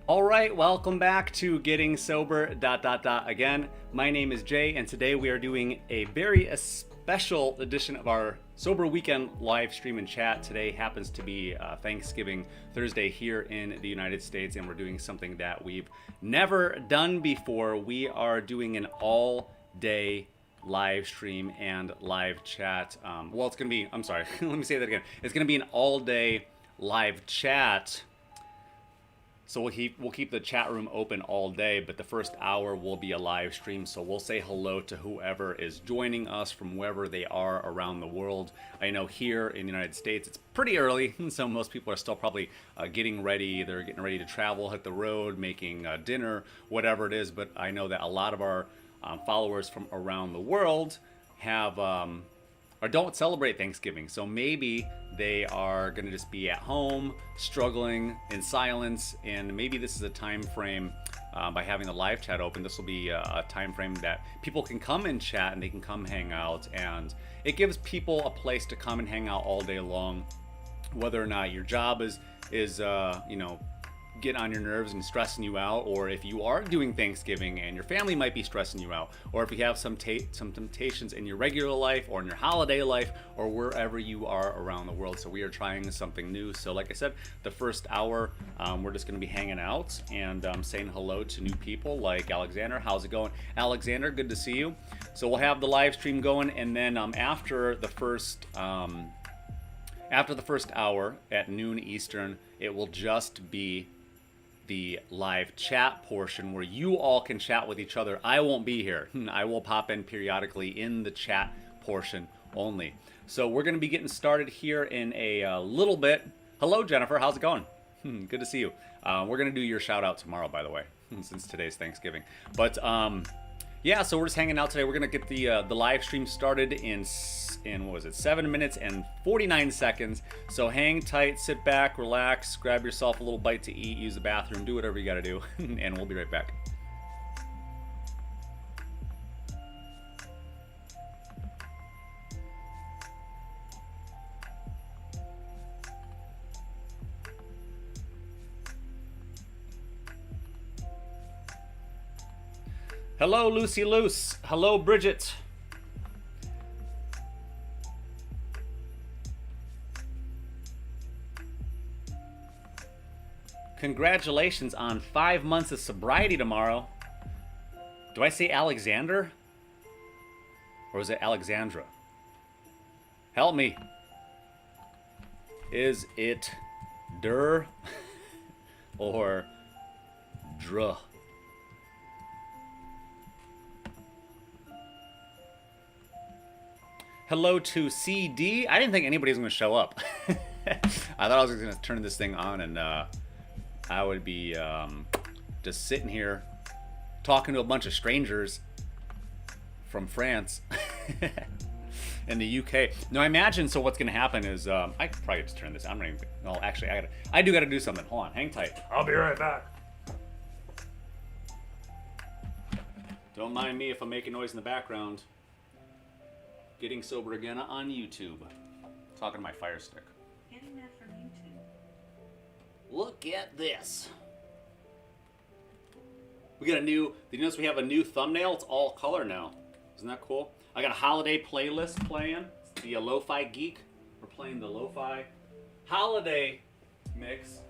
All right, welcome back to Getting Sober again. My name is Jay, and today we are doing a very special edition of our Sober Weekend live stream and chat. Today happens to be Thanksgiving Thursday here in the United States, and we're doing something that we've never done before. We are doing an all-day live stream and live chat. Well, it's going to be, I'm sorry, let me say that again. It's going to be an all-day live chat. So we'll keep the chat room open all day, but the first hour will be a live stream. So we'll say hello to whoever is joining us from wherever they are around the world. I know here in the United States, it's pretty early, so most people are still probably getting ready. They're getting ready to travel, hit the road, making dinner, whatever it is. But I know that a lot of our followers from around the world have or don't celebrate Thanksgiving. So maybe they are going to just be at home, struggling in silence, and maybe this is a time frame by having the live chat open. This will be a time frame that people can come and chat and they can come hang out, and it gives people a place to come and hang out all day long, whether or not your job is get on your nerves and stressing you out, or if you are doing Thanksgiving and your family might be stressing you out, or if you have some temptations in your regular life or in your holiday life or wherever you are around the world. So we are trying something new. So like I said, the first hour we're just going to be hanging out and saying hello to new people like Alexander. How's it going, Alexander? Good to see you. So we'll have the live stream going, and then after the first hour at noon Eastern, it will just be the live chat portion where you all can chat with each other. I won't be here. I will pop in periodically in the chat portion only. So we're going to be getting started here in a little bit. Hello, Jennifer. How's it going? Good to see you. We're going to do your shout out tomorrow, by the way, since today's Thanksgiving. But yeah, so we're just hanging out today. We're going to get the live stream started in what was it, 7 minutes and 49 seconds. So hang tight, sit back, relax, grab yourself a little bite to eat, use the bathroom, do whatever you got to do, and we'll be right back. Hello, Lucy Luce. Hello, Bridget. Congratulations on 5 months of sobriety tomorrow. Do I say Alexander? Or is it Alexandra? Help me. Is it der or druh? Hello to CD. I didn't think anybody was going to show up. I thought I was going to turn this thing on and I would be just sitting here talking to a bunch of strangers from France and the UK. No, I imagine, so what's going to happen is, I could probably just turn this on. I'm not even, no, actually, I do got to do something. Hold on, hang tight. I'll be right back. Don't mind me if I'm making noise in the background. Getting Sober Again on YouTube. Talking to my Fire Stick. Getting that from YouTube. Look at this. We got a new, did you notice we have a new thumbnail? It's all color now. Isn't that cool? I got a holiday playlist playing. It's the Lo-Fi Geek. We're playing the Lo-Fi holiday mix.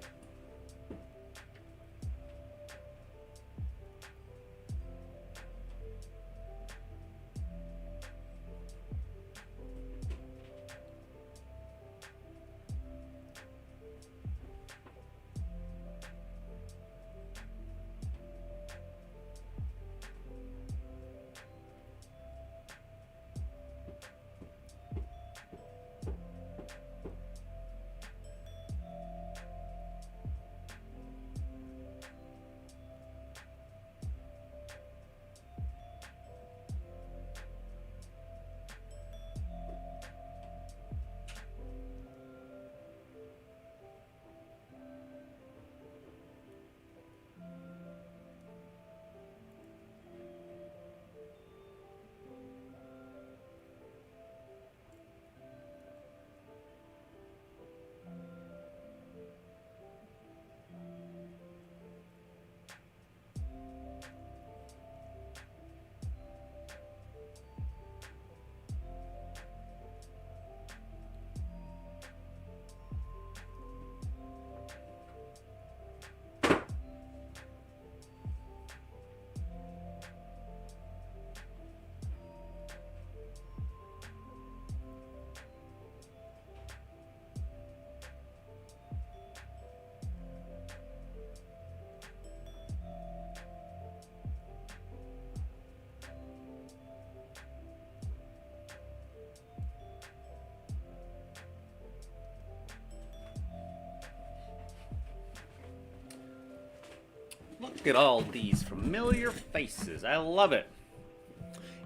Look at all these familiar faces. I love it.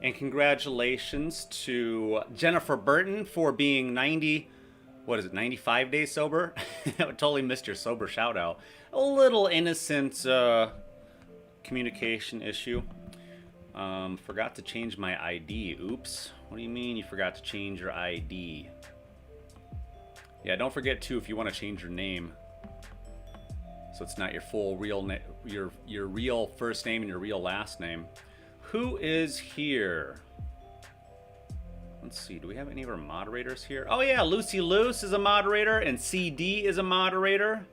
And congratulations to Jennifer Burton for being 95 days sober? I totally missed your sober shout out. A little innocent communication issue. Forgot to change my ID. Oops. What do you mean you forgot to change your ID? Yeah, don't forget too if you want to change your name, so it's not your full real name, your real first name and your real last name. Who is here? Let's see. Do we have any of our moderators here? Oh yeah, Lucy Luce is a moderator and CD is a moderator.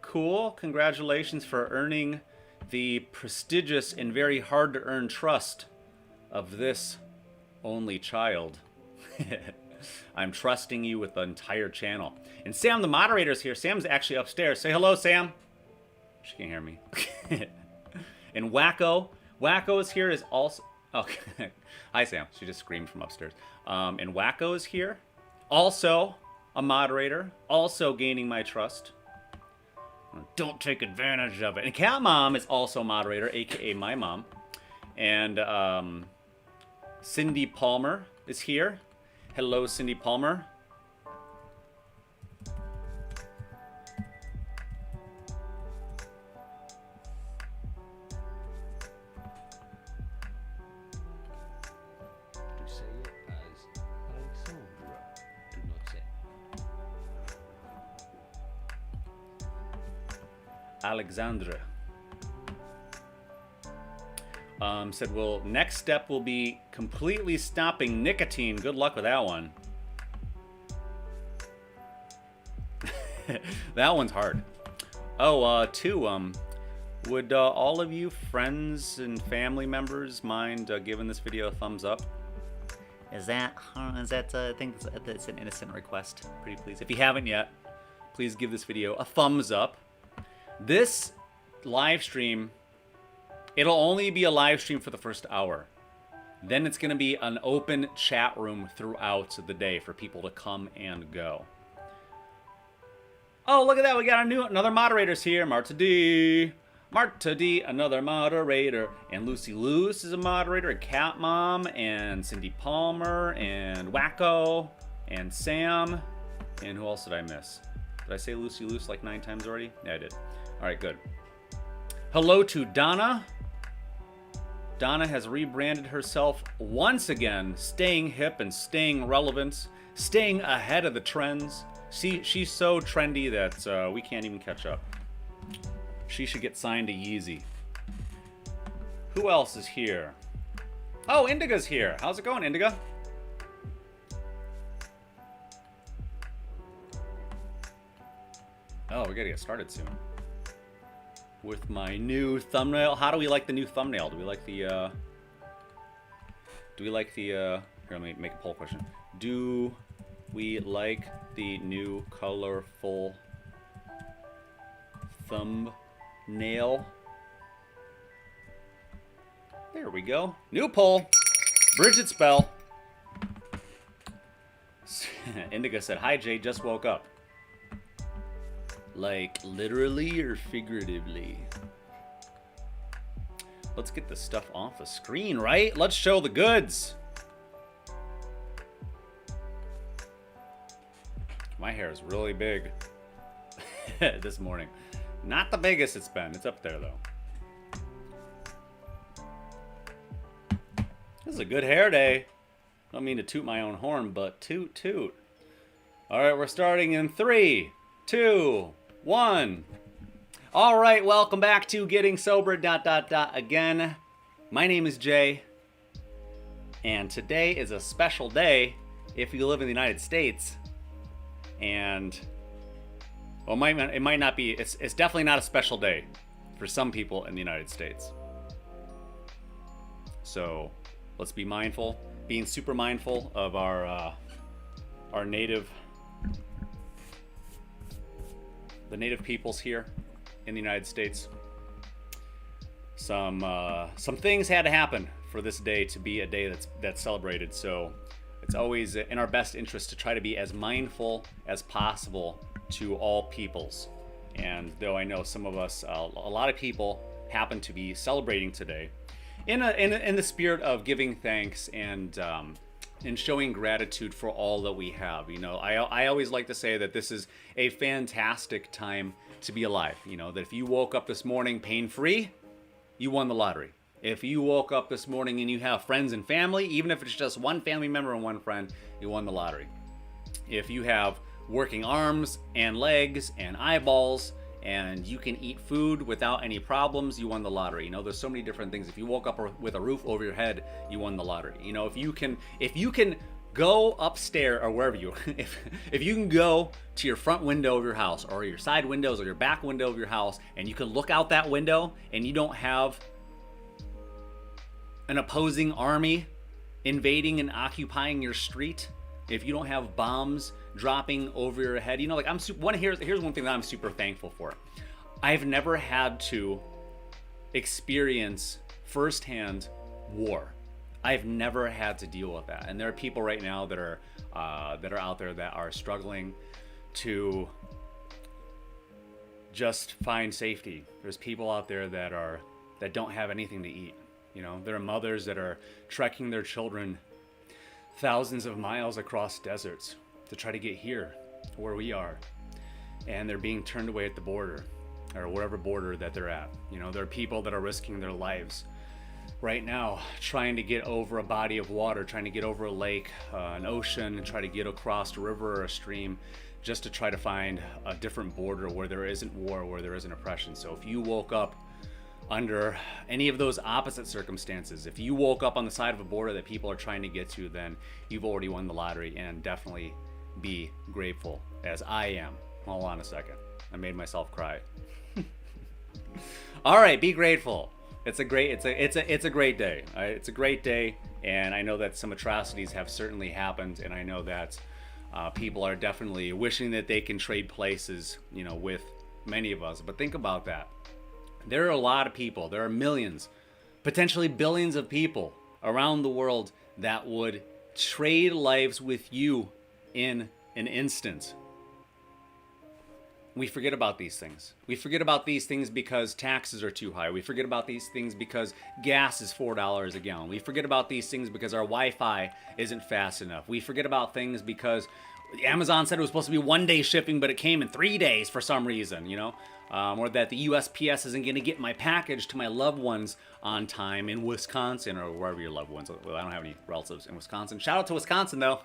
Cool. Congratulations for earning the prestigious and very hard to earn trust of this only child. I'm trusting you with the entire channel. And Sam, the moderator's here. Sam's actually upstairs. Say hello, Sam. She can't hear me. And Wacko is here. Is also okay. Hi, Sam. She just screamed from upstairs. And Wacko is here. Also a moderator. Also gaining my trust. Don't take advantage of it. And Cat Mom is also a moderator, aka my mom. And Cindy Palmer is here. Hello, Cindy Palmer. Say it as Alexandra. Do not say. Alexandra. Said, well, next step will be completely stopping nicotine. Good luck with that one. That one's hard. Oh, would all of you friends and family members mind giving this video a thumbs up? I think that's an innocent request. Pretty please. If you haven't yet, please give this video a thumbs up. This live stream, it'll only be a live stream for the first hour. Then it's going to be an open chat room throughout the day for people to come and go. Oh, look at that. We got another moderators here. Marta D, another moderator. And Lucy Luce is a moderator. And Cat Mom. And Cindy Palmer. And Wacko. And Sam. And who else did I miss? Did I say Lucy Luce like 9 times already? Yeah, I did. All right, good. Hello to Donna. Donna has rebranded herself once again, staying hip and staying relevant, staying ahead of the trends. See, she's so trendy that we can't even catch up. She should get signed to Yeezy. Who else is here? Oh, Indiga's here. How's it going, Indiga? Oh, we gotta get started soon. With my new thumbnail. How do we like the new thumbnail? Do we like the here, let me make a poll question. Do we like the new colorful thumbnail? There we go. New poll. Bridget Spell. Indigo said, hi Jay, just woke up. Like, literally or figuratively? Let's get this stuff off the screen, right? Let's show the goods. My hair is really big this morning. Not the biggest it's been. It's up there, though. This is a good hair day. I don't mean to toot my own horn, but toot, toot. All right, we're starting in 3, 2, 1. All right, welcome back to Getting Sober ... again. My name is Jay, and today is a special day if you live in the United States. And well, it might not be. It's definitely not a special day for some people in the United States. So let's be mindful, being super mindful of our native. The native peoples here in the United States. Some things had to happen for this day to be a day that's celebrated. So it's always in our best interest to try to be as mindful as possible to all peoples. And though I know some of us, a lot of people happen to be celebrating today in the spirit of giving thanks and showing gratitude for all that we have. You know, I always like to say that this is a fantastic time to be alive. You know, that if you woke up this morning pain-free, you won the lottery. If you woke up this morning and you have friends and family, even if it's just one family member and one friend, you won the lottery. If you have working arms and legs and eyeballs and you can eat food without any problems, you won the lottery. You know, there's so many different things. If you woke up with a roof over your head, you won the lottery. You know, if you can go upstairs or wherever you, if you can go to your front window of your house or your side windows or your back window of your house and you can look out that window and you don't have an opposing army invading and occupying your street, if you don't have bombs dropping over your head, you know, like here's one thing that I'm super thankful for. I've never had to experience firsthand war. I've never had to deal with that. And there are people right now that are out there that are struggling to just find safety. There's people out there that don't have anything to eat. You know, there are mothers that are trekking their children thousands of miles across deserts to try to get here where we are, and they're being turned away at the border or wherever border that they're at. You know, there are people that are risking their lives right now trying to get over a body of water, trying to get over a lake, an ocean, and try to get across a river or a stream just to try to find a different border where there isn't war, where there isn't oppression. So if you woke up under any of those opposite circumstances, if you woke up on the side of a border that people are trying to get to, then you've already won the lottery, and definitely be grateful, as I am. Hold on a second. I made myself cry. All right, be grateful. It's a great day. It's a great day, and I know that some atrocities have certainly happened, and I know that people are definitely wishing that they can trade places, you know, with many of us. But think about that. There are a lot of people, there are millions, potentially billions of people around the world that would trade lives with you in an instant. We forget about these things. We forget about these things because taxes are too high. We forget about these things because gas is $4 a gallon. We forget about these things because our Wi-Fi isn't fast enough. We forget about things because Amazon said it was supposed to be 1 day shipping, but it came in 3 days for some reason, you know? Or that the USPS isn't going to get my package to my loved ones on time in Wisconsin or wherever your loved ones. Well, I don't have any relatives in Wisconsin. Shout out to Wisconsin, though.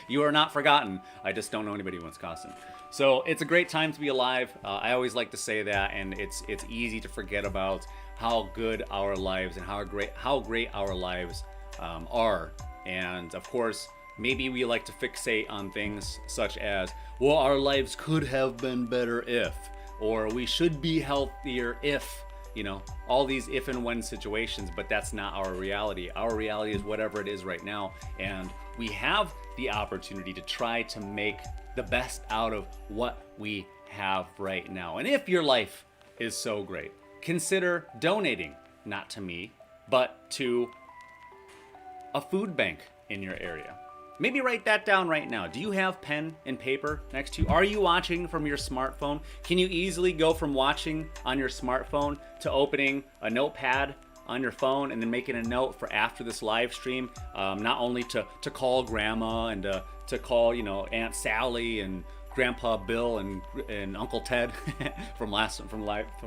You are not forgotten. I just don't know anybody in Wisconsin. So it's a great time to be alive. I always like to say that, and it's easy to forget about how good our lives and how great our lives are. And of course, maybe we like to fixate on things such as, well, our lives could have been better if, or we should be healthier if, you know, all these if and when situations, but that's not our reality. Our reality is whatever it is right now, and we have the opportunity to try to make the best out of what we have right now. And if your life is so great, consider donating, not to me, but to a food bank in your area. Maybe write that down right now. Do you have pen and paper next to you? Are you watching from your smartphone? Can you easily go from watching on your smartphone to opening a notepad on your phone and then making a note for after this live stream, not only to call grandma and to call, you know, Aunt Sally and Grandpa Bill and Uncle Ted from the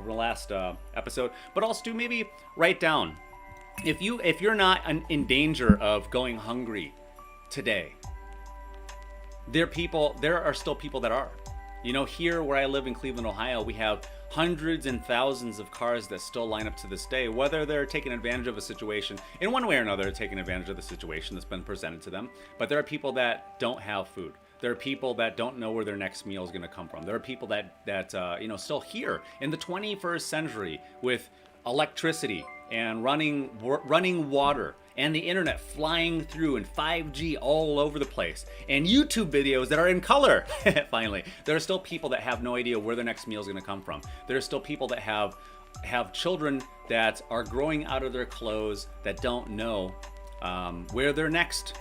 last episode, but also to maybe write down if you're not in danger of going hungry today. There are still people that are. You know, here where I live in Cleveland, Ohio, we have hundreds and thousands of cars that still line up to this day, whether they're taking advantage of a situation in one way or another, taking advantage of the situation that's been presented to them. But there are people that don't have food. There are people that don't know where their next meal is going to come from. There are people that you know, still here in the 21st century with electricity and running water and the internet flying through and 5G all over the place and YouTube videos that are in color. Finally, there are still people that have no idea where their next meal is going to come from. There are still people that have children that are growing out of their clothes that don't know where their next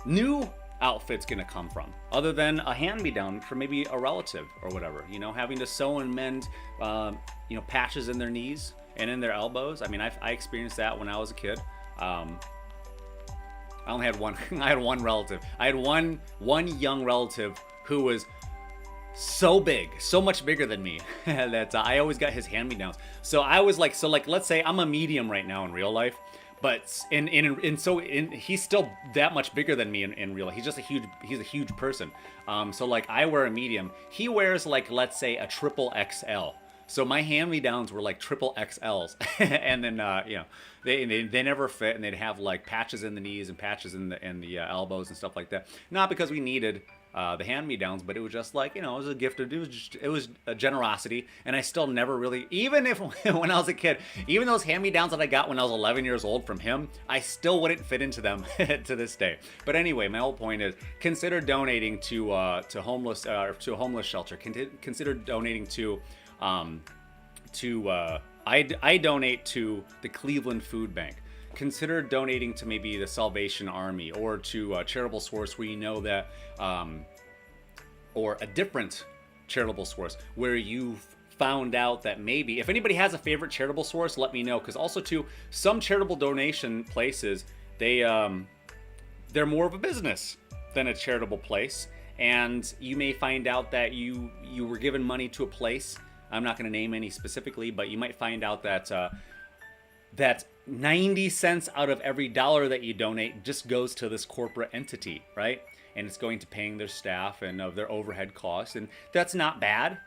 new outfit's going to come from, other than a hand-me-down from maybe a relative or whatever, you know, having to sew and mend you know, patches in their knees and in their elbows. I mean, I experienced that when I was a kid. I only had one. I had one relative. I had one young relative who was so big, so much bigger than me that I always got his hand-me-downs. So I was like, let's say I'm a medium right now in real life, but he's still that much bigger than me in real life. He's a huge person. So like I wear a medium. He wears like, let's say, a triple XL. So my hand-me-downs were like triple XLs, and then they never fit, and they'd have like patches in the knees and patches in the elbows and stuff like that. Not because we needed the hand-me-downs, but it was just like, it was a gift. It was a generosity, and I still never really, even if when I was a kid, even those hand-me-downs that I got when I was 11 years old from him, I still wouldn't fit into them to this day. But anyway, my whole point is consider donating to homeless to a homeless shelter. Consider donating to I donate to the Cleveland Food Bank. Consider donating to maybe the Salvation Army or to a charitable source where you know that, or a different charitable source where you've found out that maybe, if anybody has a favorite charitable source, let me know. Because also too, some charitable donation places, they're more of a business than a charitable place, and you may find out that you were given money to a place. I'm not going to name any specifically, but you might find out that that 90 cents out of every dollar that you donate just goes to this corporate entity, right? And it's going to paying their staff and of their overhead costs, and that's not bad,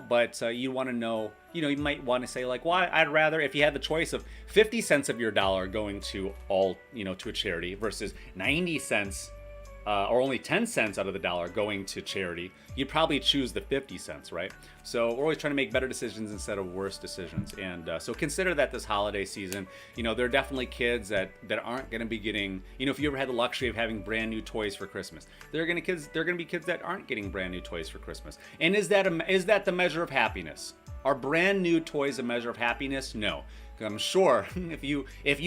but you want to know, you might want to say like, well, I'd rather, if you had the choice of 50 cents of your dollar going to all, to a charity versus 90 cents or only 10 cents out of the dollar going to charity, you'd probably choose the 50 cents, right? So we're always trying to make better decisions instead of worse decisions. And so consider that this holiday season, there are definitely kids that aren't going to be getting, if you ever had the luxury of having brand new toys for Christmas, there are going to be kids that aren't getting brand new toys for Christmas. And is that the measure of happiness? Are brand new toys a measure of happiness? No. I'm sure if you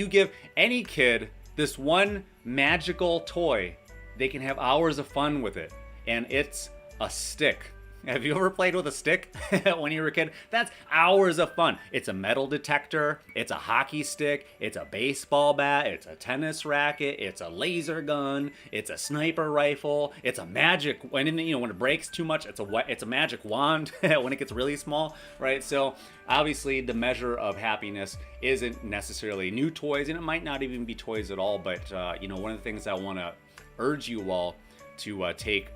give any kid this one magical toy, they can have hours of fun with it, and it's a stick. Have you ever played with a stick when you were a kid? That's hours of fun. It's a metal detector, it's a hockey stick, it's a baseball bat, it's a tennis racket, it's a laser gun, it's a sniper rifle, it's a magic, when it breaks too much, it's a magic wand when it gets really small, right? So obviously the measure of happiness isn't necessarily new toys, and it might not even be toys at all, but one of the things I want to urge you all to take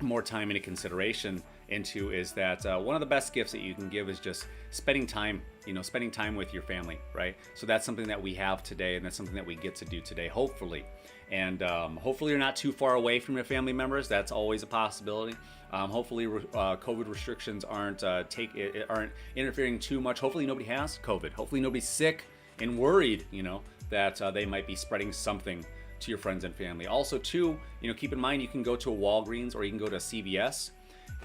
more time into consideration into is that one of the best gifts that you can give is just spending time with your family, right? So that's something that we have today, and that's something that we get to do today, hopefully. And hopefully you're not too far away from your family members. That's always a possibility. Hopefully COVID restrictions aren't interfering too much. Hopefully nobody has COVID. Hopefully nobody's sick and worried, that they might be spreading something to your friends and family. Also too, keep in mind you can go to a Walgreens or you can go to a CVS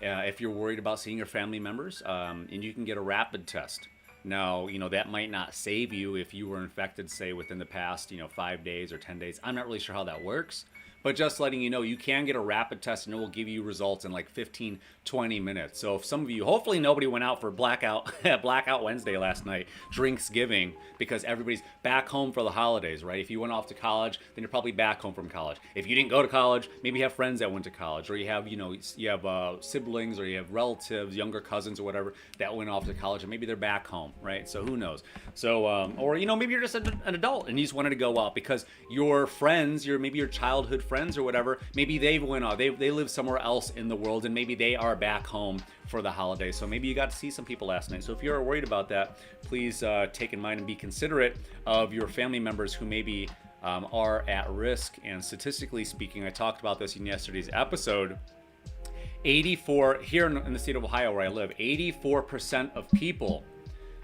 if you're worried about seeing your family members, and you can get a rapid test. Now, that might not save you if you were infected, say, within the past, 5 days or 10 days. I'm not really sure how that works, but just letting you know, you can get a rapid test and it will give you results in like 15, 20 minutes. So if some of you, hopefully nobody went out for Blackout Wednesday last night, Drinksgiving, because everybody's back home for the holidays, right? If you went off to college, then you're probably back home from college. If you didn't go to college, maybe you have friends that went to college, or you have, siblings, or you have relatives, younger cousins or whatever that went off to college, and maybe they're back home, right? So who knows? So, or, maybe you're just an adult and you just wanted to go out because your friends, maybe your childhood friends or whatever, maybe they went off, they live somewhere else in the world, and maybe they are back home for the holidays. So maybe you got to see some people last night. So if you're worried about that, please take in mind and be considerate of your family members who maybe are at risk. And statistically speaking, I talked about this in yesterday's episode, 84, here in the state of Ohio where I live, 84% of people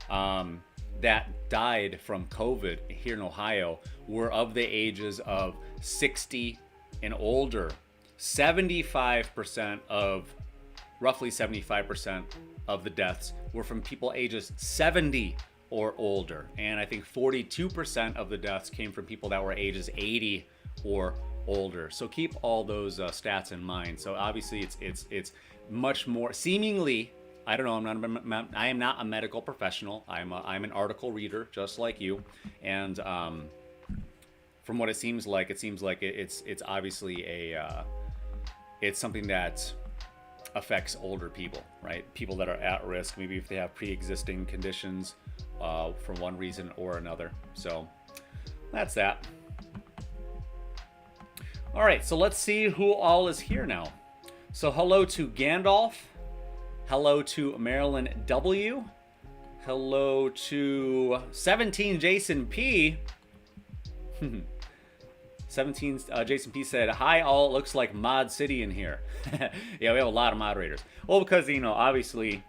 that died from COVID here in Ohio were of the ages of 60 and older. Roughly 75% of the deaths were from people ages 70 or older. And I think 42% of the deaths came from people that were ages 80 or older. So keep all those stats in mind. So obviously it's much more, seemingly I don't know. I am not a medical professional. I'm an article reader, just like you. And from what it seems like it's obviously it's something that affects older people, right? People that are at risk, maybe if they have pre-existing conditions for one reason or another. So that's that. All right, so let's see who all is here now. So hello to Gandalf. Hello to Marilyn W. Hello to 17 Jason P. 17 Jason P said, "Hi all, it looks like Mod City in here." Yeah, we have a lot of moderators. Well, because, you know, obviously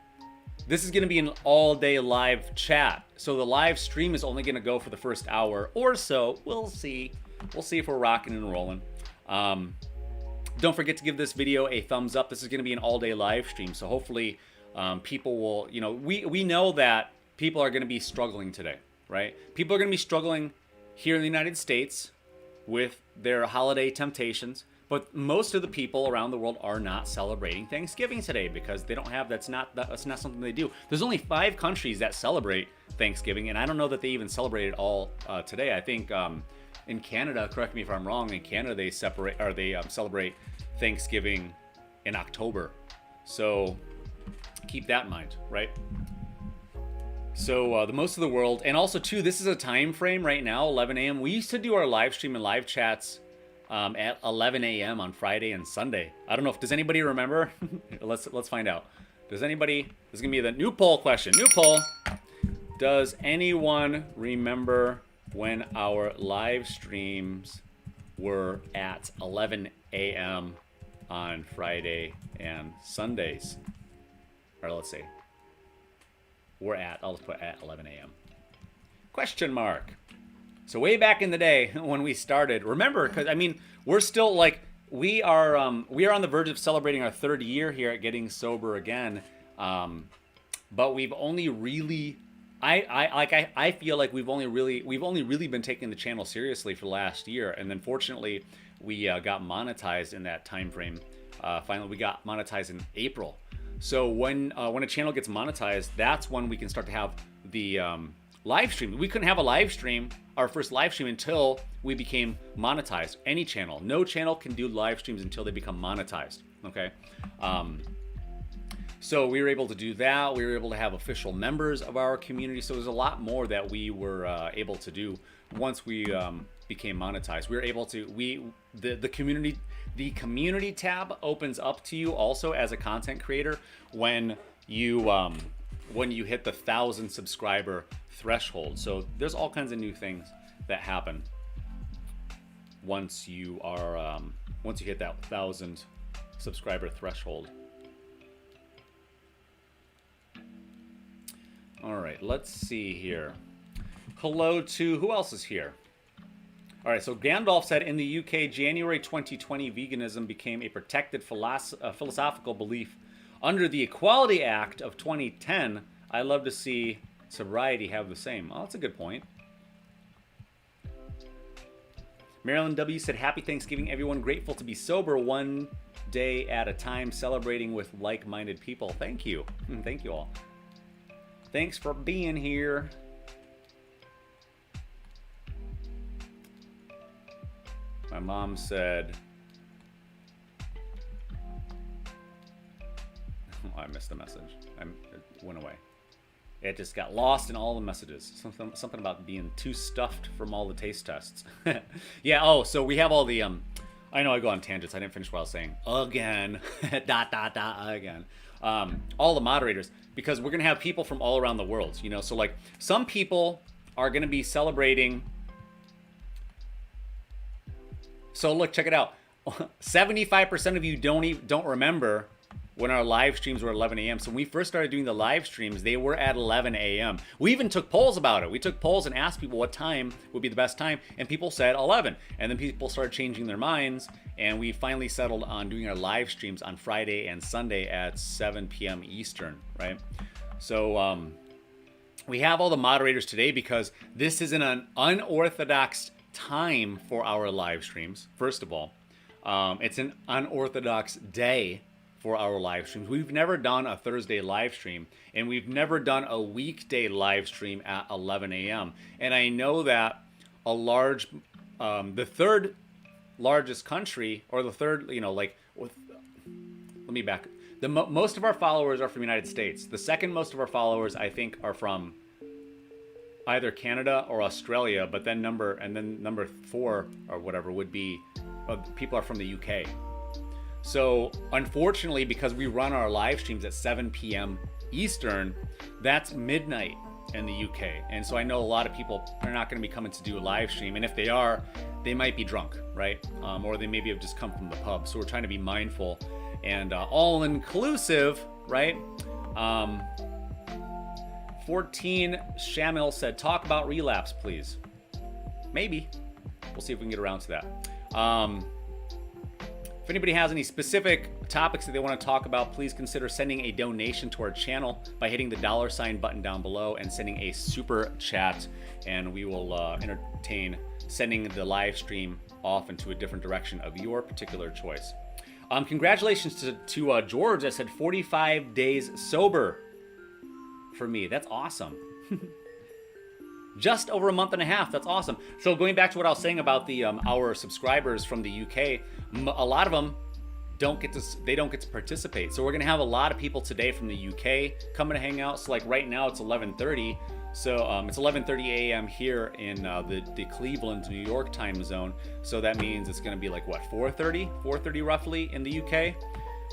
this is going to be an all-day live chat. So the live stream is only going to go for the first hour or so. We'll see. We'll see if we're rocking and rolling. Don't forget to give this video a thumbs up. This is going to be an all-day live stream, so hopefully people will, you know, we know that people are going to be struggling today, right? People are going to be struggling here in the United States with their holiday temptations, but most of the people around the world are not celebrating Thanksgiving today because they don't have, that's not something they do. There's only 5 countries that celebrate Thanksgiving, and I don't know that they even celebrate it all today. I think in Canada, correct me if I'm wrong, in Canada they celebrate Thanksgiving in October. So keep that in mind, right? So the most of the world, and also too, this is a time frame right now, 11 a.m. We used to do our live stream and live chats at 11 a.m. on Friday and Sunday. I don't know if, does anybody remember? let's find out. Does anybody, this is gonna be the new poll question. New poll. Does anyone remember when our live streams were at 11 a.m. on Friday and Sundays? Or let's see. I'll just put at 11 a.m. Question mark. So way back in the day when we started, remember, because I mean, we're still like, we are on the verge of celebrating our 3rd year here at Getting Sober Again. But we've only really, I feel like we've only really been taking the channel seriously for the last year, and then fortunately we got monetized in that time frame. Finally, we got monetized in April. So when a channel gets monetized, that's when we can start to have the live stream. We couldn't have a live stream, our first live stream, until we became monetized. Any channel, no channel can do live streams until they become monetized. Okay. So we were able to do that. We were able to have official members of our community. So there's a lot more that we were able to do once we became monetized. We were able to, the community tab opens up to you also as a content creator when you hit the 1,000 subscriber threshold. So there's all kinds of new things that happen once you hit that 1,000 subscriber threshold. All right, let's see here. Hello to, who else is here? All right, so Gandalf said, in the UK, January 2020, veganism became a protected philosophical belief. Under the Equality Act of 2010, I'd love to see sobriety have the same. Oh, that's a good point. Marilyn W. said, happy Thanksgiving, everyone. Grateful to be sober one day at a time, celebrating with like-minded people. Thank you. Thank you all. Thanks for being here. My mom said, oh, I missed a message. It went away. It just got lost in all the messages. Something about being too stuffed from all the taste tests. Yeah, oh, so we have all the, I know I go on tangents. I didn't finish what I was saying. Again, again. All the moderators, because we're going to have people from all around the world, you know? So like some people are going to be celebrating. So look, check it out. 75% of you don't remember when our live streams were at 11 a.m. So when we first started doing the live streams, they were at 11 a.m. We even took polls about it. We took polls and asked people what time would be the best time, and people said 11. And then people started changing their minds, and we finally settled on doing our live streams on Friday and Sunday at 7 p.m. Eastern, right? So we have all the moderators today because this is an unorthodox time for our live streams. First of all, it's an unorthodox day for our live streams. We've never done a Thursday live stream, and we've never done a weekday live stream at 11 a.m. And I know that the third largest country, or the third, let me back. Most of our followers are from the United States. The second most of our followers, I think, are from either Canada or Australia, but then number 4 or whatever would be people are from the UK. So unfortunately, because we run our live streams at 7 p.m. Eastern, that's midnight in the UK. And so I know a lot of people are not going to be coming to do a live stream. And if they are, they might be drunk, right? Or they maybe have just come from the pub. So we're trying to be mindful and all inclusive, right? 14 Shamil said, talk about relapse, please. Maybe. We'll see if we can get around to that. If anybody has any specific topics that they want to talk about, please consider sending a donation to our channel by hitting the $ button down below and sending a super chat, and we will entertain sending the live stream off into a different direction of your particular choice. Congratulations to George that said 45 days sober for me. That's awesome. Just over a month and a half. That's awesome. So going back to what I was saying about the our subscribers from the UK, a lot of them don't get to participate. So we're gonna have a lot of people today from the UK coming to hang out. So like right now it's 11:30. So it's 11:30 a.m. here in the Cleveland, New York time zone. So that means it's gonna be like what, 4:30 roughly in the UK.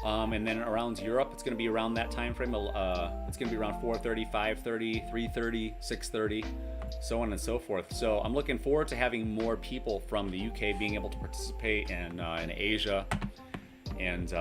And then around Europe, it's going to be around that time frame. It's going to be around 4:30, 5:30, 3:30, 6:30, so on and so forth. So I'm looking forward to having more people from the UK being able to participate in Asia. And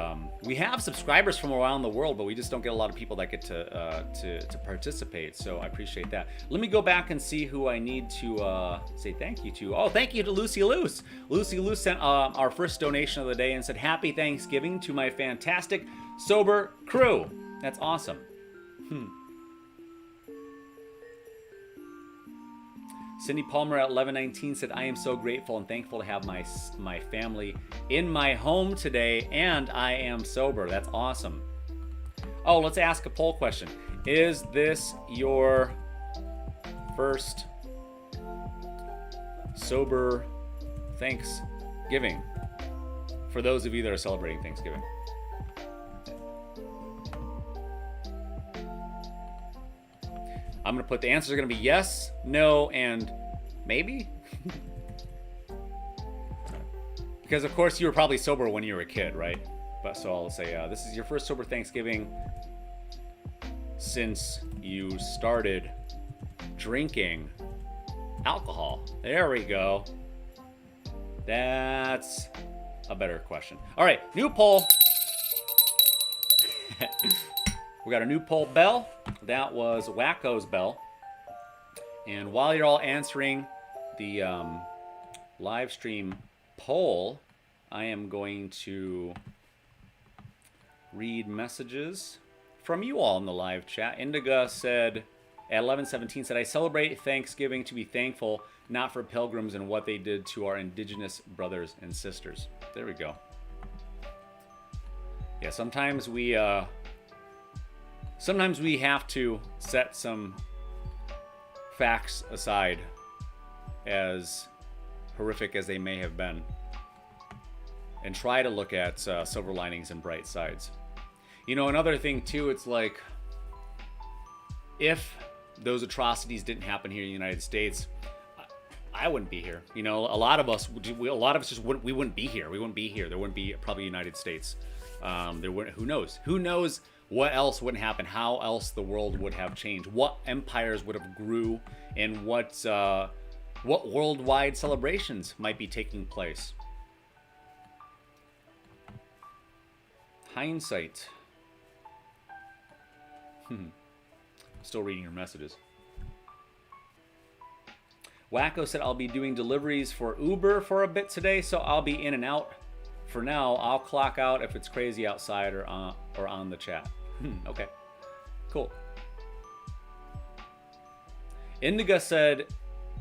we have subscribers from around the world, but we just don't get a lot of people that get to participate. So I appreciate that. Let me go back and see who I need to say thank you to. Oh, thank you to Lucy Luce. Lucy Luce sent our first donation of the day and said, happy Thanksgiving to my fantastic sober crew. That's awesome. Cindy Palmer at 1119 said, I am so grateful and thankful to have my family in my home today, and I am sober. That's awesome. Oh, let's ask a poll question. Is this your first sober Thanksgiving? For those of you that are celebrating Thanksgiving. I'm going to put the answers are going to be yes, no, and maybe. Because of course you were probably sober when you were a kid, right? But so I'll say this is your first sober Thanksgiving since you started drinking alcohol. There we go. That's a better question. All right, new poll. We got a new poll bell. That was Wacko's bell. And while you're all answering the live stream poll, I am going to read messages from you all in the live chat. Indiga said at 11:17 said, I celebrate Thanksgiving to be thankful, not for pilgrims and what they did to our indigenous brothers and sisters. There we go. Yeah, sometimes we have to set some facts aside, as horrific as they may have been, and try to look at silver linings and bright sides. You know, another thing too, it's like, if those atrocities didn't happen here in the United States, I wouldn't be here. You know, a lot of us just wouldn't. We wouldn't be here. We wouldn't be here. There wouldn't be probably United States. There wouldn't. Who knows? Who knows what else wouldn't happen? How else the world would have changed? What empires would have grew? And what worldwide celebrations might be taking place? Hindsight. Still reading your messages. Wacko said, I'll be doing deliveries for Uber for a bit today, so I'll be in and out. For now, I'll clock out if it's crazy outside or on the chat. Okay, cool. Indiga said,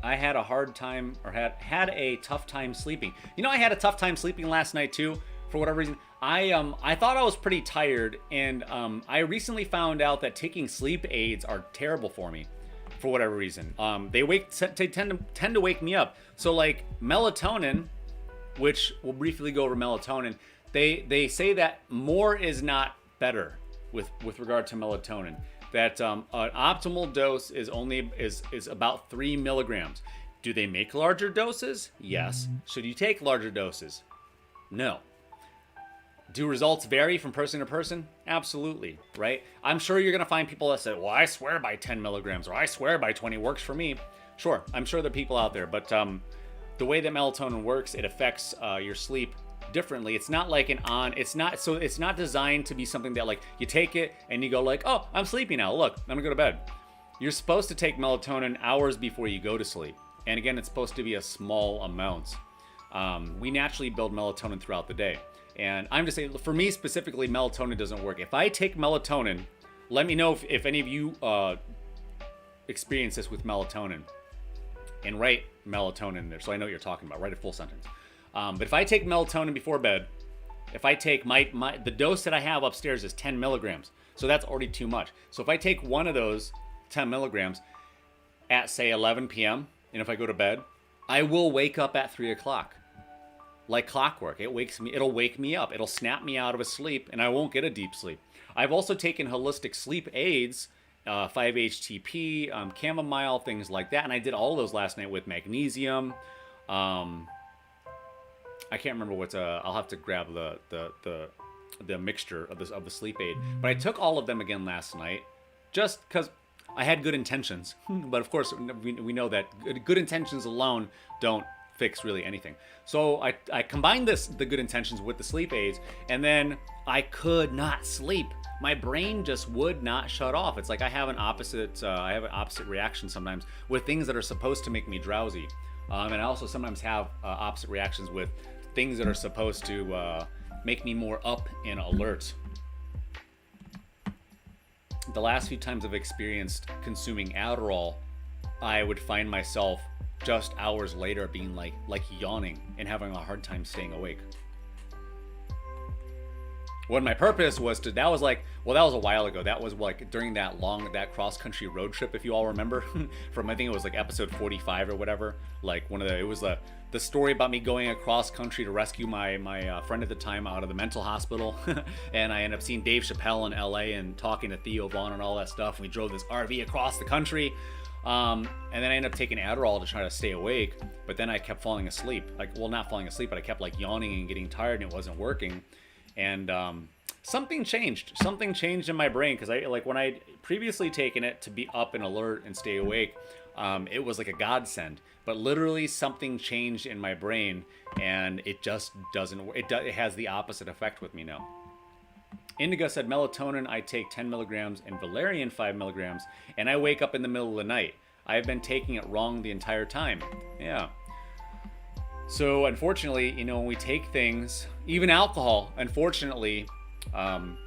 I had a hard time, or had a tough time sleeping. You know, I had a tough time sleeping last night too, for whatever reason. I thought I was pretty tired, and I recently found out that taking sleep aids are terrible for me, for whatever reason. They tend to wake me up. So like melatonin, which we'll briefly go over melatonin. They say that more is not better with regard to melatonin. That an optimal dose is about 3 milligrams. Do they make larger doses? Yes. Should you take larger doses? No. Do results vary from person to person? Absolutely, right? I'm sure you're going to find people that say, well, I swear by 10 milligrams or I swear by 20 works for me. Sure, I'm sure there are people out there, but the way that melatonin works, it affects your sleep differently. It's not like it's not designed to be something that like you take it and you go like, oh, I'm sleepy now. Look, I'm gonna go to bed. You're supposed to take melatonin hours before you go to sleep. And again, it's supposed to be a small amount. We naturally build melatonin throughout the day. And I'm just saying, for me specifically, melatonin doesn't work. If I take melatonin, let me know if any of you experience this with melatonin. And write melatonin in there so I know what you're talking about. Write a full sentence. But if I take melatonin before bed, if I take the dose that I have upstairs is 10 milligrams. So that's already too much. So if I take one of those 10 milligrams at say 11 p.m. and if I go to bed, I will wake up at 3 o'clock. Like clockwork. It'll wake me up. It'll snap me out of a sleep and I won't get a deep sleep. I've also taken holistic sleep aids, 5-HTP, chamomile, things like that. And I did all those last night with magnesium. I can't remember what's I'll have to grab the mixture of the sleep aid. But I took all of them again last night just because I had good intentions. But of course, we know that good intentions alone don't fix really anything. So I combined the good intentions with the sleep aids, and then I could not sleep. My brain just would not shut off. It's like I have an opposite reaction sometimes with things that are supposed to make me drowsy. And I also sometimes have opposite reactions with things that are supposed to make me more up and alert. The last few times I've experienced consuming Adderall, I would find myself just hours later being like yawning and having a hard time staying awake. When my purpose was that was a while ago. That was like during that cross-country road trip, if you all remember, from I think it was like episode 45 or whatever. Like it was the story about me going across country to rescue my friend at the time out of the mental hospital. And I ended up seeing Dave Chappelle in LA and talking to Theo Vaughn and all that stuff. And we drove this RV across the country. And then I ended up taking Adderall to try to stay awake, but then I kept falling asleep. Not falling asleep, but I kept like yawning and getting tired and it wasn't working. And something changed. Something changed in my brain because when I previously taken it to be up and alert and stay awake, it was like a godsend. But literally something changed in my brain and it just doesn't. It has the opposite effect with me now. Indigo said melatonin I take 10 milligrams and valerian 5 milligrams, and I wake up in the middle of the night. I've been taking it wrong the entire time. Yeah. So unfortunately, when we take things, even alcohol, unfortunately,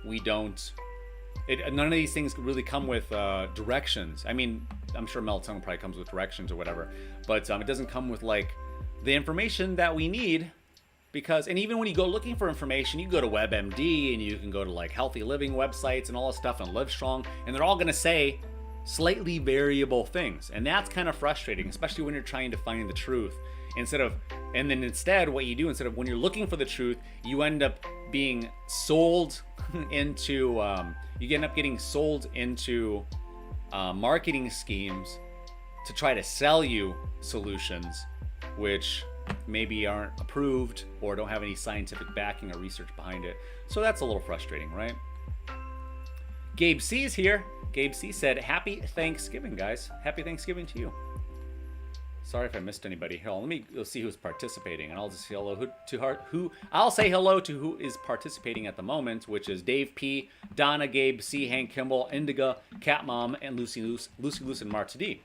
we don't. None of these things really come with directions. I mean, I'm sure melatonin probably comes with directions or whatever, but it doesn't come with like the information that we need. And even when you go looking for information, you go to WebMD and you can go to like healthy living websites and all this stuff and Livestrong, and they're all going to say slightly variable things. And that's kind of frustrating, especially when you're trying to find the truth. Instead, what you do, instead of when you're looking for the truth, you end up being sold into, getting sold into marketing schemes to try to sell you solutions, which maybe aren't approved or don't have any scientific backing or research behind it. So that's a little frustrating, right? Gabe C is here. Gabe C said, happy Thanksgiving, guys. Happy Thanksgiving to you. Sorry if I missed anybody. Here, let's see who's participating, and I'll just say hello I'll say hello to who is participating at the moment, which is Dave P, Donna, Gabe C, Hank Kimball, Indiga, Cat Mom, and Lucy Luce, and Marta D.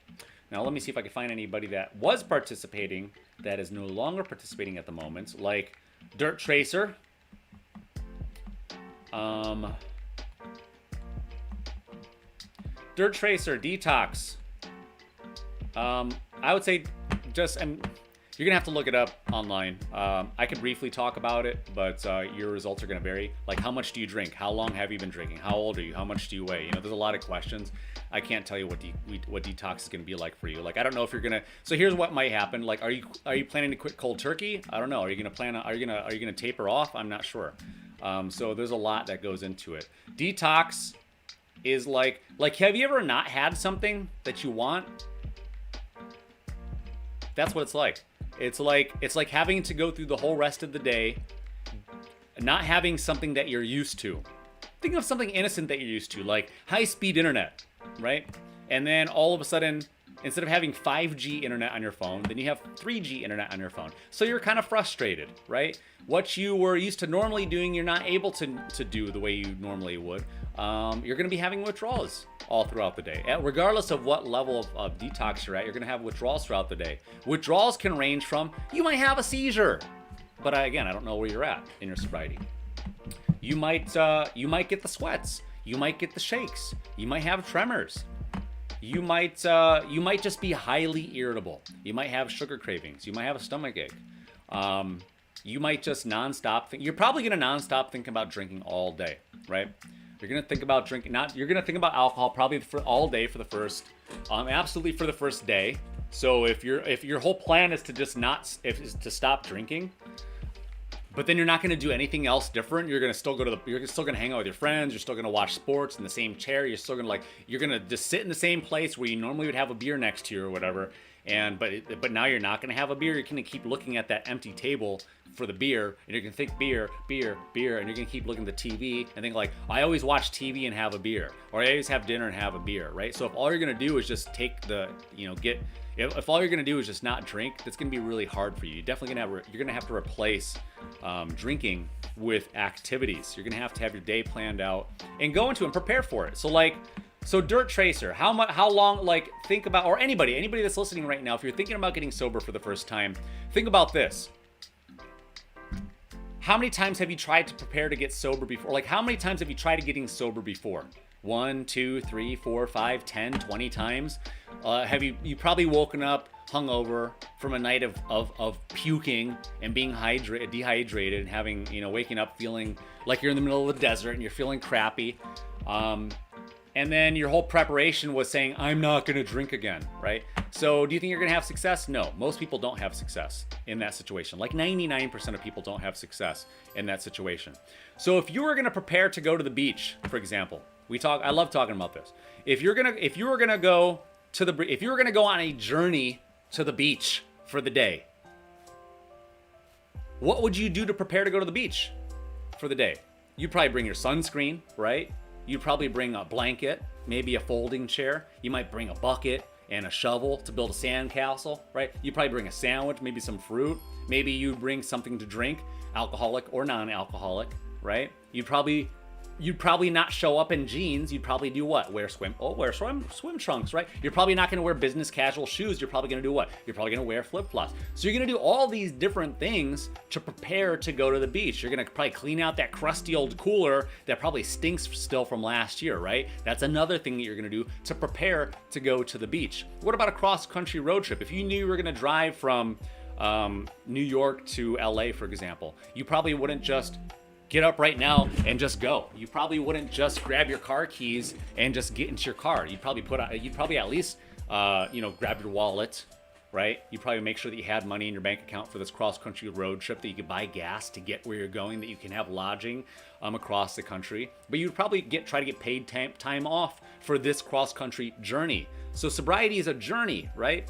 Now let me see if I can find anybody that was participating that is no longer participating at the moment, like Dirt Tracer. Dirt Tracer, Detox. I would say You're gonna have to look it up online. I could briefly talk about it, but your results are gonna vary. Like, how much do you drink? How long have you been drinking? How old are you? How much do you weigh? You know, there's a lot of questions. I can't tell you what detox is gonna be like for you. Like, I don't know if you're gonna. So here's what might happen. Like, are you planning to quit cold turkey? I don't know. Are you gonna taper off? I'm not sure. So there's a lot that goes into it. Detox is like have you ever not had something that you want? That's what it's like. It's like having to go through the whole rest of the day not having something that you're used to. Think of something innocent that you're used to, like high-speed internet, right? And then all of a sudden, instead of having 5G internet on your phone, then you have 3G internet on your phone. So you're kind of frustrated, right? What you were used to normally doing, you're not able to do the way you normally would. You're going to be having withdrawals all throughout the day. Regardless of what level of detox you're at, you're going to have withdrawals throughout the day. Withdrawals can range from, you might have a seizure. But again, I don't know where you're at in your sobriety. You might get the sweats. You might get the shakes. You might have tremors. You might just be highly irritable. You might have sugar cravings. You might have a stomach ache. You might just nonstop think. You're probably gonna nonstop think about drinking all day, right? You're gonna think about drinking. You're gonna think about alcohol probably for all day for the first, absolutely for the first day. So if your whole plan is to just is to stop drinking, but then you're not going to do anything else different. You're still going to hang out with your friends. You're still going to watch sports in the same chair. You're still going to you're going to just sit in the same place where you normally would have a beer next to you or whatever. But now you're not going to have a beer. You're going to keep looking at that empty table for the beer, and you're going to think beer, and you're going to keep looking at the TV and think like, I always watch TV and have a beer, or I always have dinner and have a beer, right? So if all you're going to do is just take if all you're going to do is just not drink, that's going to be really hard for you. You're definitely you're going to have to replace drinking with activities. You're going to have your day planned out and go into it and prepare for it. So Dirt Tracer, how long, think about, or anybody that's listening right now, if you're thinking about getting sober for the first time, think about this. How many times have you tried to prepare to get sober before? Like, how many times have you tried getting sober before? 1, 2, 3, 4, 5, 10, 20 times? Have you probably woken up hungover from a night of puking and being dehydrated and having, waking up feeling like you're in the middle of the desert and you're feeling crappy. And then your whole preparation was saying, I'm not going to drink again, right? So do you think you're going to have success? No, most people don't have success in that situation. Like 99% of people don't have success in that situation. So if you were going to prepare to go to the beach, for example, I love talking about this. If you were going to go on a journey to the beach for the day, what would you do to prepare to go to the beach for the day? You'd probably bring your sunscreen, right? You'd probably bring a blanket, maybe a folding chair. You might bring a bucket and a shovel to build a sandcastle, right? You'd probably bring a sandwich, maybe some fruit. Maybe you'd bring something to drink, alcoholic or non-alcoholic, right? You'd probably not show up in jeans. You'd probably do what? Wear swim trunks, right? You're probably not going to wear business casual shoes. You're probably going to do what? You're probably going to wear flip-flops. So you're going to do all these different things to prepare to go to the beach. You're going to probably clean out that crusty old cooler that probably stinks still from last year, right? That's another thing that you're going to do to prepare to go to the beach. What about a cross-country road trip? If you knew you were going to drive from New York to LA, for example, you probably wouldn't just get up right now and just go. You probably wouldn't just grab your car keys and just get into your car. You'd probably at least grab your wallet, right? You'd probably make sure that you had money in your bank account for this cross-country road trip, that you could buy gas to get where you're going, that you can have lodging across the country. But you'd probably try to get paid time off for this cross-country journey. So sobriety is a journey, right?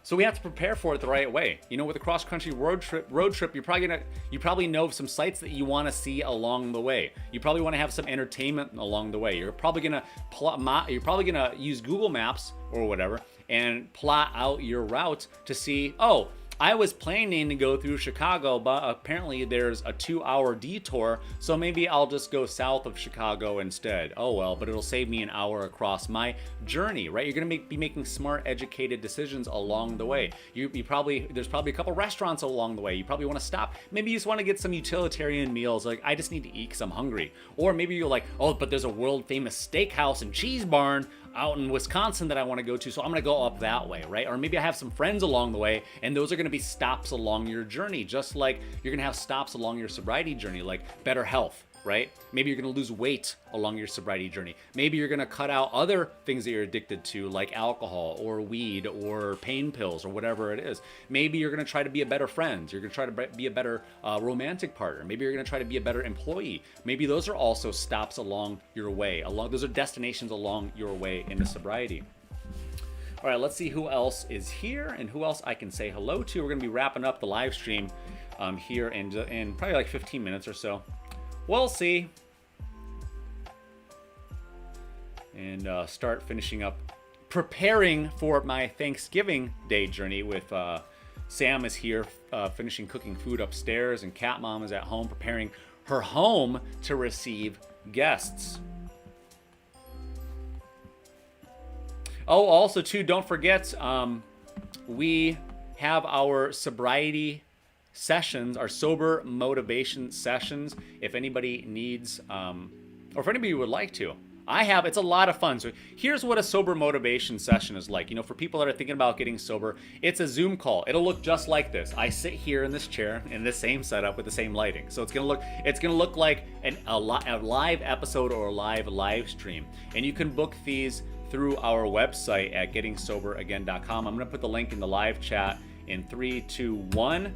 So we have to prepare for it the right way. With a cross-country road trip, you probably know some sites that you want to see along the way. You probably want to have some entertainment along the way. You're probably gonna use Google Maps or whatever and plot out your route to see, I was planning to go through Chicago, but apparently there's a 2-hour detour, so maybe I'll just go south of Chicago instead. Oh well, but it'll save me an hour across my journey, right? You're gonna be making smart, educated decisions along the way. There's probably a couple restaurants along the way. You probably want to stop. Maybe you just want to get some utilitarian meals, like I just need to eat because I'm hungry. Or maybe you're like, but there's a world famous steakhouse and cheese barn out in Wisconsin that I want to go to, so I'm going to go up that way, right? Or maybe I have some friends along the way, and those are going to be stops along your journey, just like you're going to have stops along your sobriety journey, like better health, right? Maybe you're going to lose weight along your sobriety journey. Maybe you're going to cut out other things that you're addicted to, like alcohol or weed or pain pills or whatever it is. Maybe you're going to try to be a better friend. You're going to try to be a better romantic partner. Maybe you're going to try to be a better employee. Maybe those are also stops along your way. Those are destinations along your way into sobriety. All right, let's see who else is here and who else I can say hello to. We're going to be wrapping up the live stream here in probably like 15 minutes or so. We'll see. And start finishing up, preparing for my Thanksgiving Day journey with Sam is here finishing cooking food upstairs, and Cat Mom is at home preparing her home to receive guests. Oh, also too, don't forget, we have our sobriety sessions, our sober motivation sessions. If anybody needs, or if anybody would like to, it's a lot of fun. So here's what a sober motivation session is like. You know, for people that are thinking about getting sober, it's a Zoom call. It'll look just like this. I sit here in this chair in this same setup with the same lighting. So it's gonna look like a live episode or a live stream. And you can book these through our website at GettingSoberAgain.com. I'm gonna put the link in the live chat in 3, 2, 1.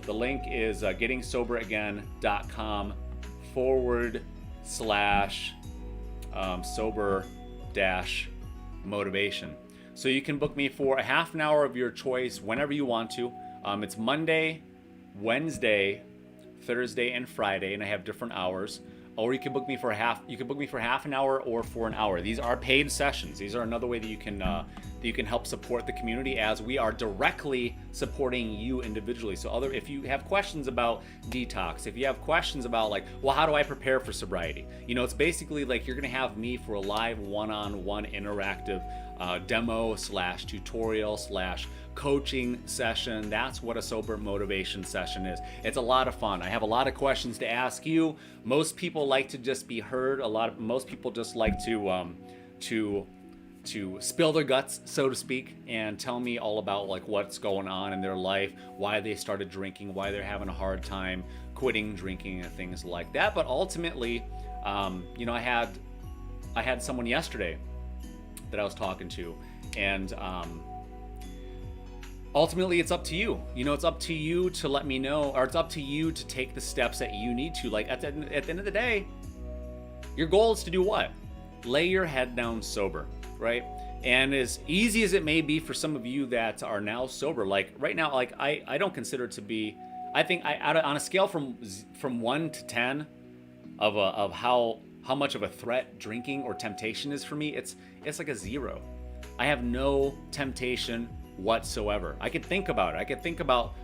The link is gettingsoberagain.com/sober-motivation. So you can book me for a half an hour of your choice whenever you want to. It's Monday, Wednesday, Thursday, and Friday, and I have different hours. Or you can book me for half an hour or for an hour. These are paid sessions. These are another way that you can help support the community, as we are directly supporting you individually. So if you have questions about detox, if you have questions about like, well, how do I prepare for sobriety? You know, it's basically like you're gonna have me for a live one-on-one interactive demo/tutorial/coaching session. That's what a sober motivation session is. It's a lot of fun. I have a lot of questions to ask you. Most people like to just be heard. Most people just like to spill their guts, so to speak, and tell me all about like what's going on in their life, why they started drinking, why they're having a hard time quitting drinking, and things like that. But ultimately, you know, I had someone yesterday that I was talking to, and ultimately it's up to you. You know, it's up to you to let me know, or it's up to you to take the steps that you need to. Like at the end of the day, your goal is to do what? Lay your head down sober, right? And as easy as it may be for some of you that are now sober, like right now, like I don't consider it to be, I think on a scale from 1 to 10 of how much of a threat drinking or temptation is for me, it's like a 0. I have no temptation whatsoever. I could think about it. I could think about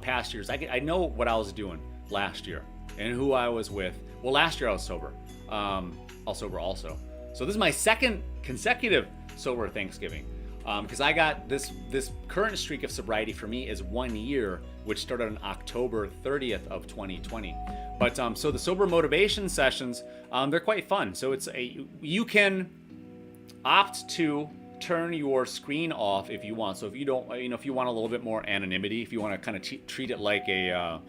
past years. I know what I was doing last year and who I was with. Well, last year I was sober. I was sober also. So this is my second consecutive sober Thanksgiving, because I got this current streak of sobriety for me is 1 year, which started on October 30th of 2020. But so the sober motivation sessions, they're quite fun. So you can opt to turn your screen off if you want. So if you don't, if you want a little bit more anonymity, if you want to kind of treat it like a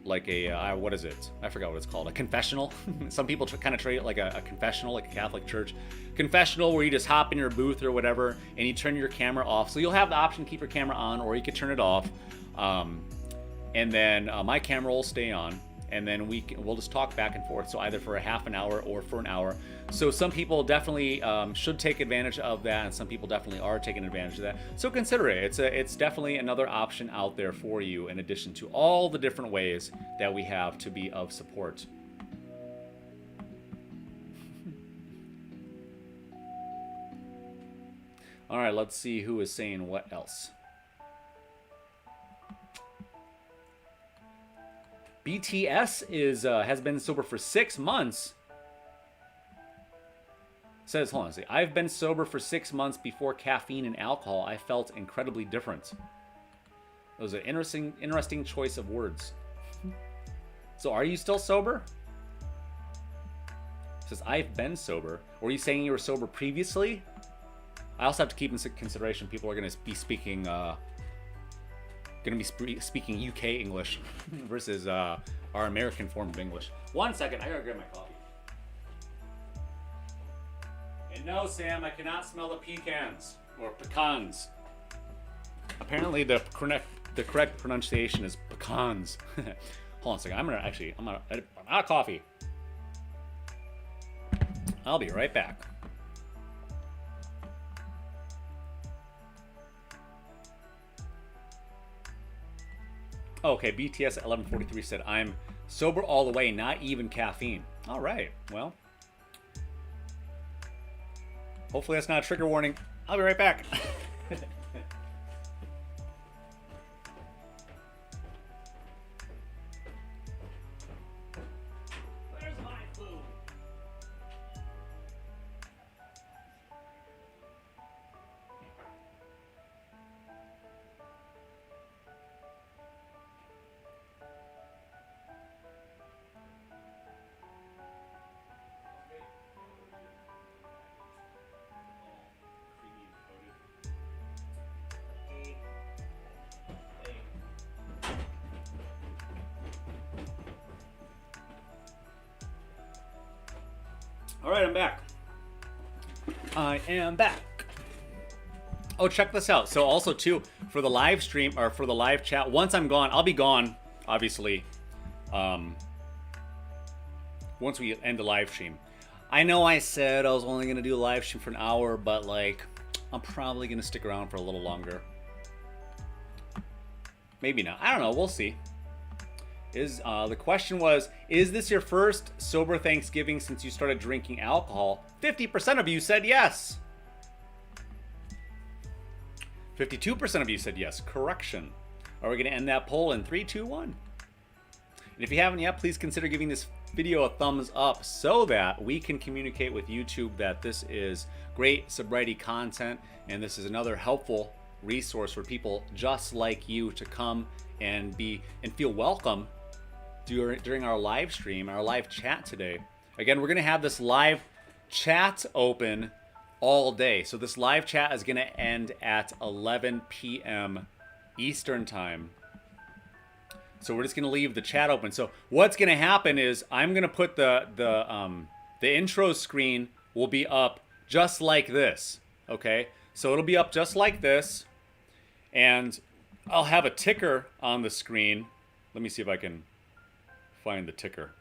what is it? I forgot what it's called. A confessional. Some people kind of treat it like a confessional, like a Catholic church confessional, where you just hop in your booth or whatever and you turn your camera off. So you'll have the option to keep your camera on, or you could turn it off. And then my camera will stay on, and then we'll just talk back and forth. So either for a half an hour or for an hour. So some people definitely should take advantage of that, and some people definitely are taking advantage of that. So consider it. It's definitely another option out there for you, in addition to all the different ways that we have to be of support. All right, let's see who is saying what else. BTS has been sober for 6 months. Says, hold on, see, I've been sober for 6 months before caffeine and alcohol. I felt incredibly different. It was an interesting choice of words. So are you still sober? says, I've been sober. Or are you saying you were sober previously? I also have to keep in consideration people are going to be speaking speaking UK English versus our American form of English. 1 second, I gotta grab my coffee. And no, Sam, I cannot smell the pecans or pecans. Apparently, the correct pronunciation is pecans. Hold on a second. I'm out of coffee. I'll be right back. Okay, BTS at 11:43 said, I'm sober all the way, not even caffeine. All right, well. Hopefully that's not a trigger warning. I'll be right back. Where's my food? All right, I'm back. I am back. Oh, check this out. So also too, for the live stream or for the live chat, once I'm gone, I'll be gone, obviously, once we end the live stream. I know I said I was only going to do a live stream for an hour, but like, I'm probably going to stick around for a little longer. Maybe not. I don't know. We'll see. The question was, is this your first sober Thanksgiving since you started drinking alcohol? 50% of you said yes. 52% of you said yes. Correction. Are we going to end that poll in 3, 2, 1? And if you haven't yet, please consider giving this video a thumbs up so that we can communicate with YouTube that this is great sobriety content and this is another helpful resource for people just like you to come and feel welcome during our live stream, our live chat today. Again, we're going to have this live chat open all day. So this live chat is going to end at 11 p.m. Eastern time. So we're just going to leave the chat open. So what's going to happen is I'm going to put the intro screen will be up just like this. Okay? So it'll be up just like this. And I'll have a ticker on the screen. Let me see if I can find the ticker.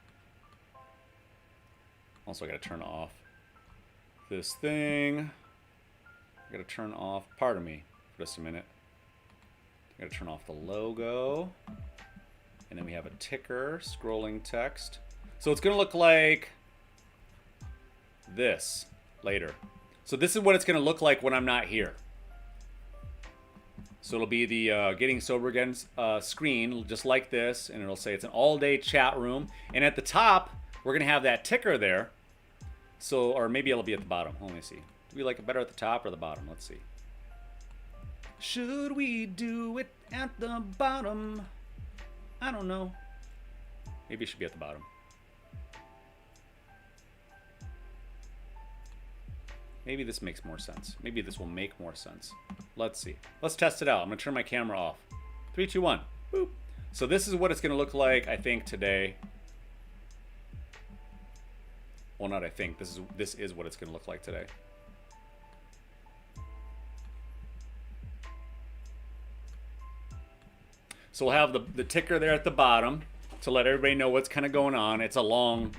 Also, I got to turn off this thing. I got to turn off, pardon me for just a minute. I got to turn off the logo. And then we have a ticker, scrolling text. So it's going to look like this later. So this is what it's going to look like when I'm not here. So it'll be the Getting Sober Again screen, just like this, and it'll say it's an all-day chat room. And at the top, we're going to have that ticker there. So, or maybe it'll be at the bottom. Let me see. Do we like it better at the top or the bottom? Let's see. Should we do it at the bottom? I don't know. Maybe it should be at the bottom. Maybe this makes more sense. Maybe this will make more sense. Let's see. Let's test it out. I'm going to turn my camera off. 3, 2, 1. Boop. So this is what it's going to look like, I think, today. Well, not I think. This is what it's going to look like today. So we'll have the ticker there at the bottom to let everybody know what's kind of going on. It's a long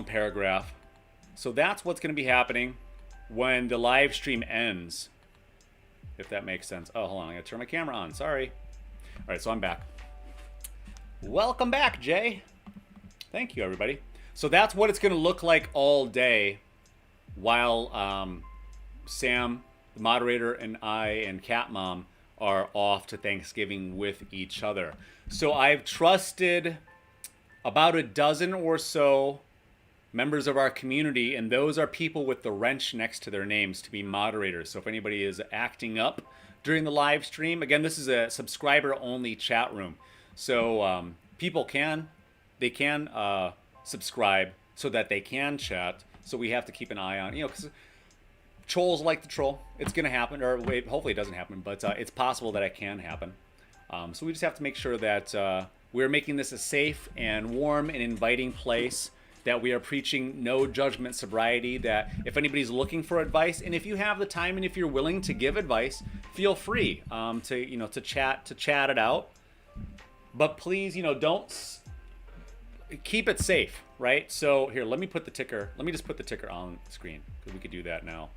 paragraph. So that's what's going to be happening when the live stream ends, if that makes sense. Oh, hold on. I got to turn my camera on. Sorry. All right, so I'm back. Welcome back, Jay. Thank you, everybody. So that's what it's going to look like all day while Sam, the moderator, and I and Cat Mom are off to Thanksgiving with each other. So I've trusted about a dozen or so members of our community, and those are people with the wrench next to their names, to be moderators. So if anybody is acting up during the live stream, again, this is a subscriber-only chat room. So people can subscribe so that they can chat. So we have to keep an eye on, you know, because trolls like to troll. It's going to happen, or wait, hopefully it doesn't happen, but it's possible that it can happen. So we just have to make sure that we're making this a safe and warm and inviting place, that we are preaching no judgment sobriety, that if anybody's looking for advice, and if you have the time and if you're willing to give advice, feel free to chat it out. But please, don't keep it safe, right? So here, let me just put the ticker on the screen, because we could do that now.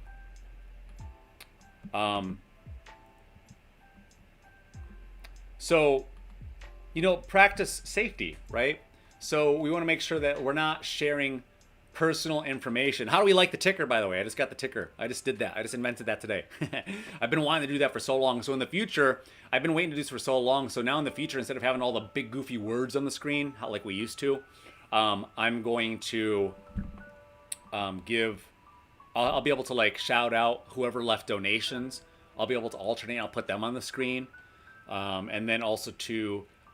So, practice safety, right? So we want to make sure that we're not sharing personal information. How do we like the ticker, by the way? I just got the ticker. I just did that. I just invented that today. I've been wanting to do that for so long. So in the future, I've been waiting to do this for so long. So now in the future, instead of having all the big goofy words on the screen, like we used to, I'm going to I'll be able to shout out whoever left donations. I'll be able to alternate. I'll put them on the screen. And then also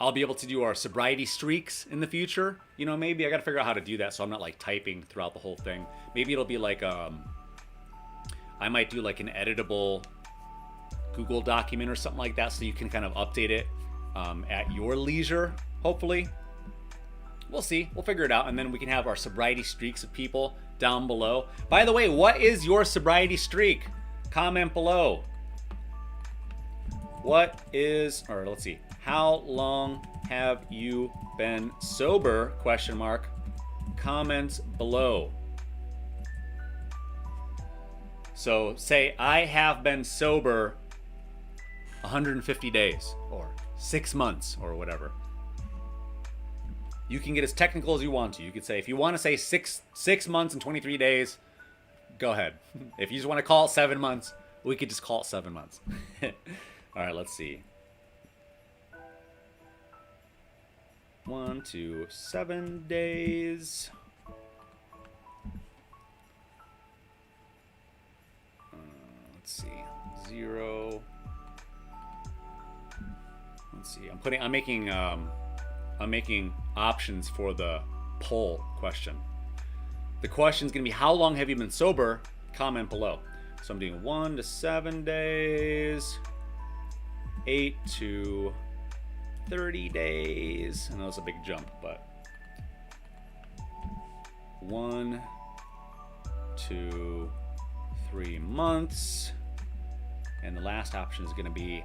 I'll be able to do our sobriety streaks in the future. Maybe I got to figure out how to do that so I'm not typing throughout the whole thing. Maybe it'll be I might do an editable Google document or something like that, so you can kind of update it at your leisure, hopefully. We'll see. We'll figure it out. And then we can have our sobriety streaks of people down below. By the way, what is your sobriety streak? Comment below. Let's see. How long have you been sober? ? Comments below. So say I have been sober 150 days or 6 months or whatever. You can get as technical as you want to. You could say, if you want to say six months and 23 days, go ahead. If you just want to call it 7 months, we could just call it 7 months. All right, let's see. 1 to 7 days. Let's see. 0. Let's see. I'm making options for the poll question. The question is going to be, how long have you been sober? Comment below. So I'm doing 1 to 7 days, 8 to 30 days. I know it's a big jump, but 1 to 3 months. And the last option is going to be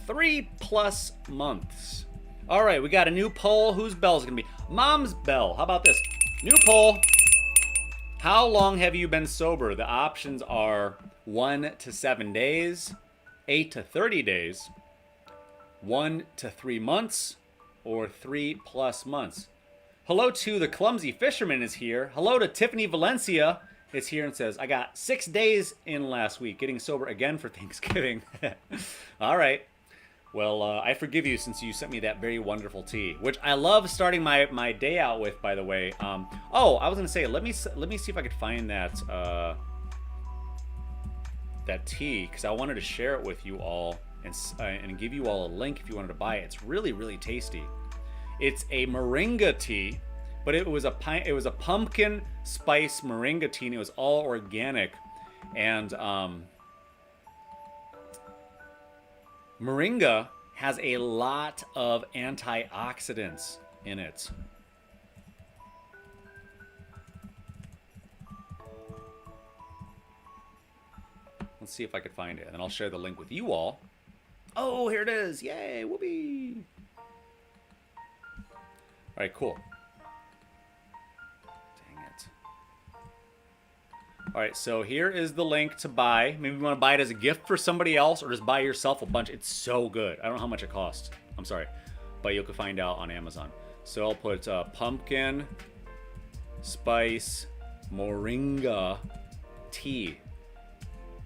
3+ months. All right, we got a new poll. Whose bell is going to be? Mom's bell. How about this? New poll. How long have you been sober? The options are 1 to 7 days, 8 to 30 days, 1 to 3 months, or 3+ months. Hello to the Clumsy Fisherman is here. Hello to Tiffany Valencia is here and says, I got 6 days in last week, getting sober again for Thanksgiving. All right. Well, I forgive you since you sent me that very wonderful tea, which I love starting my day out with, by the way. I was going to say, let me see if I could find that tea, because I wanted to share it with you all and give you all a link if you wanted to buy it. It's really, really tasty. It's a moringa tea, but it was a pumpkin spice moringa tea, and it was all organic. And moringa has a lot of antioxidants in it. Let's see if I could find it, and then I'll share the link with you all. Oh, here it is. Yay, whoopee. All right, cool. Dang it. All right, so here is the link to buy. Maybe you want to buy it as a gift for somebody else, or just buy yourself a bunch. It's so good. I don't know how much it costs. I'm sorry, but you can find out on Amazon. So I'll put pumpkin spice moringa tea.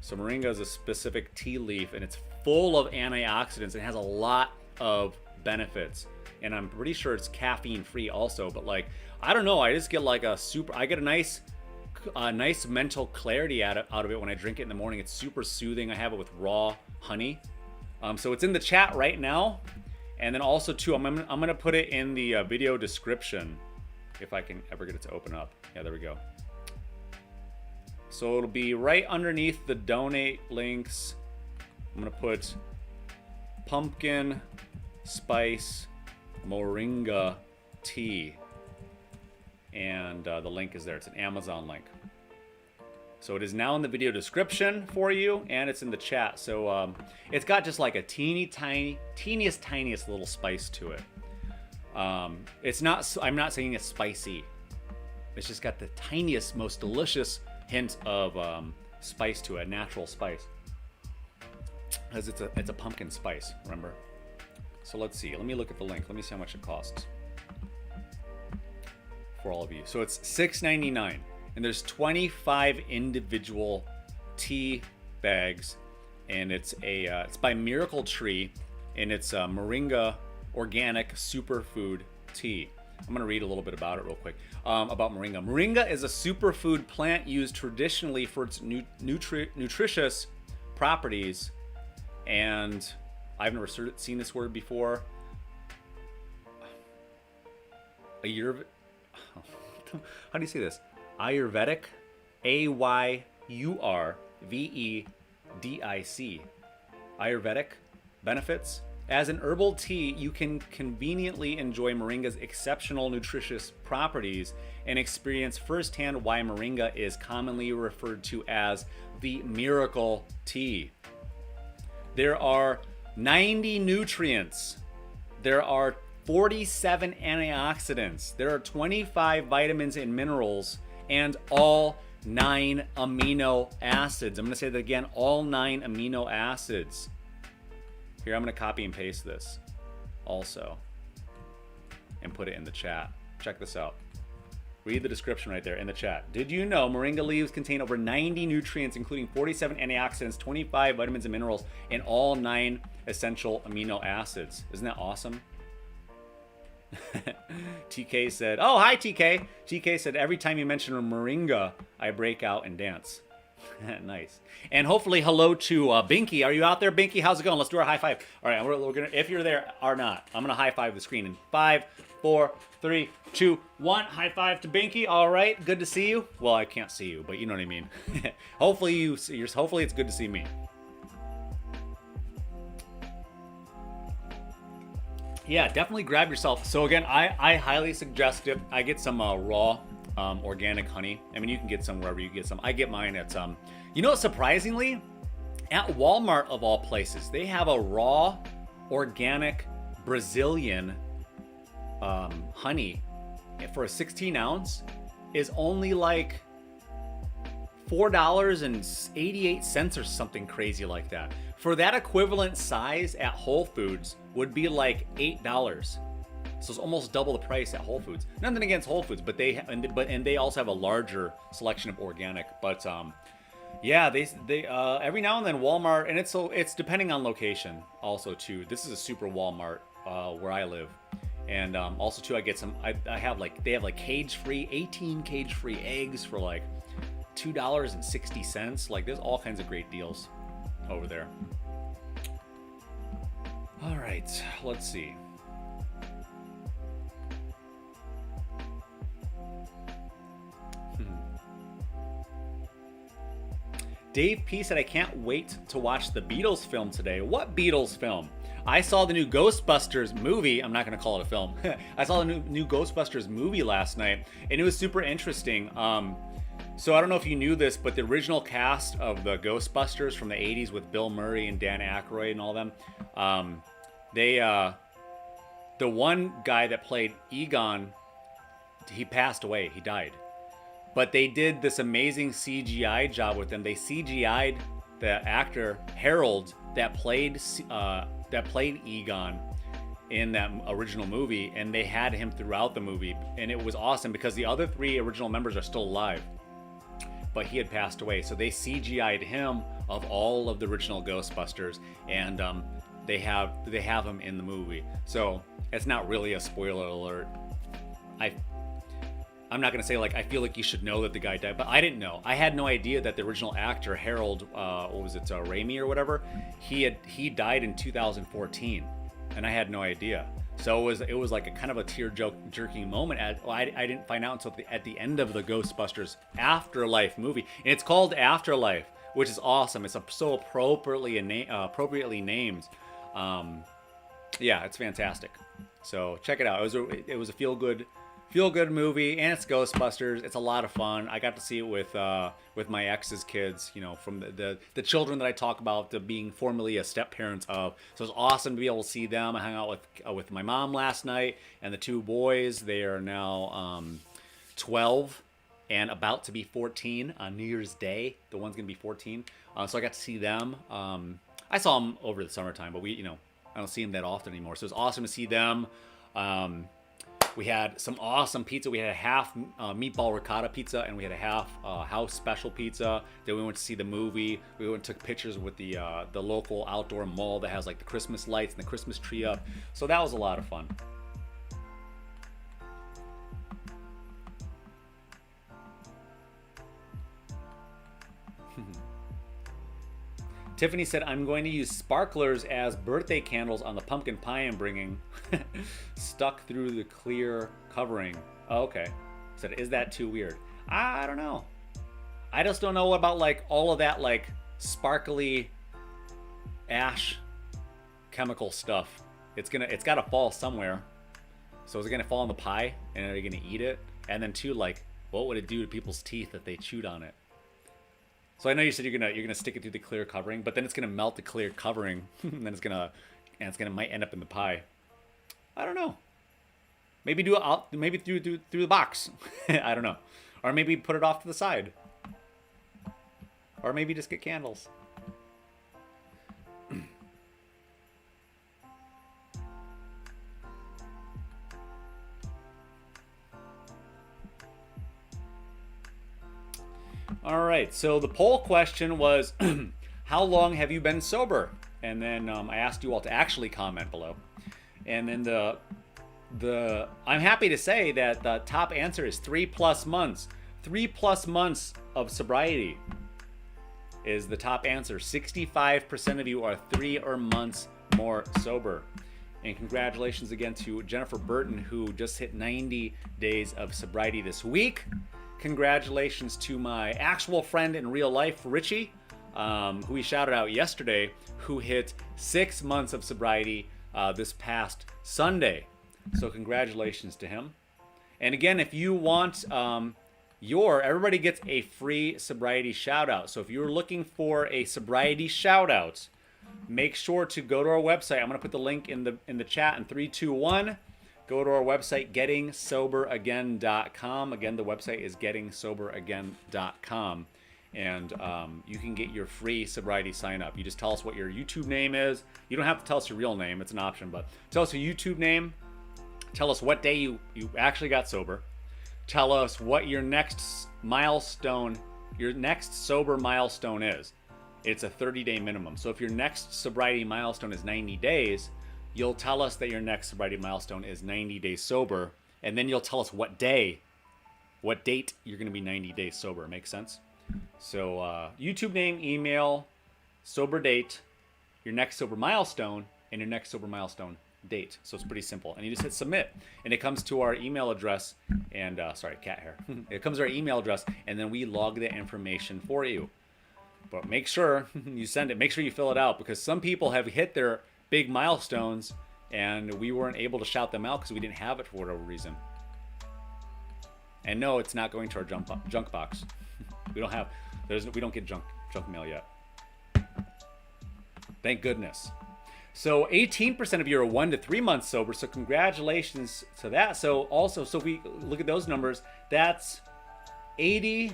So moringa is a specific tea leaf, and it's full of antioxidants. It has a lot of benefits, and I'm pretty sure it's caffeine free also. But I don't know, I just get I get a nice mental clarity out of it when I drink it in the morning. It's super soothing. I have it with raw honey. So it's in the chat right now, and then also too, I'm gonna put it in the video description if I can ever get it to open up. Yeah, there we go. So it'll be right underneath the donate links. I'm gonna put pumpkin spice moringa tea, and the link is there. It's an Amazon link. So it is now in the video description for you, and it's in the chat. So it's got just like a teeniest little spice to it. It's not, I'm not saying it's spicy. It's just got the tiniest, most delicious hint of spice to it, natural spice. Because it's a pumpkin spice, remember? So let's see. Let me look at the link. Let me see how much it costs for all of you. So it's $6.99. And there's 25 individual tea bags, and it's by Miracle Tree, and it's a moringa organic superfood tea. I'm gonna read a little bit about it real quick. About moringa. Moringa is a superfood plant used traditionally for its nutritious properties, and I've never seen this word before. How do you say this? Ayurvedic, Ayurvedic, Ayurvedic benefits. As an herbal tea, you can conveniently enjoy moringa's exceptional nutritious properties and experience firsthand why moringa is commonly referred to as the miracle tea. There are 90 nutrients. There are 47 antioxidants. There are 25 vitamins and minerals, and all 9 amino acids. I'm going to say that again, all 9 amino acids. Here, I'm going to copy and paste this also and put it in the chat. Check this out. Read the description right there in the chat. Did you know moringa leaves contain over 90 nutrients, including 47 antioxidants, 25 vitamins and minerals, and all 9 essential amino acids? Isn't that awesome? TK said, oh, hi TK. TK said, every time you mention a moringa, I break out and dance. Nice. And hopefully hello to Binky. Are you out there, Binky? How's it going? Let's do our high five. All right, we're gonna, if you're there or not, I'm gonna high five the screen in 5, 4, 3, 2, 1. High five to Binky. All right, good to see you. Well, I can't see you, but you know what I mean. Hopefully hopefully it's good to see me. Yeah, definitely grab yourself. So again, I highly suggest it. I get some raw organic honey. I mean, you can get some wherever you get some. I get mine at you know, surprisingly, at Walmart of all places, they have a raw organic Brazilian honey for a 16 ounce is only like $4.88 or something crazy like that. For that equivalent size at Whole Foods would be like $8. So it's almost double the price at Whole Foods. Nothing against Whole Foods, but they also have a larger selection of organic. But yeah, they every now and then Walmart, and it's depending on location also too. This is a super Walmart where I live, and also too I get some. I have like they have like cage-free 18 cage-free eggs for like $2.60. Like there's all kinds of great deals over there. All right, let's see. Dave P said, I can't wait to watch the Beatles film today. What Beatles film? I saw the new Ghostbusters movie. I'm not going to call it a film. I saw the new Ghostbusters movie last night, and it was super interesting. So I don't know if you knew this, but the original cast of the Ghostbusters from the 80s with Bill Murray and Dan Aykroyd and all them, the one guy that played Egon, he passed away. He died. But they did this amazing CGI job with him. They CGI'd the actor Harold that played Egon in that original movie, and they had him throughout the movie, and it was awesome because the other 3 original members are still alive, but he had passed away. So they CGI'd him of all of the original Ghostbusters, and they have him in the movie. So it's not really a spoiler alert. I'm not going to say, like, I feel like you should know that the guy died, but I didn't know. I had no idea that the original actor, Harold, what was it, Raimi or whatever, he died in 2014, and I had no idea. So it was like a kind of a jerking moment. I didn't find out until at the end of the Ghostbusters Afterlife movie, and it's called Afterlife, which is awesome. It's so appropriately named. Yeah, it's fantastic. So check it out. It was a feel good movie, and it's Ghostbusters. It's a lot of fun. I got to see it with my ex's kids, you know, from the children that I talk about, the being formerly a step parents of. So it's awesome to be able to see them. I hung out with my mom last night, and the two boys. They are now 12 and about to be 14 on New Year's Day. The one's gonna be 14. So I got to see them. I saw them over the summertime, but I don't see them that often anymore. So it's awesome to see them. We had some awesome pizza. We had a half meatball ricotta pizza, and we had a half house special pizza. Then we went to see the movie. We went and took pictures with the local outdoor mall that has like the Christmas lights and the Christmas tree up. So that was a lot of fun. Tiffany said, I'm going to use sparklers as birthday candles on the pumpkin pie I'm bringing. Stuck through the clear covering. Oh, okay. Said, is that too weird? I don't know. I just don't know about like all of that like sparkly ash chemical stuff. It's gotta fall somewhere. So is it gonna fall on the pie and are you gonna eat it? And then too, like, what would it do to people's teeth if they chewed on it? So I know you said you're gonna stick it through the clear covering, but then it's gonna melt the clear covering, and then it might end up in the pie. I don't know. Maybe do it maybe through the box. I don't know, or maybe put it off to the side, or maybe just get candles. All right, so the poll question was, how long have you been sober? And then I asked you all to actually comment below. And then I'm happy to say that the top answer is 3+ months. 3+ months of sobriety is the top answer. 65% of you are 3 or months more sober. And congratulations again to Jennifer Burton, who just hit 90 days of sobriety this week. Congratulations to my actual friend in real life, Richie, who we shouted out yesterday, who hit 6 months of sobriety this past Sunday. So congratulations to him. And again, if you want everybody gets a free sobriety shout out. So if you're looking for a sobriety shout out, make sure to go to our website. I'm going to put the link in the chat in 3, 2, 1. Go to our website, GettingSoberAgain.com. Again, the website is GettingSoberAgain.com. And you can get your free sobriety sign up. You just tell us what your YouTube name is. You don't have to tell us your real name. It's an option. But tell us your YouTube name. Tell us what day you actually got sober. Tell us what your next sober milestone is. It's a 30-day minimum. So if your next sobriety milestone is 90 days, you'll tell us that your next sobriety milestone is 90 days sober, and then you'll tell us what date you're going to be 90 days sober. Make sense? So YouTube name, email, sober date, your next sober milestone, and your next sober milestone date. So it's pretty simple. And you just hit submit, and it comes to our email address. And sorry, cat hair. It comes to our email address, and then we log the information for you. But make sure you send it. Make sure you fill it out, because some people have hit their big milestones and we weren't able to shout them out because we didn't have it for whatever reason. And no, it's not going to our junk box. We don't get junk mail yet. Thank goodness. So 18% of you are 1 to 3 months sober. So congratulations to that. So if we look at those numbers, that's 83%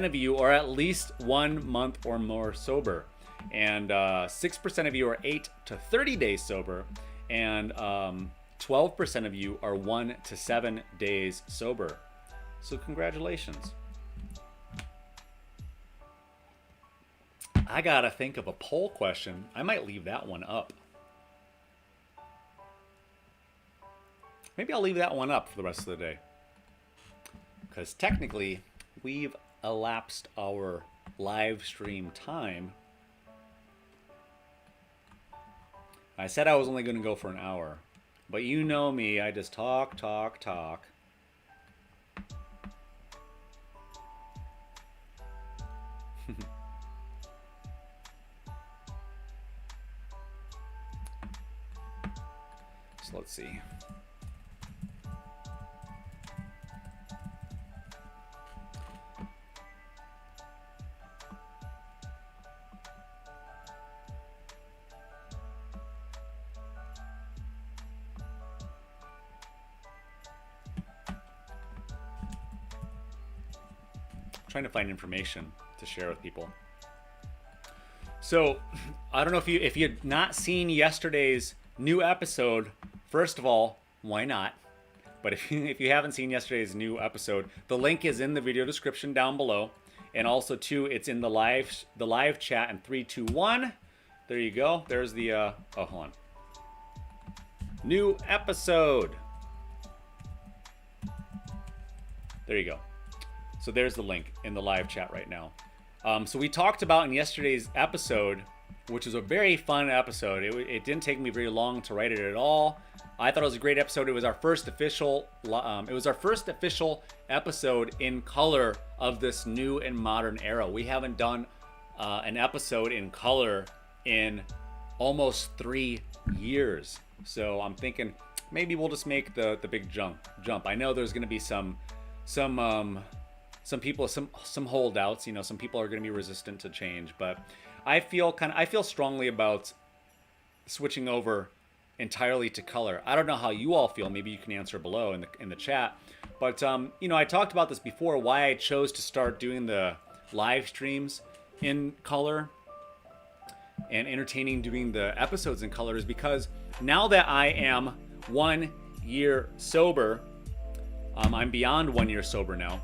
of you are at least 1 month or more sober. And 6% of you are 8 to 30 days sober, and 12% of you are 1 to 7 days sober. So congratulations. I gotta think of a poll question. I might leave that one up. Maybe I'll leave that one up for the rest of the day, because technically we've elapsed our live stream time. I said I was only going to go for an hour, But you know me, I just talk, talk, talk. So let's see. Trying to find information to share with people. So I don't know if you had not seen yesterday's new episode. First of all, why not? But if you haven't seen yesterday's new episode, the link is in the video description down below, and also too, it's in the live chat in 3, 2, 1. There you go. There's the oh, hold on. New episode. There you go. So there's the link in the live chat right now. So we talked about in yesterday's episode, which was a very fun episode. It didn't take me very long to write it at all. I thought it was a great episode. It was our first official. Episode in color of this new and modern era. We haven't done an episode in color in almost 3 years. So I'm thinking maybe we'll just make the big jump. I know there's going to be some people, some holdouts. You know, some people are going to be resistant to change, but I feel strongly about switching over entirely to color. I don't know how you all feel. Maybe you can answer below in the chat. But you know, I talked about this before. Why I chose to start doing the live streams in color and entertaining doing the episodes in color is because now that I am 1 year sober, I'm beyond 1 year sober now.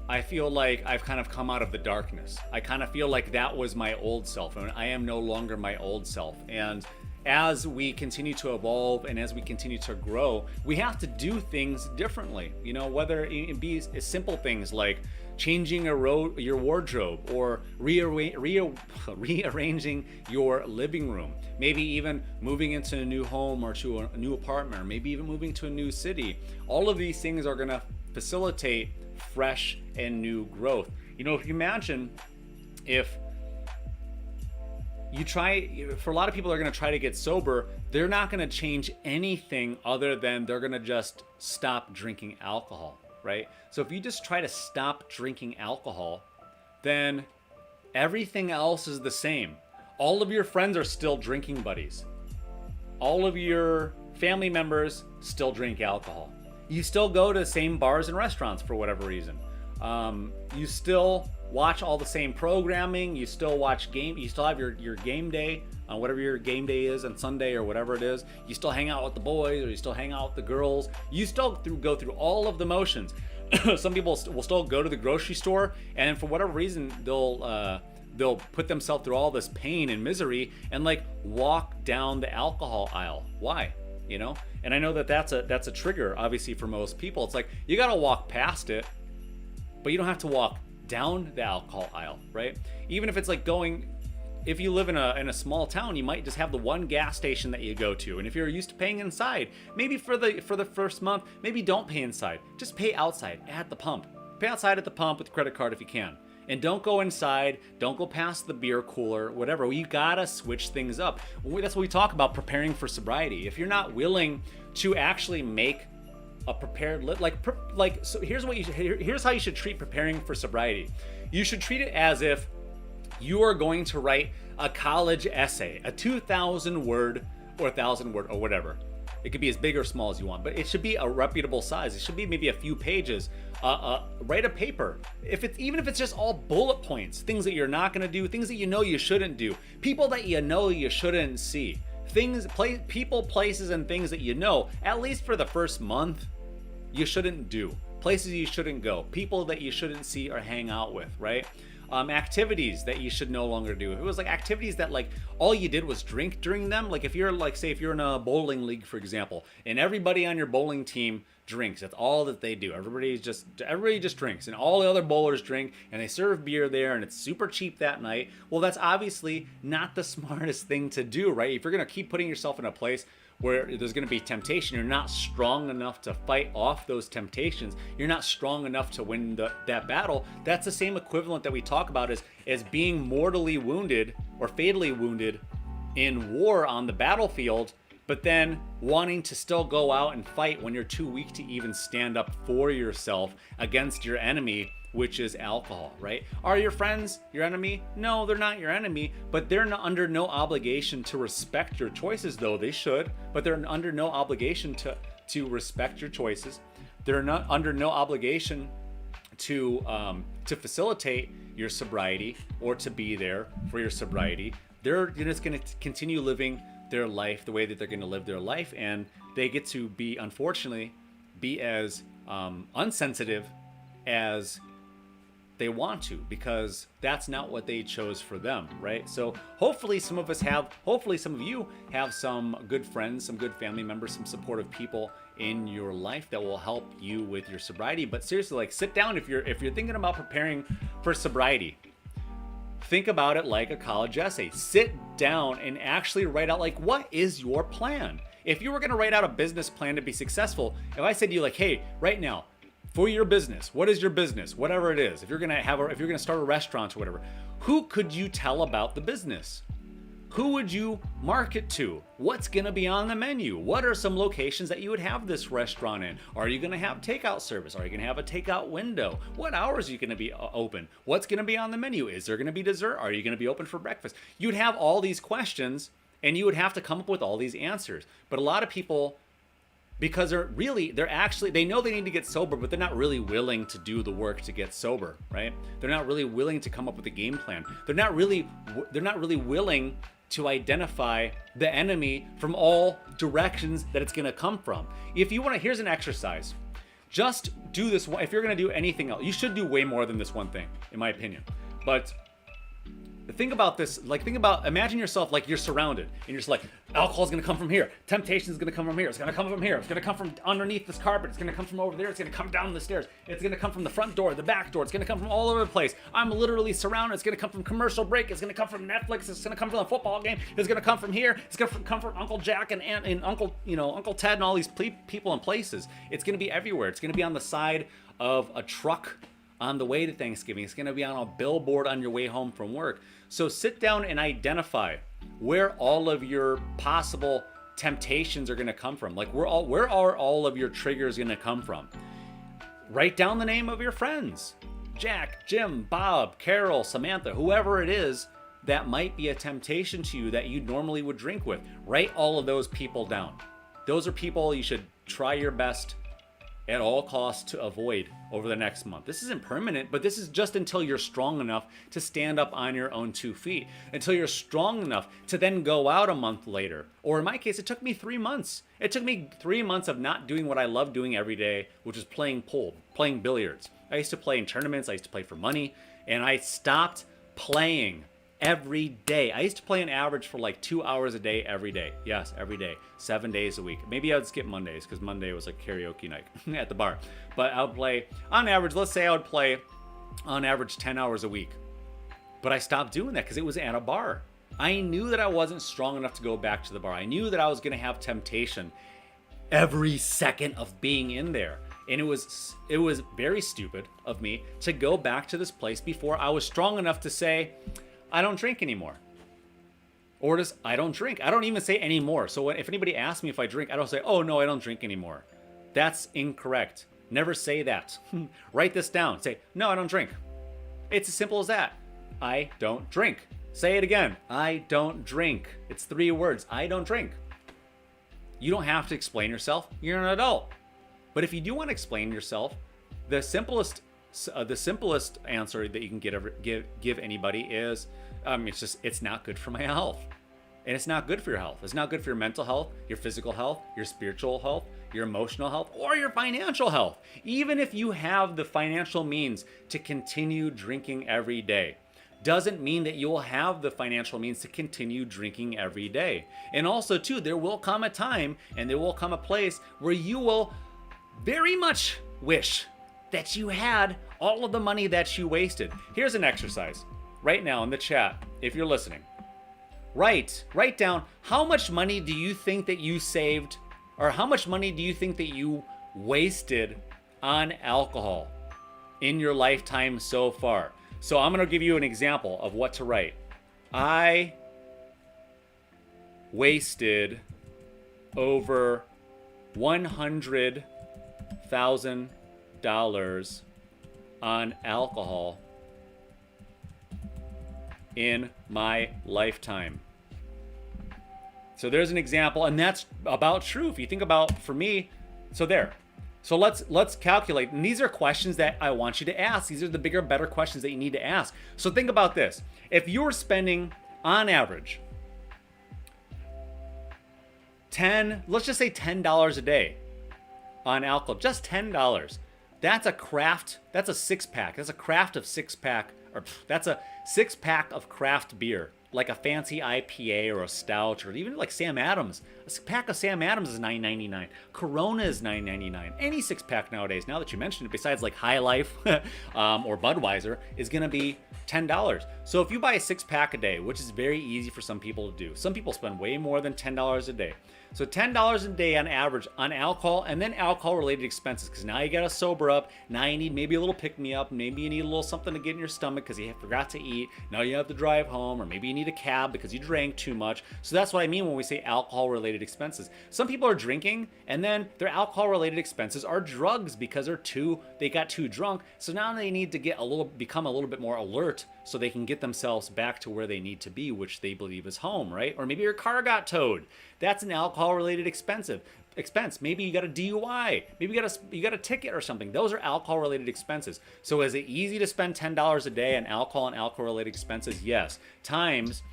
I feel like I've kind of come out of the darkness. I kind of feel like that was my old self, and I am no longer my old self. And as we continue to evolve and as we continue to grow, we have to do things differently. You know, whether it be simple things like changing your wardrobe or rearranging your living room, maybe even moving into a new home or to a new apartment, or maybe even moving to a new city. All of these things are going to facilitate fresh and new growth. You know, if you imagine if you try, for a lot of people that are going to try to get sober, they're not going to change anything other than they're going to just stop drinking alcohol, right? So if you just try to stop drinking alcohol, then everything else is the same. All of your friends are still drinking buddies. All of your family members still drink alcohol. You still go to the same bars and restaurants for whatever reason. You still watch all the same programming. You still watch you still have your game day on whatever your game day is on Sunday or whatever it is. You still hang out with the boys, or you still hang out with the girls. You still go through all of the motions. Some people will still go to the grocery store, and for whatever reason they'll put themselves through all this pain and misery and like walk down the alcohol aisle. Why? You know? And I know that that's a trigger obviously for most people. It's like you got to walk past it, but you don't have to walk down the alcohol aisle, right? Even if it's like if you live in a small town, you might just have the one gas station that you go to. And if you're used to paying inside, maybe for the first month, maybe don't pay inside. Just pay outside at the pump. Pay outside at the pump with the credit card if you can. And don't go inside, don't go past the beer cooler, whatever. You gotta switch things up. That's what we talk about, preparing for sobriety. If you're not willing to actually make a prepared so here's how you should treat preparing for sobriety. You should treat it as if you are going to write a college essay, a 2,000 word or 1,000 word or whatever. It could be as big or small as you want, but it should be a reputable size. It should be maybe a few pages. Write a paper. Even if it's just all bullet points, things that you're not gonna do, things that you know you shouldn't do, people that you know you shouldn't see, people, places, and things that you know, at least for the first month, you shouldn't do. Places you shouldn't go. People that you shouldn't see or hang out with, right? Activities that you should no longer do. If it was like activities that like all you did was drink during them, like if you're like, say if you're in a bowling league, for example, and everybody on your bowling team drinks. That's all that they do. Everybody just drinks, and all the other bowlers drink, and they serve beer there, and it's super cheap that night. Well, that's obviously not the smartest thing to do, right? If you're going to keep putting yourself in a place where there's going to be temptation, you're not strong enough to fight off those temptations. You're not strong enough to win that battle. That's the same equivalent that we talk about as being mortally wounded or fatally wounded in war on the battlefield, but then wanting to still go out and fight when you're too weak to even stand up for yourself against your enemy, which is alcohol, right? Are your friends your enemy? No, they're not your enemy, but they're under no obligation to respect your choices, though they should, but they're under no obligation to respect your choices. They're not under no obligation to facilitate your sobriety or to be there for your sobriety. They're just going to continue living their life the way that they're going to live their life, and they get to be, unfortunately, be as unsensitive as they want to, because that's not what they chose for them, right? So hopefully some of you have some good friends, some good family members, some supportive people in your life that will help you with your sobriety. But seriously, like, sit down if you're thinking about preparing for sobriety. Think about it like a college essay. Sit down and actually write out, like, what is your plan? If you were going to write out a business plan to be successful, if I said to you, like, hey, right now, for your business, what is your business? Whatever it is, if you're going to start a restaurant or whatever, who could you tell about the business? Who would you market to? What's going to be on the menu? What are some locations that you would have this restaurant in? Are you going to have takeout service? Are you going to have a takeout window? What hours are you going to be open? What's going to be on the menu? Is there going to be dessert? Are you going to be open for breakfast? You'd have all these questions, and you would have to come up with all these answers. But a lot of people, because they know they need to get sober, but they're not really willing to do the work to get sober, right? They're not really willing to come up with a game plan. They're not really willing to identify the enemy from all directions that it's going to come from. If you want to, here's an exercise. Just do this one. If you're going to do anything else, you should do way more than this one thing, in my opinion. But think about this, imagine yourself like you're surrounded, and you're just like, alcohol's gonna come from here, temptation's gonna come from here, it's gonna come from here, it's gonna come from underneath this carpet, it's gonna come from over there, it's gonna come down the stairs, it's gonna come from the front door, the back door, it's gonna come from all over the place. I'm literally surrounded. It's gonna come from commercial break, it's gonna come from Netflix, it's gonna come from the football game, it's gonna come from here, it's gonna come from Uncle Jack and Aunt and Uncle Ted and all these people and places. It's gonna be everywhere. It's gonna be on the side of a truck on the way to Thanksgiving. It's going to be on a billboard on your way home from work. So sit down and identify where all of your possible temptations are going to come from. Like, where are all of your triggers going to come from? Write down the name of your friends. Jack, Jim, Bob, Carol, Samantha, whoever it is that might be a temptation to you that you normally would drink with. Write all of those people down. Those are people you should try your best at all costs to avoid over the next month. This isn't permanent, but this is just until you're strong enough to stand up on your own 2 feet, until you're strong enough to then go out a month later. Or in my case, it took me 3 months. It took me 3 months of not doing what I love doing every day, which is playing pool, playing billiards. I used to play in tournaments, I used to play for money, and I stopped playing every day. I used to play an average for like 2 hours a day every day. Yes, every day, 7 days a week. Maybe I would skip Mondays because Monday was like karaoke night at the bar. But I would play on average, let's say I would play on average 10 hours a week. But I stopped doing that because it was at a bar. I knew that I wasn't strong enough to go back to the bar. I knew that I was going to have temptation every second of being in there. And it was very stupid of me to go back to this place before I was strong enough to say, I don't drink anymore. Or just, I don't drink. I don't even say anymore. So if anybody asks me if I drink, I don't say, oh no, I don't drink anymore. That's incorrect. Never say that. Write this down. Say, no, I don't drink. It's as simple as that. I don't drink. Say it again. I don't drink. It's 3 words. I don't drink. You don't have to explain yourself. You're an adult. But if you do want to explain yourself, the simplest answer that you can give anybody is, it's not good for my health. And it's not good for your health. It's not good for your mental health, your physical health, your spiritual health, your emotional health, or your financial health. Even if you have the financial means to continue drinking every day, doesn't mean that you will have the financial means to continue drinking every day. And also, too, there will come a time and there will come a place where you will very much wish that you had all of the money that you wasted. Here's an exercise right now in the chat, if you're listening. Write down how much money do you think that you saved, or how much money do you think that you wasted on alcohol in your lifetime so far. So I'm going to give you an example of what to write. I wasted over $100,000 on alcohol in my lifetime. So there's an example, and that's about true. If you think about, for me, so there. So let's calculate. And these are questions that I want you to ask. These are the bigger, better questions that you need to ask. So think about this. If you're spending, on average, let's just say $10 a day on alcohol, just $10. That's a craft, that's a six-pack. That's a craft of six-pack, or that's a six-pack of craft beer, like a fancy IPA or a stout, or even like Sam Adams. A pack of Sam Adams is $9.99. Corona is $9.99. Any six-pack nowadays, now that you mentioned it, besides like High Life or Budweiser, is gonna be $10. So if you buy a six-pack a day, which is very easy for some people to do, some people spend way more than $10 a day. So $10 a day on average on alcohol, and then alcohol-related expenses, because now you gotta sober up. Now you need maybe a little pick-me-up. Maybe you need a little something to get in your stomach because you forgot to eat. Now you have to drive home, or maybe you need a cab because you drank too much. So that's what I mean when we say alcohol-related expenses. Some people are drinking, and then their alcohol-related expenses are drugs because they got too drunk. So now they need to become a little bit more alert so they can get themselves back to where they need to be, which they believe is home, right? Or maybe your car got towed. That's an alcohol-related expense. Maybe you got a DUI. Maybe you got a ticket or something. Those are alcohol-related expenses. So is it easy to spend $10 a day on alcohol and alcohol-related expenses? Yes. Times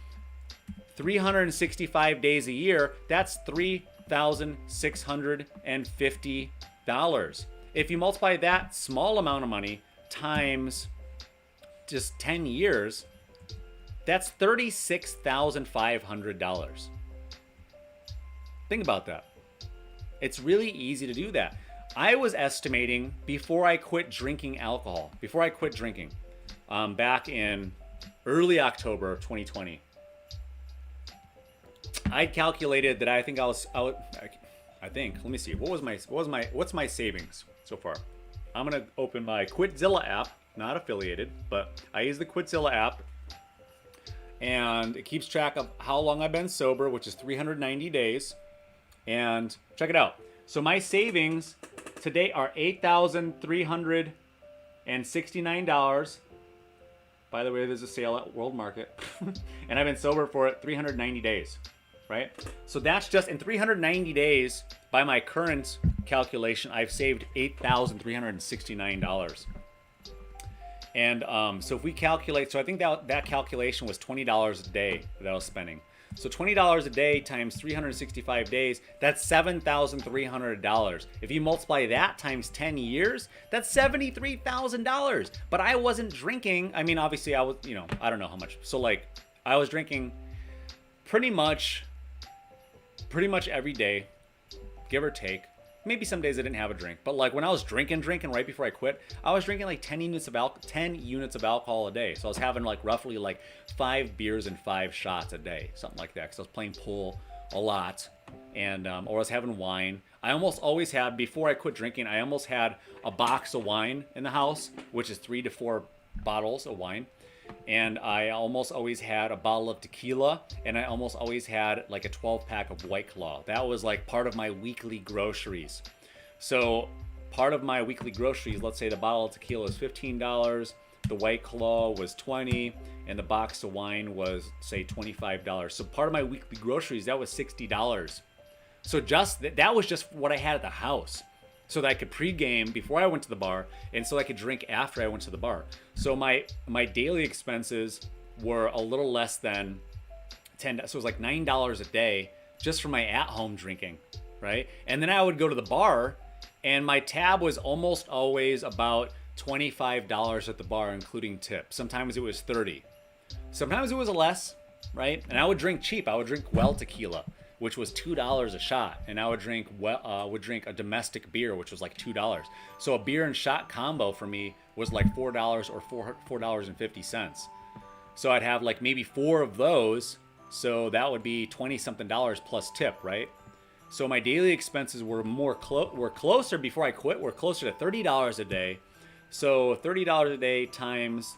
365 days a year, that's $3,650. If you multiply that small amount of money times just 10 years, that's $36,500. Think about that. It's really easy to do that. I was estimating before I quit drinking back in early October of 2020, I calculated that let me see, what's my savings so far? I'm gonna open my Quitzilla app, not affiliated, but I use the Quitzilla app, and it keeps track of how long I've been sober, which is 390 days. And check it out. So my savings today are $8,369. By the way, there's a sale at World Market. And I've been sober for 390 days, right? So that's just in 390 days, by my current calculation, I've saved $8,369. And so if we calculate, so I think that calculation was $20 a day that I was spending. So $20 a day times 365 days, that's $7,300. If you multiply that times 10 years, that's $73,000. But I wasn't drinking. I mean, obviously I was, I don't know how much. So like I was drinking pretty much every day, give or take. Maybe some days I didn't have a drink, but like when I was drinking right before I quit, I was drinking like 10 units of alcohol a day. So I was having like roughly like 5 beers and 5 shots a day, something like that. Because I was playing pool a lot, and or I was having wine. I almost always had, before I quit drinking, I almost had a box of wine in the house, which is 3 to 4 bottles of wine. And I almost always had a bottle of tequila, and I almost always had like a 12-pack of White Claw. That was like part of my weekly groceries. So part of my weekly groceries, let's say the bottle of tequila was $15, the White Claw was $20, and the box of wine was, say, $25. So part of my weekly groceries, that was $60. So that was just what I had at the house, so that I could pregame before I went to the bar, and so I could drink after I went to the bar. So my daily expenses were a little less than $10, so it was like $9 a day just for my at-home drinking, right? And then I would go to the bar, and my tab was almost always about $25 at the bar, including tip. Sometimes it was $30. Sometimes it was less, right? And I would drink cheap. I would drink well tequila, which was $2 a shot, and I would drink a domestic beer, which was like $2. So a beer and shot combo for me was like $4 or $4.50. So I'd have like maybe 4 of those, so that would be 20 something dollars plus tip, right? So my daily expenses were closer before I quit. Were closer to $30 a day. So $30 a day times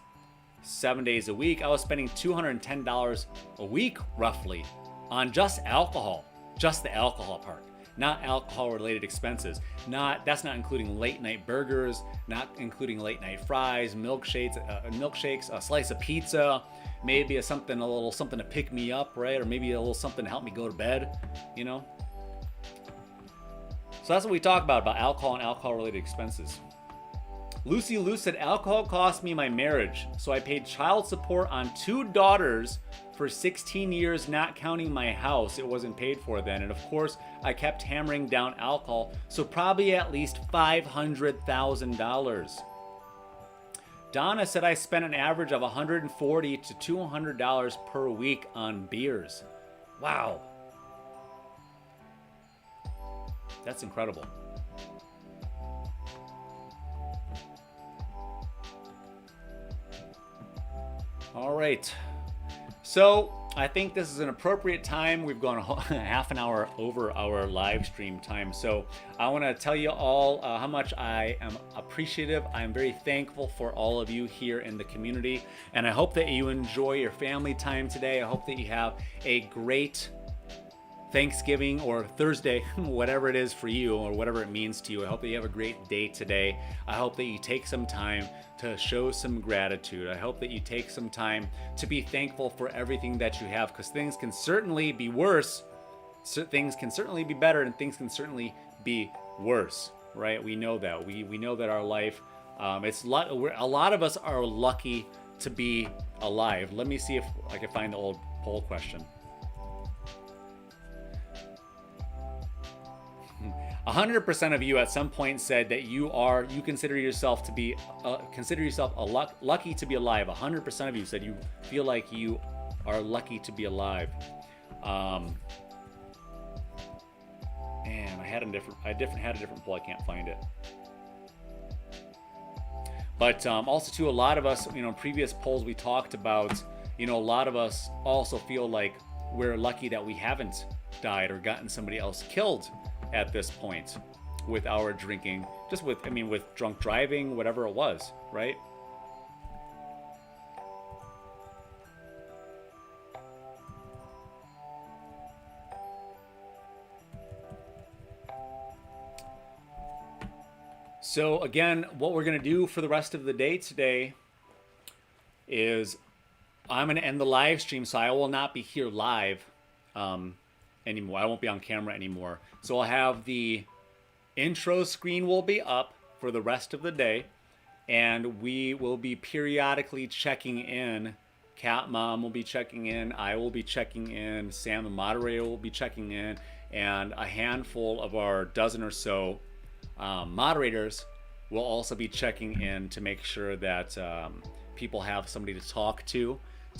7 days a week, I was spending $210 a week roughly on just alcohol, just the alcohol part, not alcohol related expenses. That's not including late night burgers, not including late night fries, milkshakes, a slice of pizza, maybe a little something to pick me up, right? Or maybe a little something to help me go to bed, you know? So that's what we talk about alcohol and alcohol related expenses. Lucy Lou said, alcohol cost me my marriage, so I paid child support on 2 daughters for 16 years, not counting my house. It wasn't paid for then. And of course, I kept hammering down alcohol, so probably at least $500,000. Donna said, I spent an average of $140 to $200 per week on beers. Wow. That's incredible. All right, so I think this is an appropriate time. We've gone half an hour over our live stream time. So I want to tell you all how much I am appreciative. I'm very thankful for all of you here in the community. And I hope that you enjoy your family time today. I hope that you have a great Thanksgiving or Thursday, whatever it is for you or whatever it means to you. I hope that you have a great day today. I hope that you take some time to show some gratitude. I hope that you take some time to be thankful for everything that you have, because things can certainly be worse, things can certainly be better, and things can certainly be worse, right? We know that. We know that our life, a lot of us are lucky to be alive. Let me see if I can find the old poll question. 100% of you at some point said that you consider yourself lucky to be alive. 100% of you said you feel like you are lucky to be alive. Man, I had a different poll. I can't find it. But also too, a lot of us, previous polls we talked about, a lot of us also feel like we're lucky that we haven't died or gotten somebody else killed at this point with our drinking, with drunk driving, whatever it was, right? So again, what we're gonna do for the rest of the day today is I'm gonna end the live stream, so I will not be here live anymore. I won't be on camera anymore. So I'll have the intro screen will be up for the rest of the day, and we will be periodically checking in. Cat Mom will be checking in. I will be checking in. Sam, the moderator, will be checking in, and a handful of our dozen or so moderators will also be checking in to make sure that people have somebody to talk to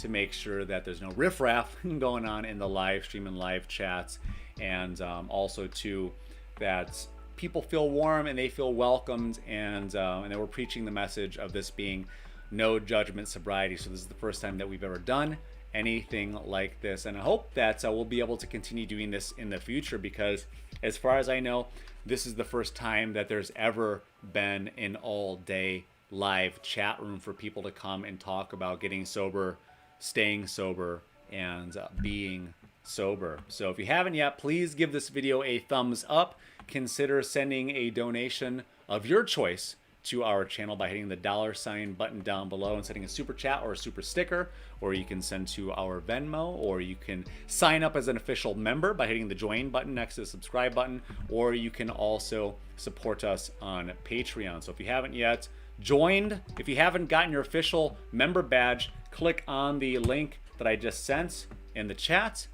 make sure that there's no riffraff going on in the live stream and live chats, and also too that people feel warm and they feel welcomed, and that we're preaching the message of this being no judgment sobriety. So this is the first time that we've ever done anything like this, and I hope that we'll be able to continue doing this in the future, because as far as I know, this is the first time that there's ever been an all-day live chat room for people to come and talk about getting sober, staying sober, and being sober. So if you haven't yet, please give this video a thumbs up. Consider sending a donation of your choice to our channel by hitting the $ button down below and sending a super chat or a super sticker, or you can send to our Venmo, or you can sign up as an official member by hitting the join button next to the subscribe button, or you can also support us on Patreon. So if you haven't yet joined, if you haven't gotten your official member badge, click on the link that I just sent in the chat.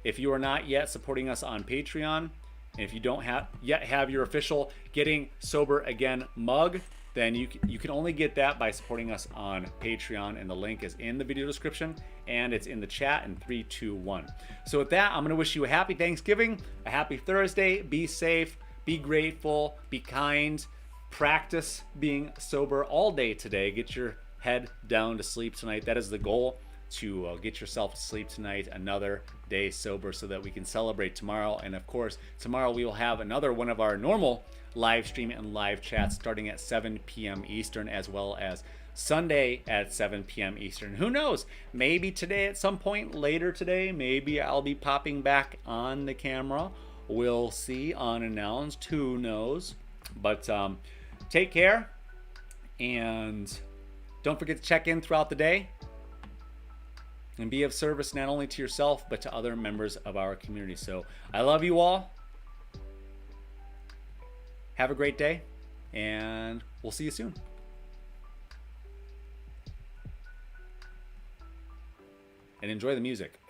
If you are not yet supporting us on Patreon, and if you don't yet have your official Getting Sober Again mug, then you can only get that by supporting us on Patreon, and the link is in the video description and it's in the chat in 3, 2, 1. So with that, I'm gonna wish you a happy Thanksgiving, a happy Thursday. Be safe, be grateful, be kind, practice being sober all day today. Get your head down to sleep tonight. That is the goal, to get yourself to sleep tonight, another day sober, so that we can celebrate tomorrow. And of course, tomorrow we will have another one of our normal live stream and live chats starting at 7 p.m. Eastern, as well as Sunday at 7 p.m. Eastern. Who knows? Maybe today at some point later today, maybe I'll be popping back on the camera. We'll see, unannounced. Who knows? But take care, and don't forget to check in throughout the day and be of service not only to yourself but to other members of our community. So I love you all. Have a great day, and we'll see you soon. And enjoy the music.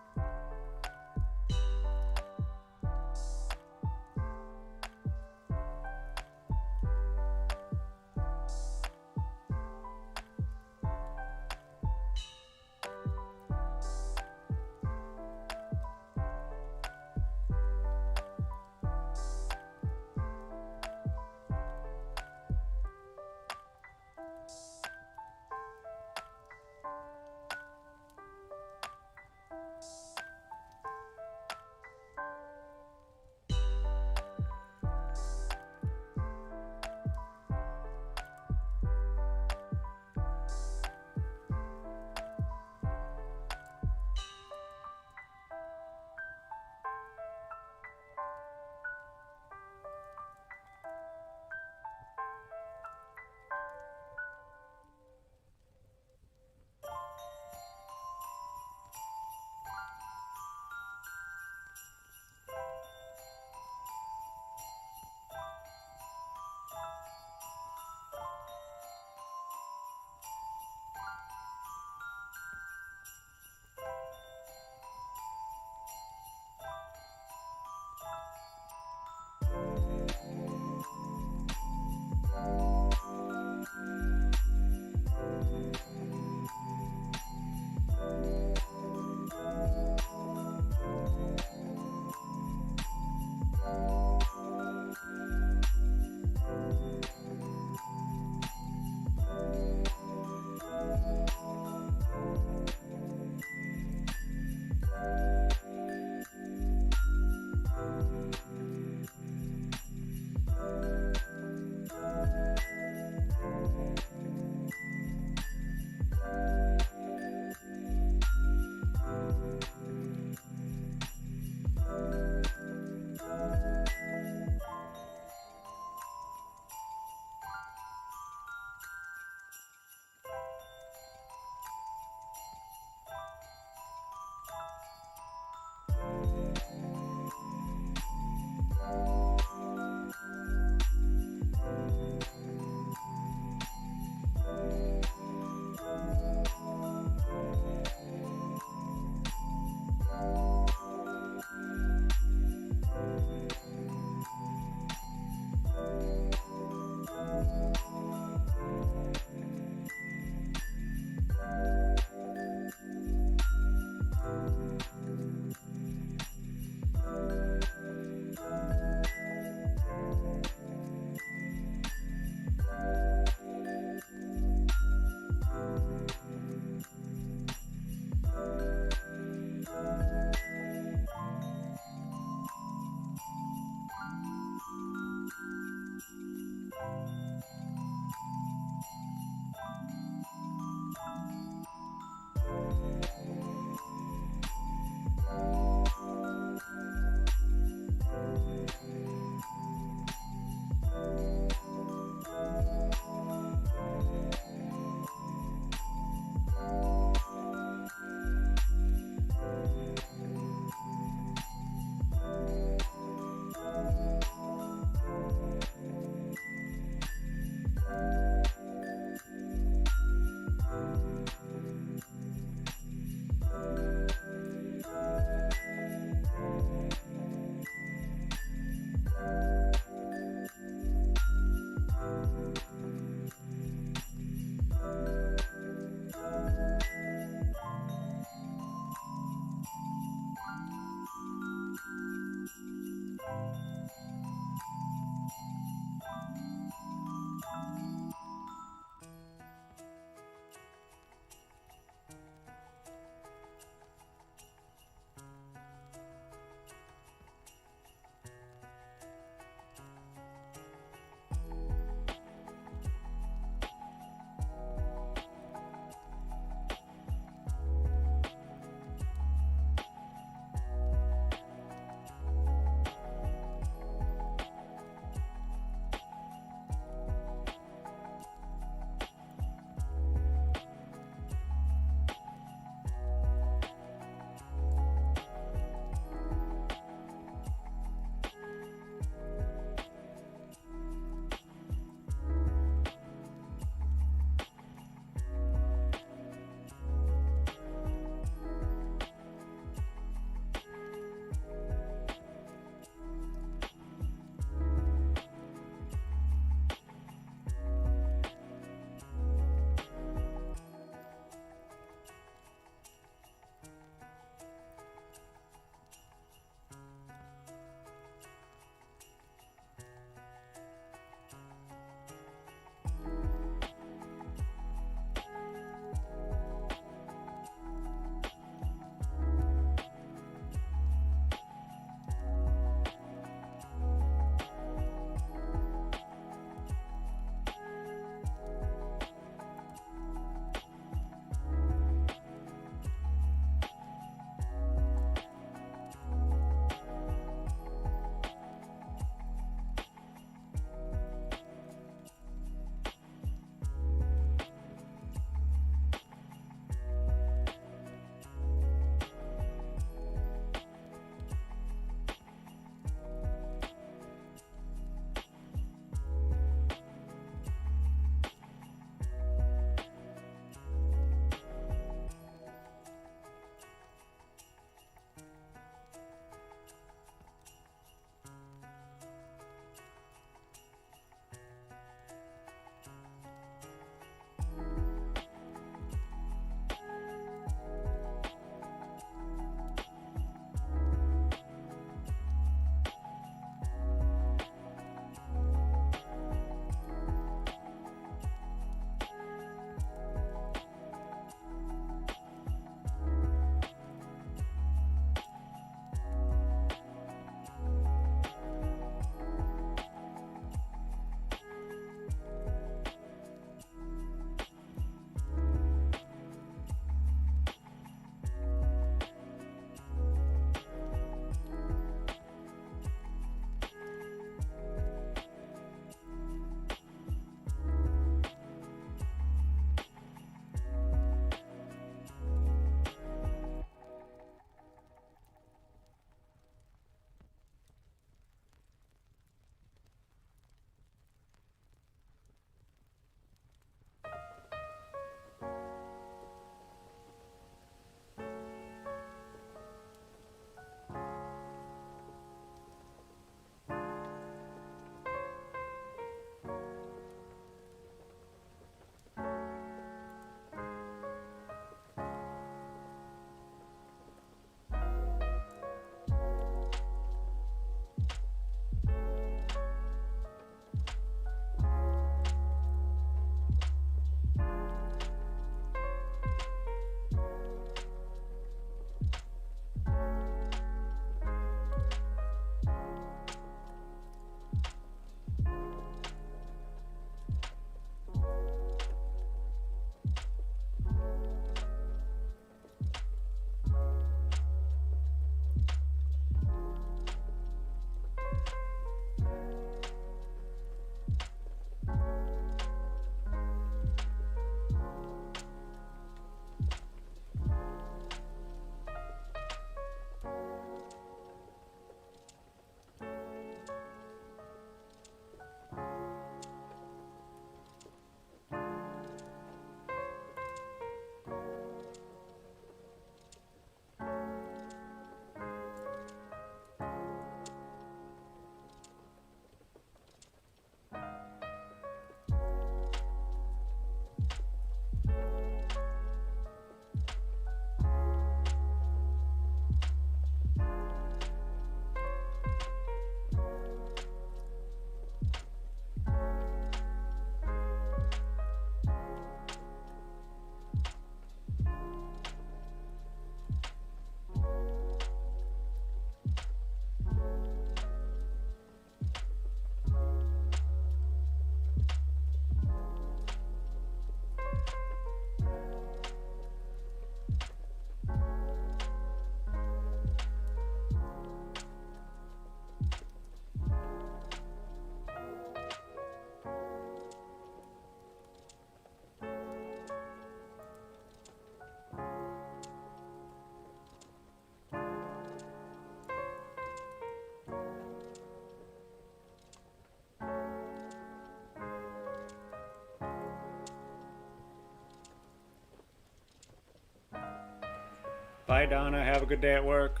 Bye, Donna. Have a good day at work.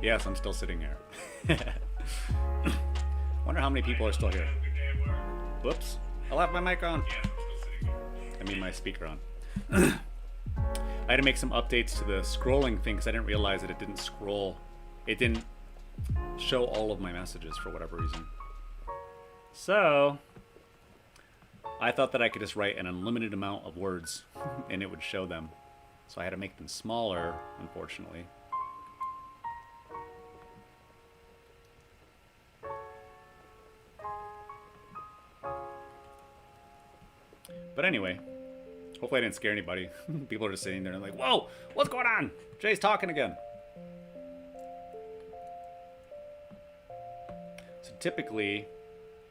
Yes, I'm still sitting here. Wonder how many people are still here. Whoops. I left my mic on. I mean my speaker on. I had to make some updates to the scrolling thing because I didn't realize that it didn't scroll. It didn't show all of my messages for whatever reason. So I thought that I could just write an unlimited amount of words and it would show them. So I had to make them smaller, unfortunately. But anyway, hopefully I didn't scare anybody. People are just sitting there and like, whoa, what's going on? Jay's talking again. So typically,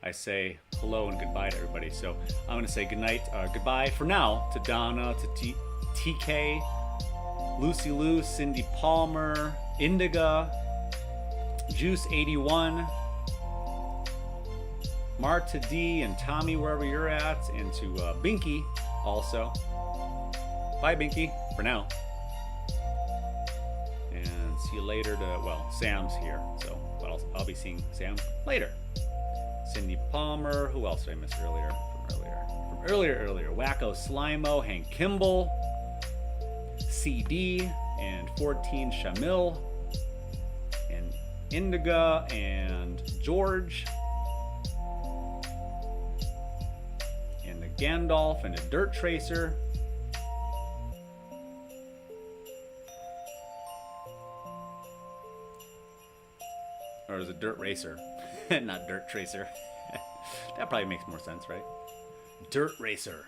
I say hello and goodbye to everybody. So I'm going to say goodbye for now to Donna, to TK, Lucy Lou, Cindy Palmer, Indiga, Juice81, Marta D, and Tommy, wherever you're at, and to Binky also. Bye, Binky, for now. And see you later to, well, Sam's here, so I'll be seeing Sam later. Cindy Palmer, who else did I miss earlier? From earlier. Wacko Slimo, Hank Kimball, CD, and 14 Shamil, and Indiga, and George, and the Gandalf, and a Dirt Tracer. Or is it Dirt Racer? Not Dirt Tracer. That probably makes more sense, right? Dirt Racer.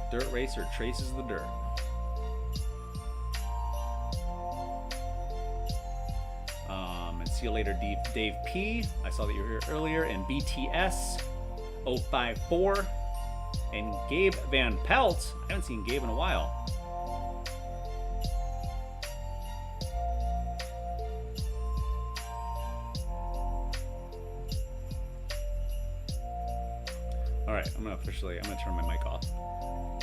Dirt Racer traces the dirt. And see you later, Dave P. I saw that you were here earlier. And BTS 054. And Gabe Van Pelt. I haven't seen Gabe in a while. Alright, I'm gonna turn my mic off.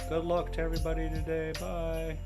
Good luck to everybody today. Bye.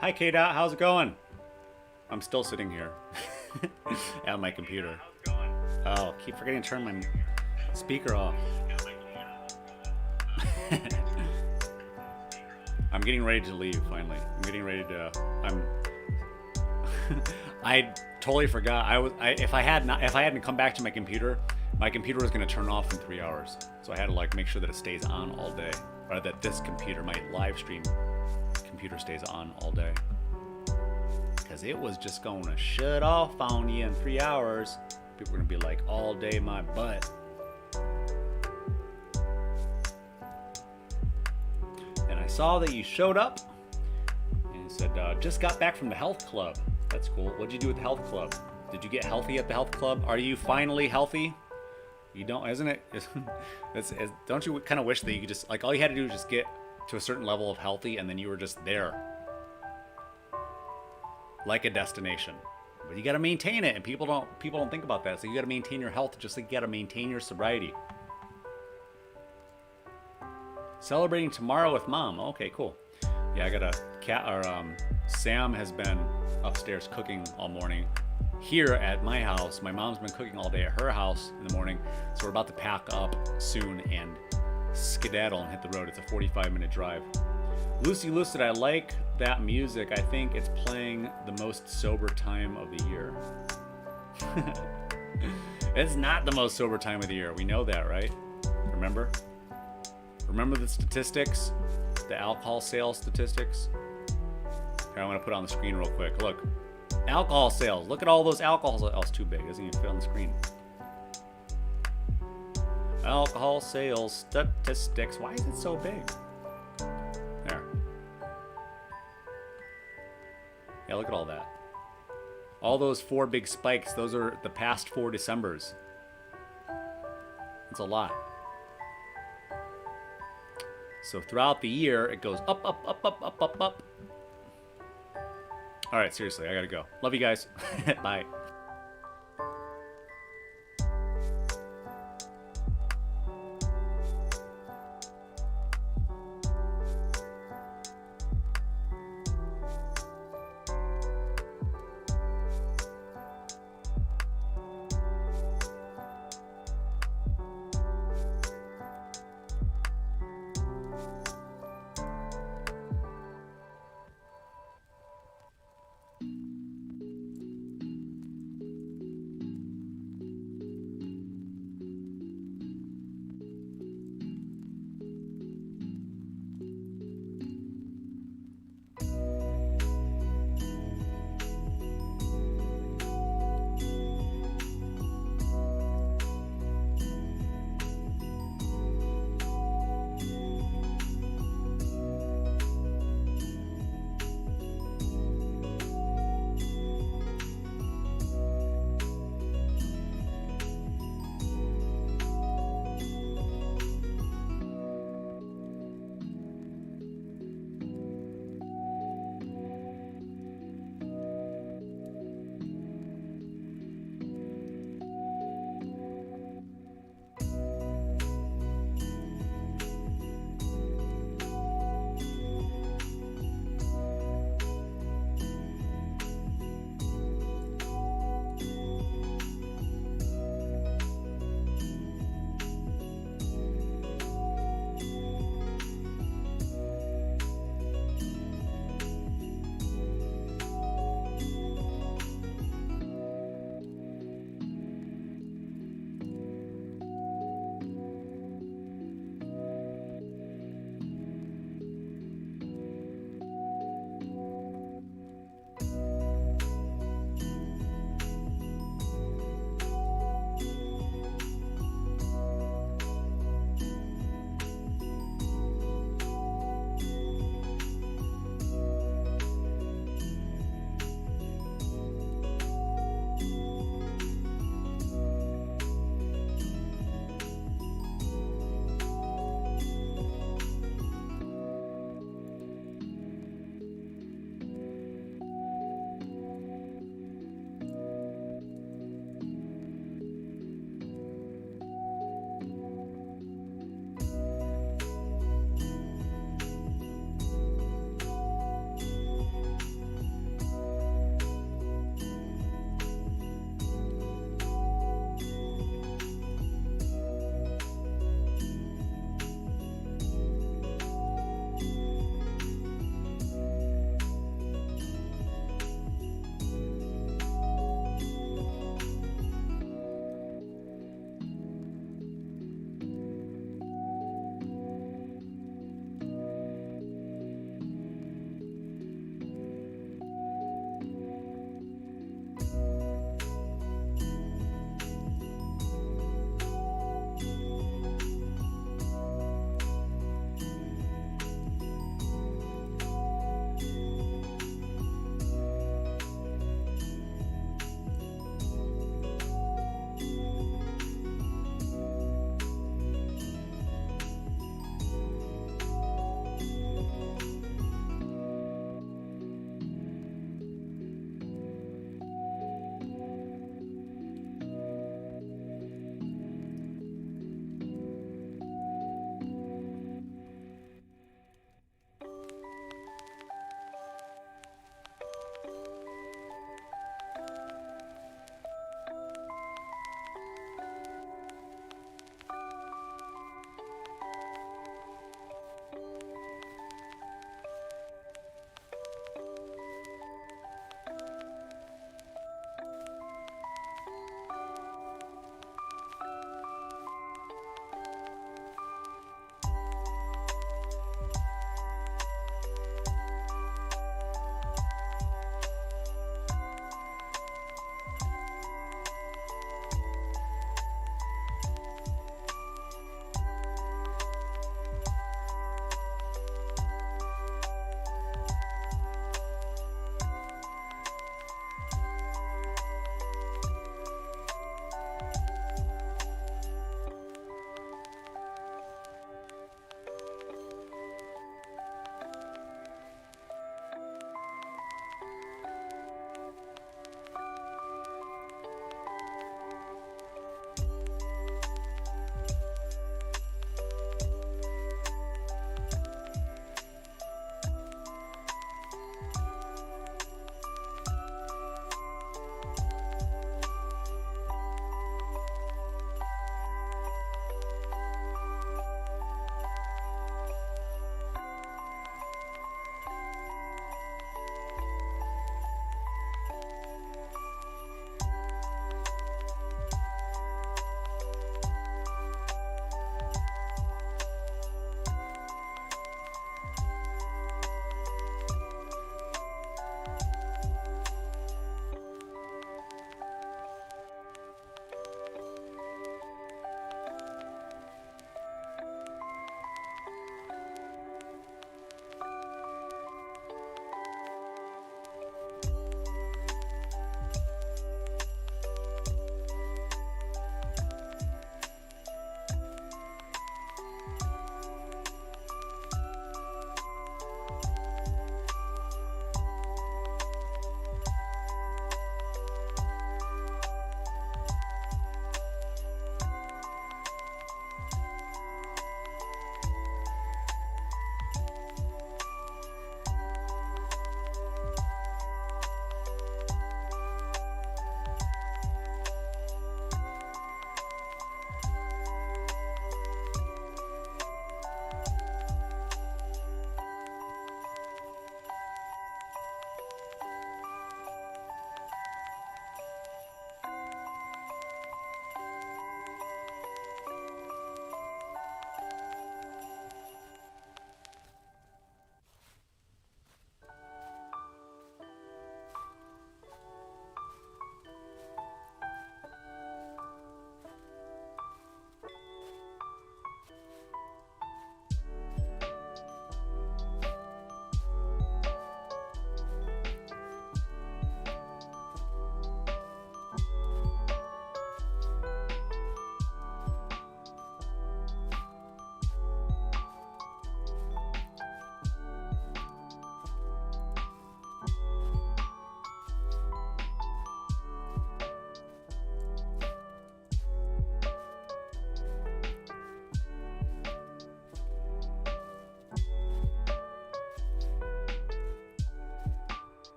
Hi, K-Dot. How's it going? I'm still sitting here at my computer. Oh, keep forgetting to turn my speaker off. I'm getting ready to leave finally. I'm getting ready to. I totally forgot. If I hadn't come back to my computer was gonna turn off in 3 hours. So I had to like make sure that it stays on all day, or that this computer, my live stream computer, stays on all day. Because it was just going to shut off on you in 3 hours. People were gonna be like, all day my butt. And I saw that you showed up and it said, just got back from the health club. That's cool. What'd you do at the health club? Did you get healthy at the health club? Are you finally healthy? You don't, isn't it? Don't you kind of wish that you could just, like, all you had to do was just get to a certain level of healthy and then you were just there. Like a destination. But you got to maintain it, and people don't think about that. So you got to maintain your health just like you got to maintain your sobriety. Celebrating tomorrow with mom. Okay, cool. Yeah, I got a cat. Or Sam has been upstairs cooking all morning. Here at my house, my mom's been cooking all day at her house in the morning. So we're about to pack up soon and skedaddle and hit the road. It's a 45-minute drive. Lucy Lucid, I like that music. I think it's playing the most sober time of the year. It's not the most sober time of the year. We know that, right? Remember? Remember the statistics? The alcohol sales statistics? Here, I'm going to put it on the screen real quick. Look. Alcohol sales. Look at all those alcohol sales. Oh, it's too big. It doesn't even fit on the screen. Alcohol sales statistics. Why is it so big? There. Yeah, look at all that. All those 4 big spikes, those are the past 4 Decembers. It's a lot. So throughout the year, it goes up, up, up, up, up, up, up. All right, seriously, I gotta go. Love you guys. Bye.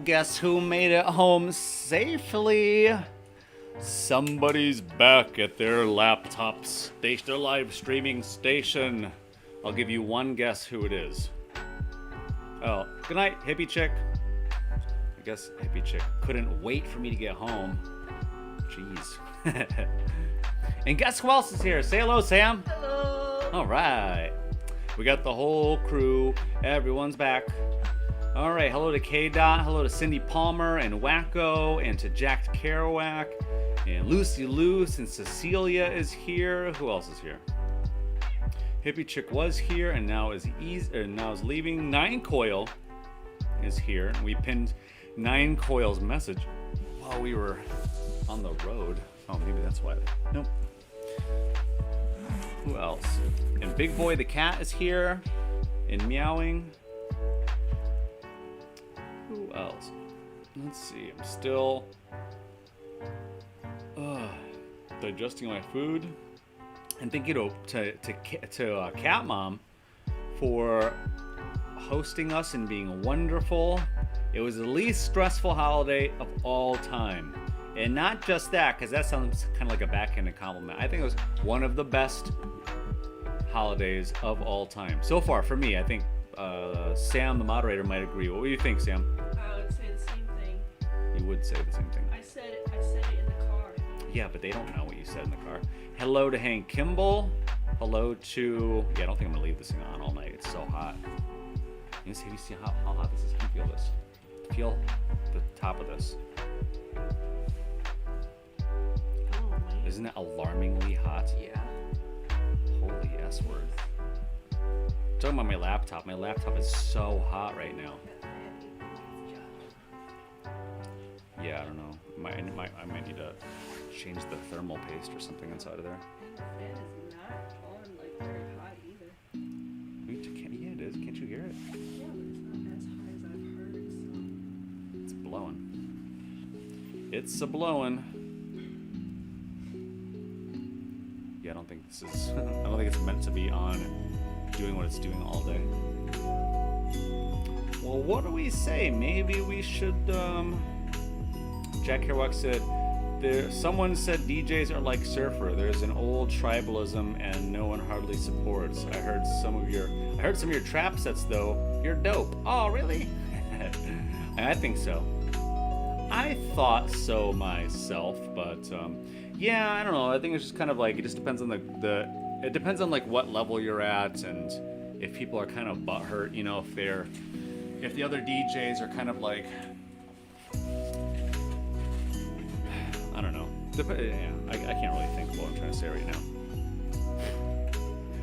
guess who made it home safely? Somebody's back at their laptop station, their live streaming station. I'll give you one guess who it is. Oh, good night, hippie chick. I guess hippie chick couldn't wait for me to get home. Jeez. And guess who else is here? Say hello, Sam. Hello. All right. We got the whole crew. Everyone's back. All right. Hello to K-Dot. Hello to Cindy Palmer and Wacko and to Jack Kerouac and Lucy Luce and Cecilia is here. Who else is here? Hippie Chick was here and now is leaving. 9 Coil is here. We pinned 9 Coil's message while we were on the road. Oh, maybe that's why. Nope. Who else? And Big Boy the cat is here and meowing. Who else? Let's see. I'm still digesting my food. And thank you to Cat Mom for hosting us and being wonderful. It was the least stressful holiday of all time. And not just that, because that sounds kind of like a backhanded compliment. I think it was one of the best holidays of all time. So far, for me, I think Sam, the moderator, might agree. What do you think, Sam? I would say the same thing. You would say the same thing. I said it in the car. Yeah, but they don't know what you said in the car. Hello to Hank Kimball. Hello to... Yeah, I don't think I'm going to leave this thing on all night. It's so hot. You see how hot this is? Can you feel this? Feel the top of this. Oh, man. Isn't it alarmingly hot? Yeah. Holy S word. Talking about my laptop. My laptop is so hot right now. Yeah, I don't know. I might need to change the thermal paste or something inside of there. And the fan is not on like very hot either. Yeah, it is. Can't you hear it? Yeah, but it's not as high as I've heard. So. It's blowing. It's a blowing. Yeah, I don't think this is. I don't think it's meant to be on and doing what it's doing all day. Well, what do we say? Maybe we should. Jack Kerouac said, someone said DJs are like surfer. There's an old tribalism and no one hardly supports. I heard some of your trap sets though. You're dope. Oh, really? I think so. I thought so myself, but yeah, I don't know. I think it's just kind of like it just depends on it depends on like what level you're at and if people are kind of butthurt, you know, if the other DJs are kind of like, I don't know. Yeah, I can't really think of what I'm trying to say right now.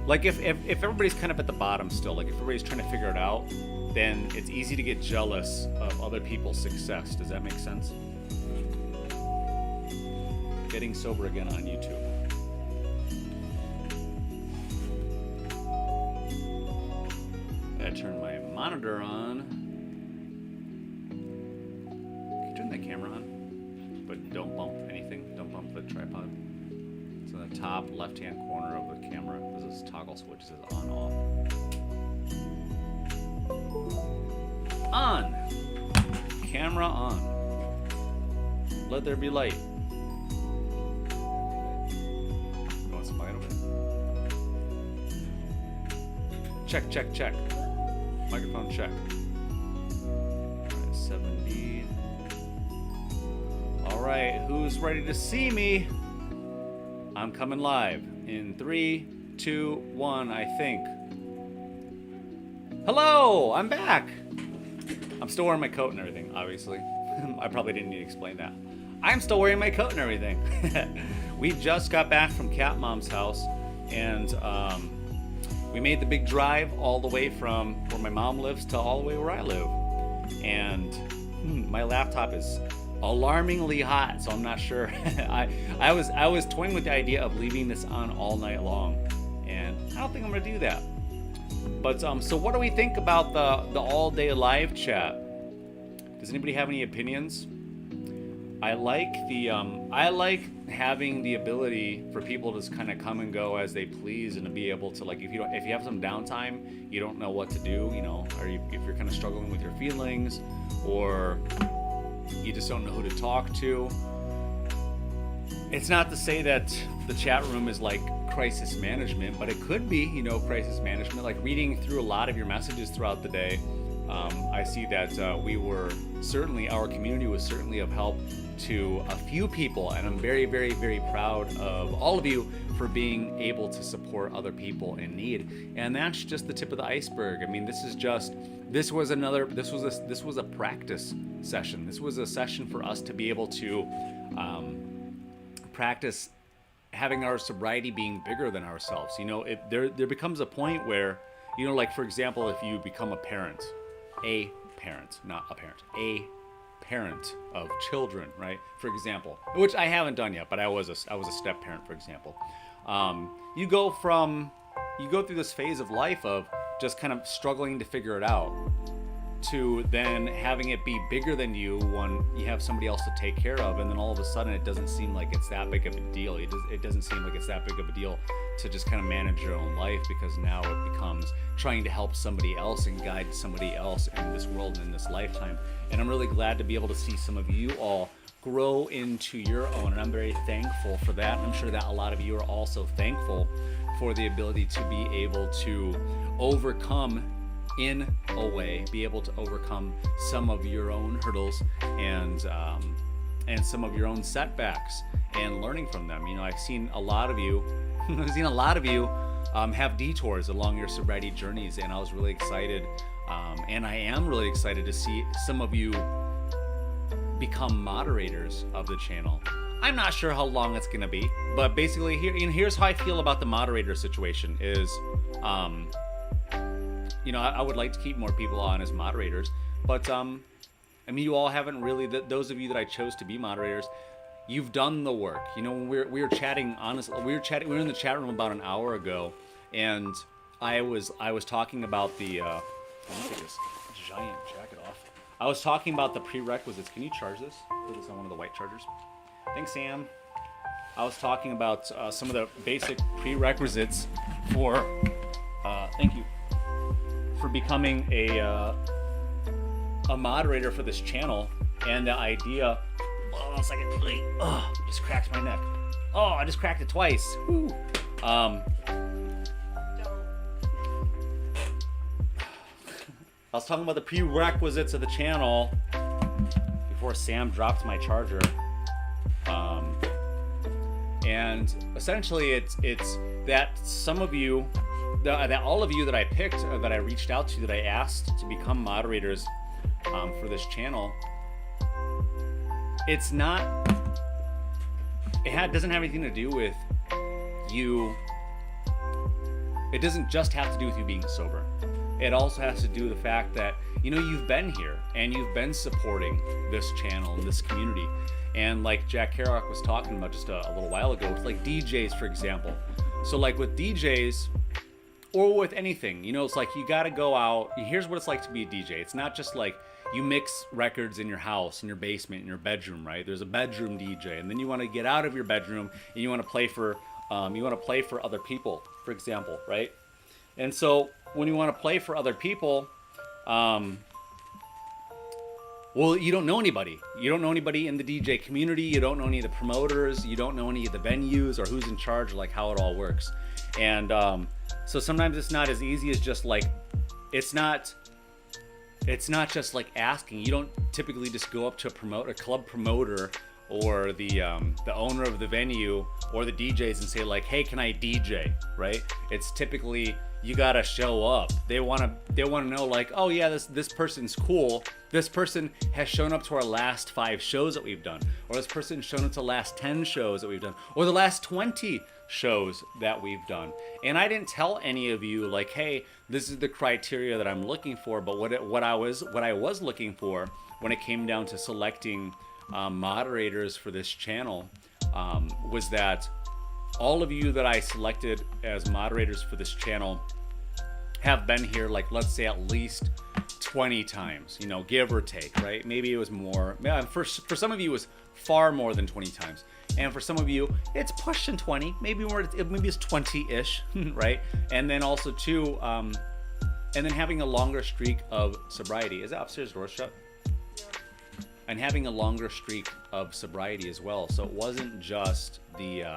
Like if everybody's kind of at the bottom still, like if everybody's trying to figure it out, then it's easy to get jealous of other people's success. Does that make sense? Getting Sober Again on YouTube. I turned my monitor on. Can you turn that camera on? But don't bump anything. Don't bump the tripod. It's in the top left-hand corner of the camera. There's this toggle switch that says on, off. On! Camera on. Let there be light. You want some light over there? Check, check, check. Microphone check. Alright, 7D. Alright, who's ready to see me? I'm coming live in 3, 2, 1, I think. Hello, I'm back. I'm still wearing my coat and everything, obviously. I probably didn't need to explain that. I'm still wearing my coat and everything. We just got back from Cat Mom's house, and we made the big drive all the way from where my mom lives to all the way where I live. And my laptop is alarmingly hot, so I'm not sure. I was toying with the idea of leaving this on all night long, and I don't think I'm gonna do that. But so what do we think about the all-day live chat? Does anybody have any opinions? I like the I like having the ability for people to just kind of come and go as they please, and to be able to, like, if you have some downtime, you don't know what to do, you know, or if you're kind of struggling with your feelings, or you just don't know who to talk to. It's not to say that the chat room is like crisis management, but it could be, you know, crisis management. Like reading through a lot of your messages throughout the day, I see that our community was certainly of help to a few people, and I'm very, very, very proud of all of you for being able to support other people in need. And that's just the tip of the iceberg. I mean, this was a practice session. This was a session for us to be able to practice having our sobriety being bigger than ourselves. You know, there becomes a point where, you know, like for example, if you become a parent of children, right? For example, which I haven't done yet, but I was a step parent, for example. You go through this phase of life of just kind of struggling to figure it out, to then having it be bigger than you when you have somebody else to take care of, and then all of a sudden it doesn't seem like it's that big of a deal. It doesn't seem like it's that big of a deal to just kind of manage your own life, because now it becomes trying to help somebody else and guide somebody else in this world and in this lifetime. And I'm really glad to be able to see some of you all grow into your own, and I'm very thankful for that. And I'm sure that a lot of you are also thankful for the ability to be able to overcome, in a way, be able to overcome some of your own hurdles and some of your own setbacks, and learning from them. You know, I've seen a lot of you have detours along your sobriety journeys, and I was really excited, and I am really excited to see some of you become moderators of the channel. I'm not sure how long it's gonna be, but basically here's how I feel about the moderator situation is, you know, I would like to keep more people on as moderators, but I mean, you all haven't really, those of you that I chose to be moderators, you've done the work. You know, when we were chatting, honestly, we were in the chat room about an hour ago, and I was talking about the let me take this giant jacket off. I was talking about the prerequisites. Can you charge this? Put this on one of the white chargers. Thanks, Sam. I was talking about some of the basic prerequisites for thank you, for becoming a moderator for this channel, and the idea. Hold on a second. Oh, just cracked my neck. Oh, I just cracked it twice. Woo. I was talking about the prerequisites of the channel before Sam dropped my charger. And essentially it's that some of you, that all of you that I picked, that I reached out to, that I asked to become moderators for this channel, it's not, doesn't have anything to do with you. It doesn't just have to do with you being sober. It also has to do with the fact that, you know, you've been here and you've been supporting this channel and this community. And like Jack Kerouac was talking about just a little while ago, with like DJs, for example. So like with DJs, or with anything, you know, it's like you gotta go out. Here's what it's like to be a DJ. It's not just like you mix records in your house, in your basement, in your bedroom, right? There's a bedroom DJ, and then you want to get out of your bedroom and you want to play for other people, for example, right? And so when you want to play for other people, well, you don't know anybody. You don't know anybody in the DJ community. You don't know any of the promoters. You don't know any of the venues or who's in charge, or like how it all works. And so sometimes it's not as easy as just like, it's not just like asking. You don't typically just go up to a club promoter or the owner of the venue or the DJs and say like, hey, can I DJ, right? It's typically, you gotta show up. They wanna know like, oh yeah, this person's cool. This person has shown up to our last 5 shows that we've done, or this person's shown up to the last 10 shows that we've done, or the last 20 shows that we've done. And I didn't tell any of you like, hey, this is the criteria that I'm looking for. But what I was looking for when it came down to selecting moderators for this channel was that all of you that I selected as moderators for this channel have been here, like, let's say at least 20 times, you know, give or take, right? Maybe it was more. Yeah, for some of you, it was far more than 20 times. And for some of you, it's pushing 20, maybe more, maybe it's 20-ish, right? And then also too, and then having a longer streak of sobriety. Is that upstairs door shut? And having a longer streak of sobriety as well. So it wasn't just the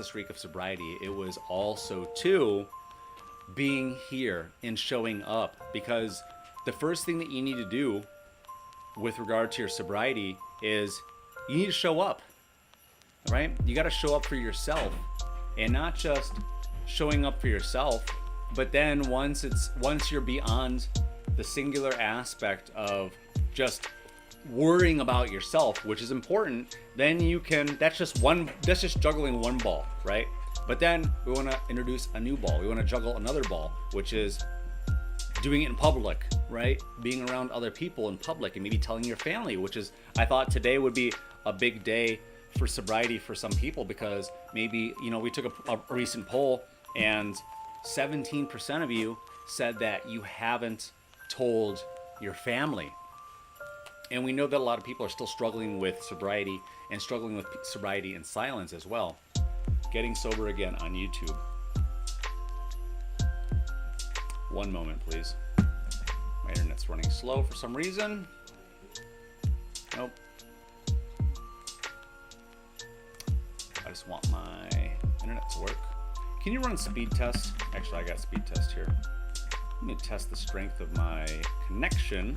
streak of sobriety. It was also too being here and showing up, because the first thing that you need to do with regard to your sobriety is you need to show up, right? You got to show up for yourself, and not just showing up for yourself, but then once you're beyond the singular aspect of just worrying about yourself, which is important, then you can, that's just juggling one ball, right? But then we want to introduce a new ball. We want to juggle another ball, which is doing it in public, right? Being around other people in public, and maybe telling your family, which is, I thought today would be a big day for sobriety for some people, because maybe, you know, we took a recent poll and 17% of you said that you haven't told your family. And we know that a lot of people are still struggling with sobriety, and struggling with sobriety in silence as well. Getting Sober Again on YouTube. One moment, please. My internet's running slow for some reason. Nope. I just want my internet to work. Can you run speed test? Actually, I got speed test here. Let me test the strength of my connection.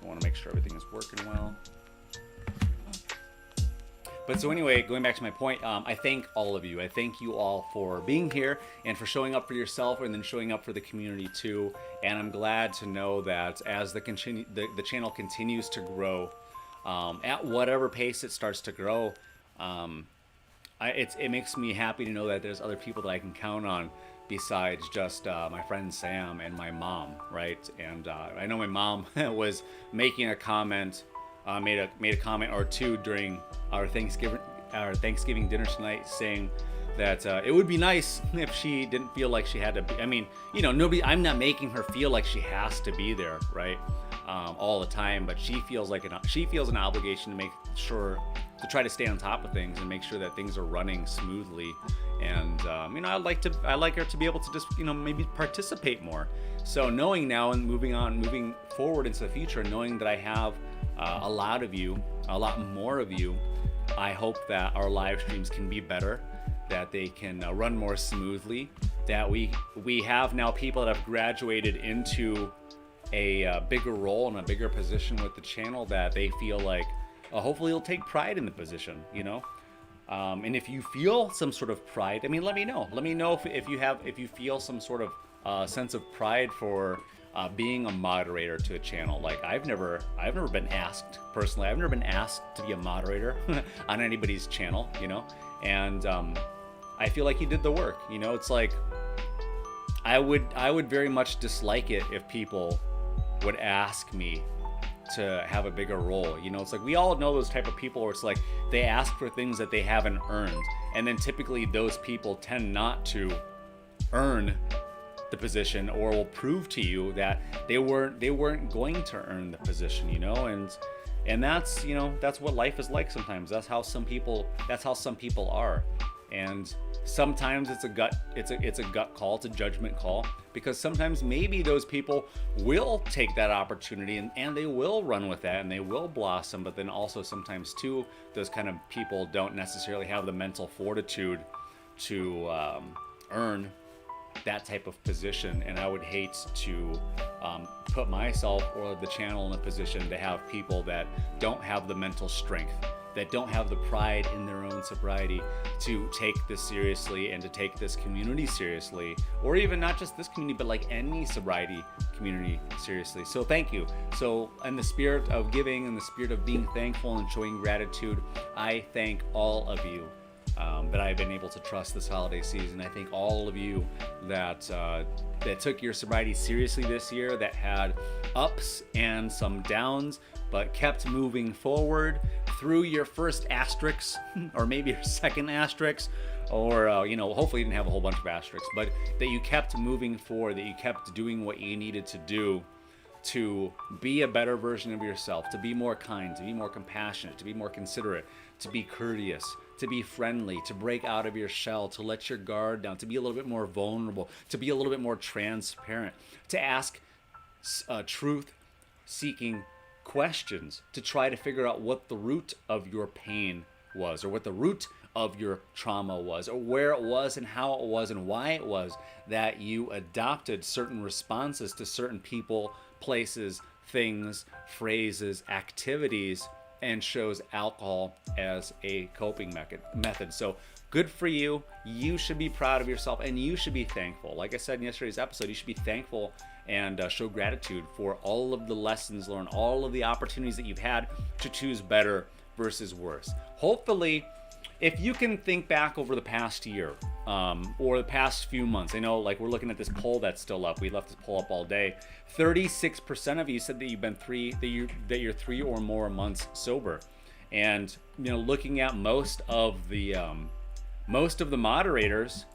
I want to make sure everything is working well. But so anyway, going back to my point, I thank all of you. I thank you all for being here and for showing up for yourself, and then showing up for the community too. And I'm glad to know that as the channel continues to grow, at whatever pace it starts to grow, it makes me happy to know that there's other people that I can count on besides just my friend Sam and my mom, right? And I know my mom was making a comment, made a comment or two during our Thanksgiving dinner tonight, saying that it would be nice if she didn't feel like she had to be. I mean, you know, I'm not making her feel like she has to be there, right? All the time, but she feels an obligation to make sure to try to stay on top of things and make sure that things are running smoothly. And you know, I like her to be able to just, you know, maybe participate more. So knowing now and moving forward into the future, knowing that I have a lot more of you, I hope that our live streams can be better, that they can run more smoothly, that we have now people that have graduated into a bigger role and a bigger position with the channel, that they feel like hopefully you'll take pride in the position, you know. And if you feel some sort of pride, I mean, let me know if you feel some sort of sense of pride for being a moderator to a channel. Like I've never been asked personally. I've never been asked to be a moderator on anybody's channel, you know. And I feel like you did the work, you know. It's like I would very much dislike it if people would ask me to have a bigger role, you know. It's like we all know those type of people where it's like they ask for things that they haven't earned, and then typically those people tend not to earn the position, or will prove to you that they weren't going to earn the position, you know. And that's, you know, that's what life is like sometimes. That's how some people are. And sometimes it's a gut call, it's a judgment call, because sometimes maybe those people will take that opportunity and they will run with that and they will blossom. But then also sometimes too, those kind of people don't necessarily have the mental fortitude to earn that type of position. And I would hate to put myself or the channel in a position to have people that don't have the mental strength, that don't have the pride in their own sobriety to take this seriously and to take this community seriously, or even not just this community, but like any sobriety community seriously. So thank you. So in the spirit of giving, in the spirit of being thankful and showing gratitude, I thank all of you that I've been able to trust this holiday season. I thank all of you that took your sobriety seriously this year, that had ups and some downs, but kept moving forward through your first asterisk or maybe your second asterisk, or hopefully you didn't have a whole bunch of asterisks, but that you kept moving forward, that you kept doing what you needed to do to be a better version of yourself, to be more kind, to be more compassionate, to be more considerate, to be courteous, to be friendly, to break out of your shell, to let your guard down, to be a little bit more vulnerable, to be a little bit more transparent, to ask truth-seeking questions, to try to figure out what the root of your pain was, or what the root of your trauma was, or where it was and how it was and why it was that you adopted certain responses to certain people, places, things, phrases, activities, and chose alcohol as a coping method. So good for you. You should be proud of yourself, and you should be thankful. Like I said in yesterday's episode, you should be thankful and show gratitude for all of the lessons learned, all of the opportunities that you've had to choose better versus worse. Hopefully, if you can think back over the past year or the past few months, I know like we're looking at this poll that's still up. We left this poll up all day. 36% of you said that you're 3 or more months sober, and looking at most of the moderators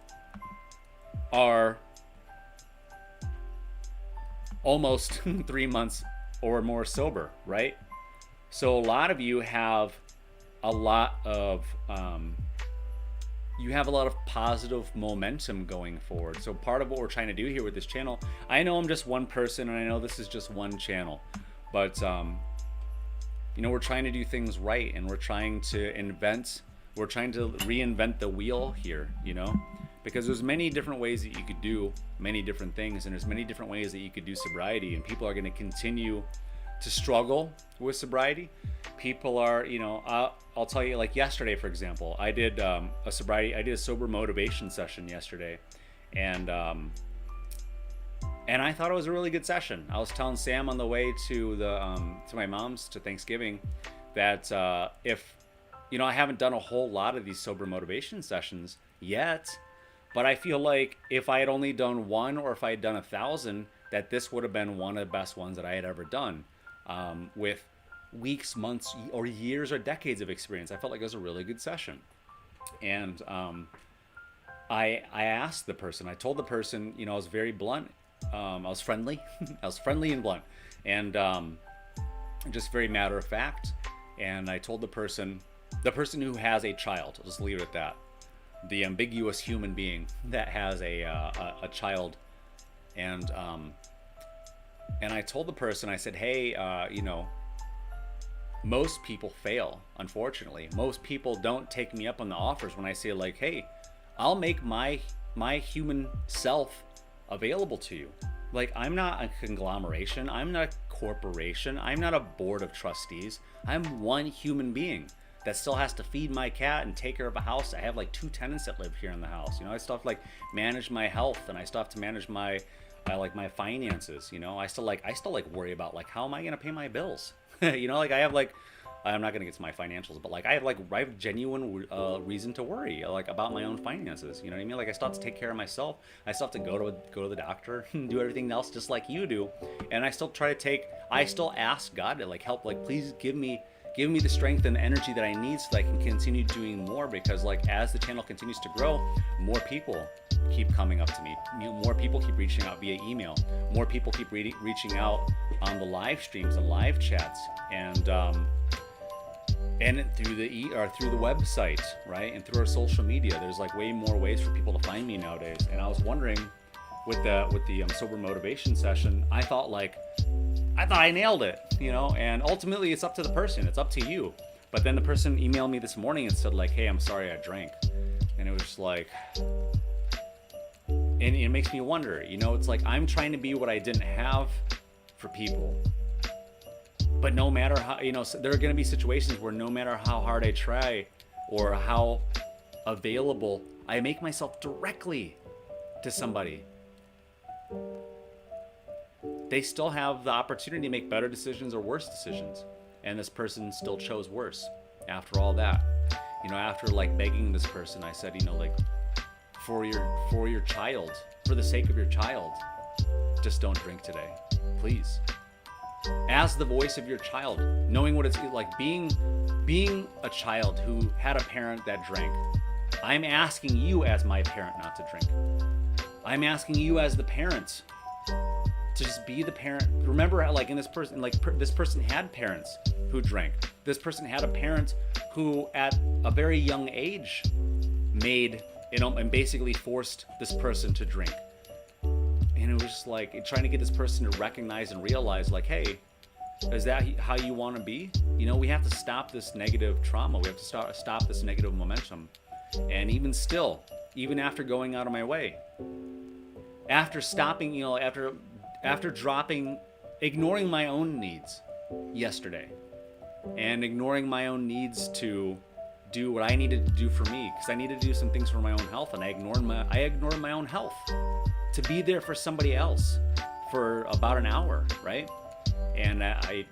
are almost 3 months or more sober, right? So a lot of you have a lot of positive momentum going forward. So part of what we're trying to do here with this channel, I know I'm just one person, and I know this is just one channel, but we're trying to do things right, and we're trying to reinvent the wheel here, because there's many different ways that you could do many different things, and there's many different ways that you could do sobriety, and people are going to continue to struggle with sobriety. People are, I'll tell you, like yesterday, for example, I did a sober motivation session yesterday, and I thought it was a really good session. I was telling Sam on the way to my mom's to Thanksgiving that if I haven't done a whole lot of these sober motivation sessions yet, but I feel like if I had only done one, or if I had done 1,000, that this would have been one of the best ones that I had ever done. With weeks, months, or years, or decades of experience. I felt like it was a really good session. And I asked the person, I told the person, I was very blunt. I was friendly. I was friendly and blunt. And just very matter of fact. And I told the person who has a child, I'll just leave it at that, the ambiguous human being that has a child. And I told the person, I said, hey, most people fail, unfortunately. Most people don't take me up on the offers when I say, like, hey, I'll make my human self available to you. Like, I'm not a conglomeration. I'm not a corporation. I'm not a board of trustees. I'm one human being that still has to feed my cat and take care of a house. I have like 2 tenants that live here in the house. I still have to like manage my health, and I still have to manage my finances. I still worry about like, how am I gonna pay my bills? Like I have like, I'm not gonna get to my financials, but like I have genuine reason to worry like about my own finances. You know what I mean? Like I still have to take care of myself. I still have to go to the doctor and do everything else just like you do. And I still ask God to like help, like please give me the strength and energy that I need so that I can continue doing more, because like as the channel continues to grow, more people keep coming up to me. More people keep reaching out via email. More people keep reaching out on the live streams and live chats, and through the website, right? And through our social media. There's like way more ways for people to find me nowadays. And I was wondering, with the sober motivation session, I thought I nailed it, and ultimately it's up to the person, it's up to you. But then the person emailed me this morning and said like, hey, I'm sorry I drank. And it was just like, and it makes me wonder, it's like I'm trying to be what I didn't have for people. But no matter how, there are going to be situations where no matter how hard I try or how available I make myself directly to somebody, they still have the opportunity to make better decisions or worse decisions. And this person still chose worse after all that. After like begging this person, I said, like, for your child, for the sake of your child, just don't drink today, please. As the voice of your child, knowing what it's like being a child who had a parent that drank, I'm asking you as my parent not to drink. I'm asking you as the parent to just be the parent. Remember, like in this person, this person had parents who drank. This person had a parent who, at a very young age, made, and basically forced this person to drink. And it was just like trying to get this person to recognize and realize, like, hey, is that how you want to be? We have to stop this negative trauma. We have to stop this negative momentum. And even still, even after going out of my way, after stopping, after dropping, ignoring my own needs yesterday, and ignoring my own needs to do what I needed to do for me, because I needed to do some things for my own health, and I ignored my own health to be there for somebody else for about an hour, right? And I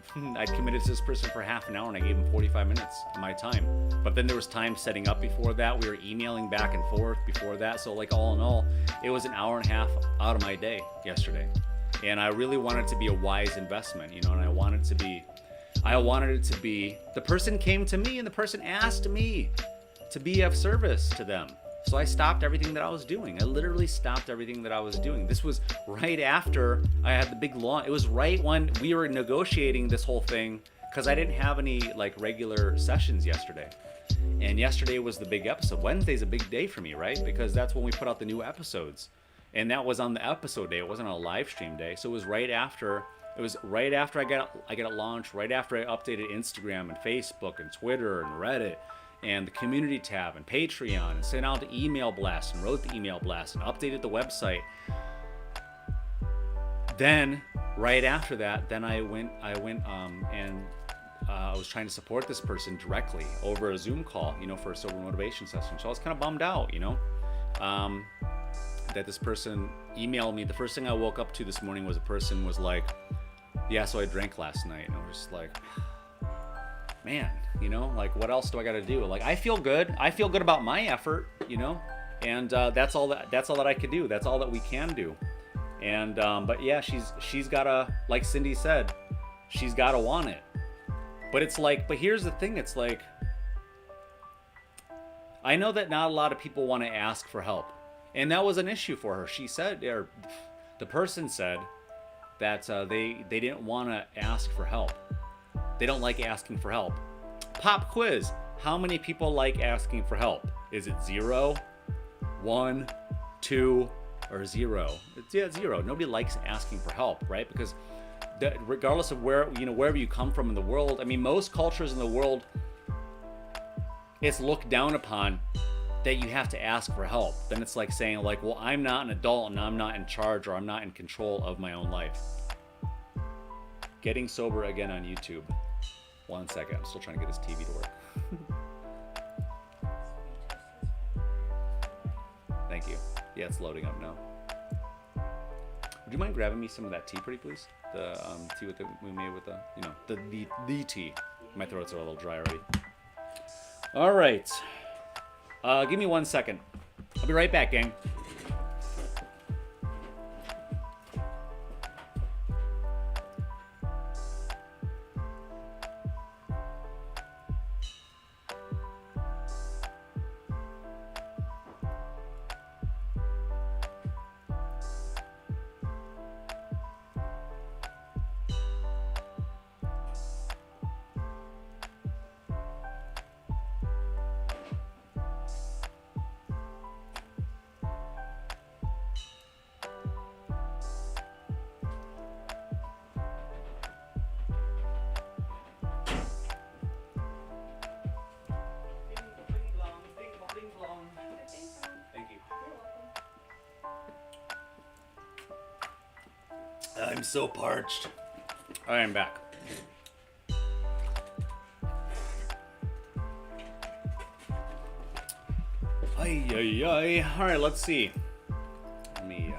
committed to this person for half an hour, and I gave him 45 minutes of my time. But then there was time setting up before that. We were emailing back and forth before that. So like all in all, it was an hour and a half out of my day yesterday. And I really wanted it to be a wise investment, and I wanted it to be, the person came to me and the person asked me to be of service to them. So I stopped everything that I was doing. I literally stopped everything that I was doing. This was right after I had the big launch. It was right when we were negotiating this whole thing, because I didn't have any like regular sessions yesterday. And yesterday was the big episode. Wednesday's a big day for me, right? Because that's when we put out the new episodes. And that was on the episode day. It wasn't on a live stream day. So it was right after I got it launched, right after I updated Instagram and Facebook and Twitter and Reddit and the community tab and Patreon, and sent out the email blast and wrote the email blast and updated the website. Then right after that, then I went and I was trying to support this person directly over a Zoom call, for a sober motivation session. So I was kind of bummed out, that this person emailed me. The first thing I woke up to this morning was a person was like, yeah, so I drank last night. And I was just like, man, like what else do I got to do? Like, I feel good. I feel good about my effort, and that's all that I could do. That's all that we can do. And, but yeah, she's gotta, like Cindy said, she's gotta want it. But it's like, but here's the thing. It's like, I know that not a lot of people want to ask for help. And that was an issue for her. She said, or the person said that they didn't want to ask for help. They don't like asking for help. Pop quiz. How many people like asking for help? Is it 0, 1, 2, or 0? It's 0. Nobody likes asking for help, right? Because regardless of wherever you come from in the world, I mean, most cultures in the world, it's looked down upon that you have to ask for help. Then it's like saying, like, well, I'm not an adult and I'm not in charge, or I'm not in control of my own life. Getting Sober Again on YouTube. 1 second, I'm still trying to get this TV to work. Thank you. Yeah, it's loading up now. Would you mind grabbing me some of that tea, pretty please? The tea we made with the tea. My throats are a little dry already. All right. Give me 1 second. I'll be right back, gang. I'm so parched. I am back. Ay. All right, let's see. Let me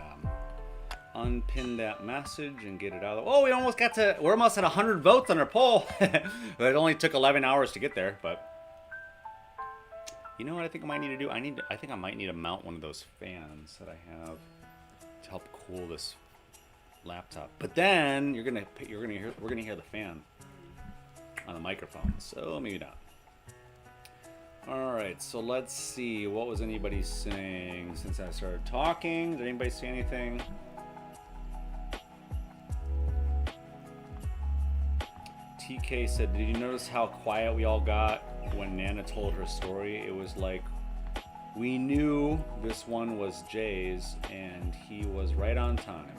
unpin that message and get it out. Oh, we're almost at 100 votes on our poll. It only took 11 hours to get there, but you know what I think I might need to do? I think I might need to mount one of those fans that I have to help cool this laptop. But then we're gonna hear the fan on the microphone, so maybe not. All right, so let's see. What was anybody saying since I started talking? Did anybody say anything? TK said, did you notice how quiet we all got when Nana told her story? It was like we knew this one was Jay's and he was right on time.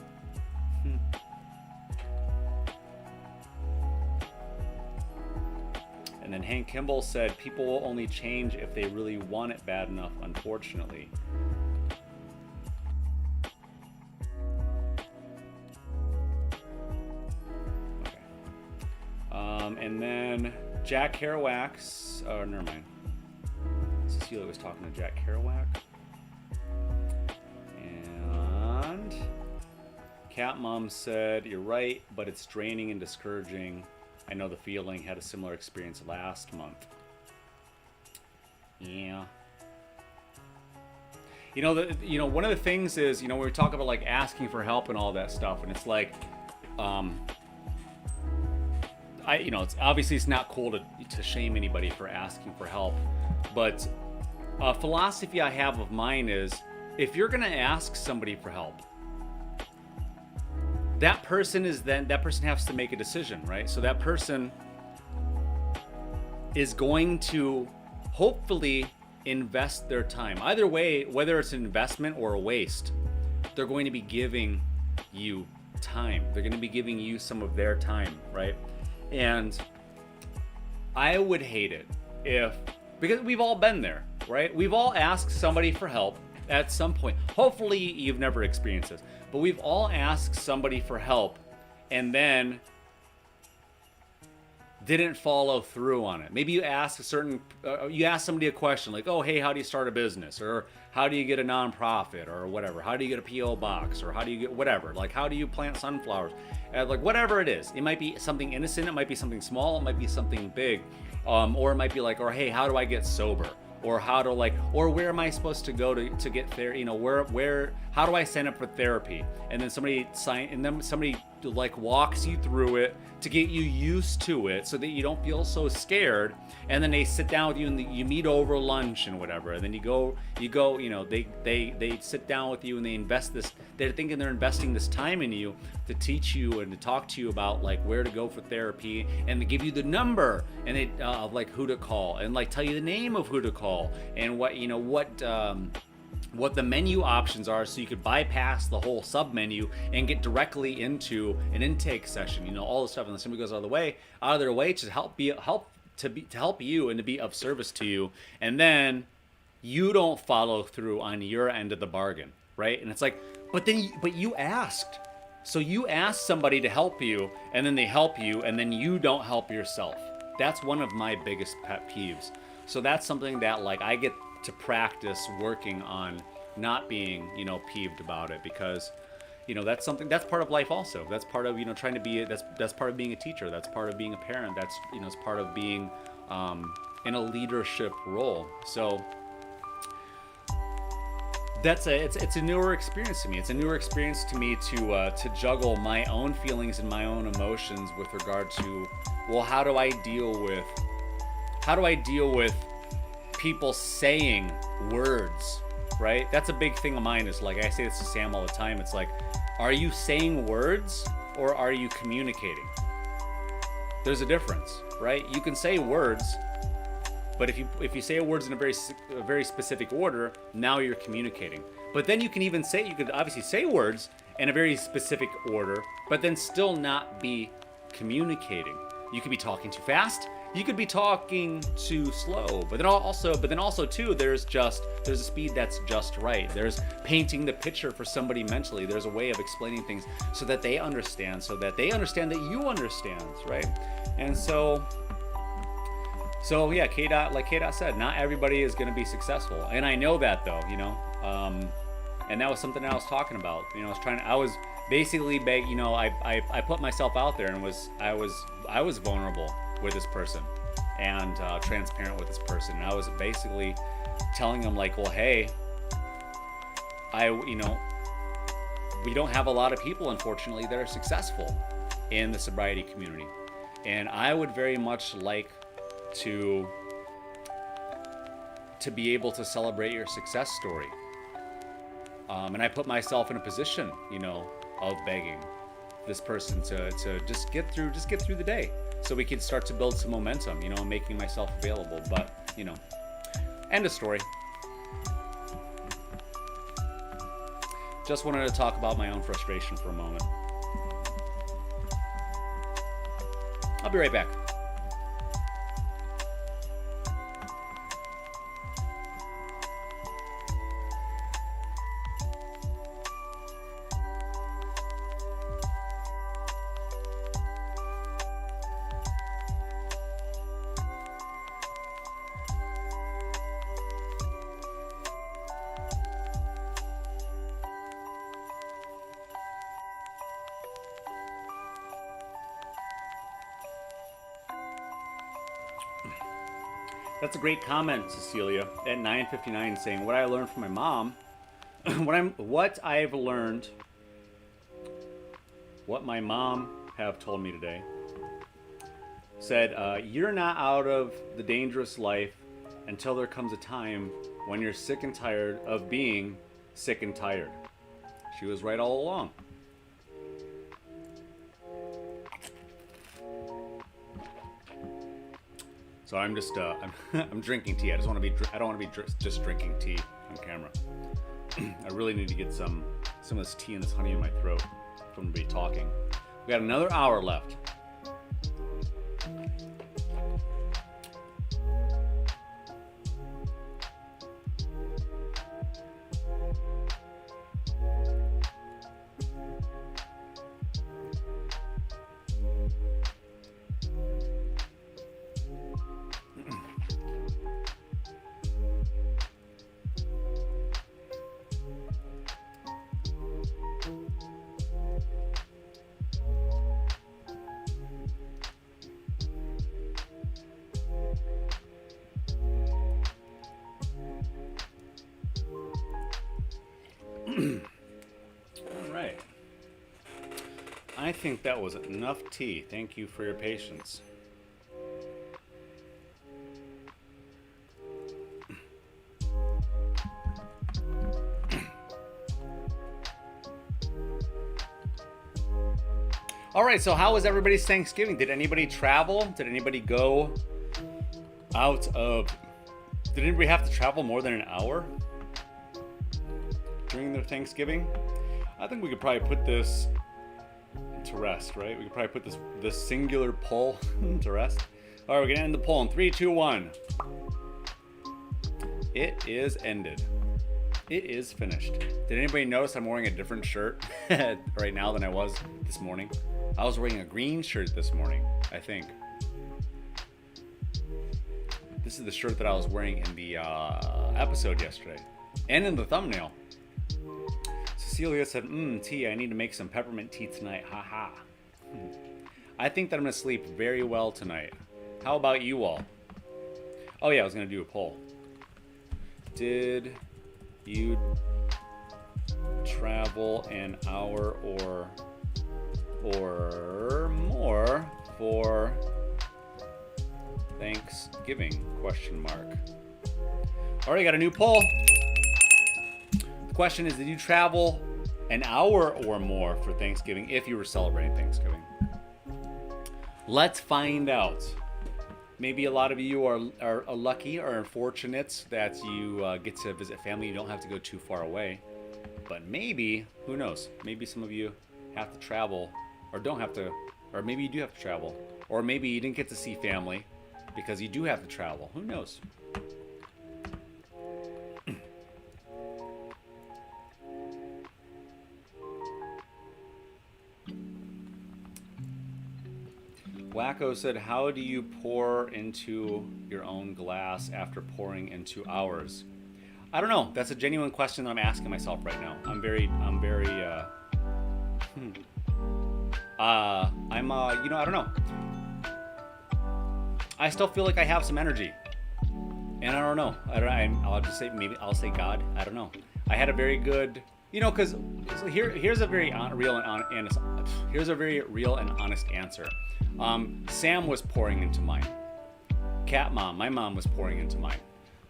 And then Hank Kimball said, people will only change if they really want it bad enough, unfortunately. Okay. And then Jack Kerouac's, oh, never mind. Cecilia was talking to Jack Kerouac. And Cat Mom said, you're right, but it's draining and discouraging. I know the feeling, had a similar experience last month. Yeah. One of the things is, when we talk about like asking for help and all that stuff, and it's like, it's obviously it's not cool to shame anybody for asking for help, but a philosophy I have of mine is, if you're gonna ask somebody for help, that person has to make a decision, right? So that person is going to hopefully invest their time. Either way, whether it's an investment or a waste, they're going to be giving you time. They're going to be giving you some of their time, right? And I would hate it because we've all been there, right? We've all asked somebody for help at some point. Hopefully you've never experienced this, but we've all asked somebody for help and then didn't follow through on it. Maybe you ask somebody a question like, oh, hey, how do you start a business? Or how do you get a nonprofit or whatever? How do you get a PO box? Or how do you get whatever? Like, how do you plant sunflowers? Like, whatever it is. It might be something innocent. It might be something small. It might be something big. Or it might be like, or hey, how do I get sober? Or how to or where am I supposed to go to get therapy? How do I sign up for therapy? And then somebody walks you through it to get you used to it so that you don't feel so scared. And then they sit down with you and you meet over lunch and whatever. And then you go, they sit down with you and they invest this, they're thinking they're investing this time in you to teach you and to talk to you about like where to go for therapy and to give you the number and like who to call and like tell you the name of who to call and what the menu options are so you could bypass the whole sub menu and get directly into an intake session, all the stuff. And then somebody goes out of their way to help you and to be of service to you. And then you don't follow through on your end of the bargain, right? And it's like, but you asked. So you asked somebody to help you and then they help you and then you don't help yourself. That's one of my biggest pet peeves. So that's something that like I get to practice working on not being, peeved about it because, that's something that's part of life also. That's part of, trying to be, that's part of being a teacher. That's part of being a parent. That's, it's part of being in a leadership role. So it's a newer experience to me. It's a newer experience to me to juggle my own feelings and my own emotions with regard to, well, how do I deal with people saying words, right? That's a big thing of mine is like, I say this to Sam all the time. It's like, are you saying words or are you communicating? There's a difference, right? You can say words, but if you say words in a very specific order, now you're communicating. But then you could obviously say words in a very specific order, but then still not be communicating. You could be talking too fast. You could be talking too slow, but then also too, there's a speed that's just right. There's painting the picture for somebody mentally. There's a way of explaining things so that they understand that you understand, right? And so yeah, like K-Dot said, not everybody is going to be successful, and I know that though, and that was something I was talking about. I was basically, I put myself out there and I was vulnerable with this person and transparent with this person. And I was basically telling them like, well, hey, we don't have a lot of people, unfortunately, that are successful in the sobriety community. And I would very much like to to be able to celebrate your success story. And I put myself in a position, you know, of begging this person to just get through the day, so we could start to build some momentum, you know, making myself available. But, you know, end of story. Just wanted to talk about my own frustration for a moment. I'll be right back. That's a great comment, Cecilia, at 9:59, saying what I learned from my mom, what my mom have told me today, said, you're not out of the dangerous life until there comes a time when you're sick and tired of being sick and tired. She was right all along. So I'm just I'm drinking tea. I don't want to be just drinking tea on camera. I really need to get some of this tea and this honey in my throat from me talking. We got another hour left. All right. I think that was enough tea. Thank you for your patience. All right, so how was everybody's Thanksgiving? Did anybody travel? Did anybody go out of... Did anybody have to travel more than an hour during their Thanksgiving? I think we could probably put this to rest, right? We could probably put this singular poll to rest. All right, we're gonna end the poll in 3, 2, 1. It is ended. It is finished. Did anybody notice I'm wearing a different shirt right now than I was this morning? I was wearing a green shirt this morning, I think. This is the shirt that I was wearing in the episode yesterday, and in the thumbnail. Cecilia said, tea, I need to make some peppermint tea tonight, haha. I think that I'm gonna sleep very well tonight. How about you all? Oh yeah, I was gonna do a poll. Did you travel an hour or more for Thanksgiving? Question mark. Already got a new poll. The question is, did you travel an hour or more for Thanksgiving if you were celebrating Thanksgiving? Let's find out. Maybe a lot of you are lucky or fortunate that you get to visit family. You don't have to go too far away. But maybe, who knows? Maybe some of you have to travel or don't have to, or maybe you do have to travel. Or maybe you didn't get to see family because you do have to travel. Who knows? Wacko said, how do you pour into your own glass after pouring into ours? I don't know. That's a genuine question that I'm asking myself right now. I don't know. I still feel like I have some energy. And I don't know. I'll just say, maybe I'll say God. I don't know. I had a very good, because here's a very real and honest answer. Sam was pouring into mine. Cat mom, my mom was pouring into mine.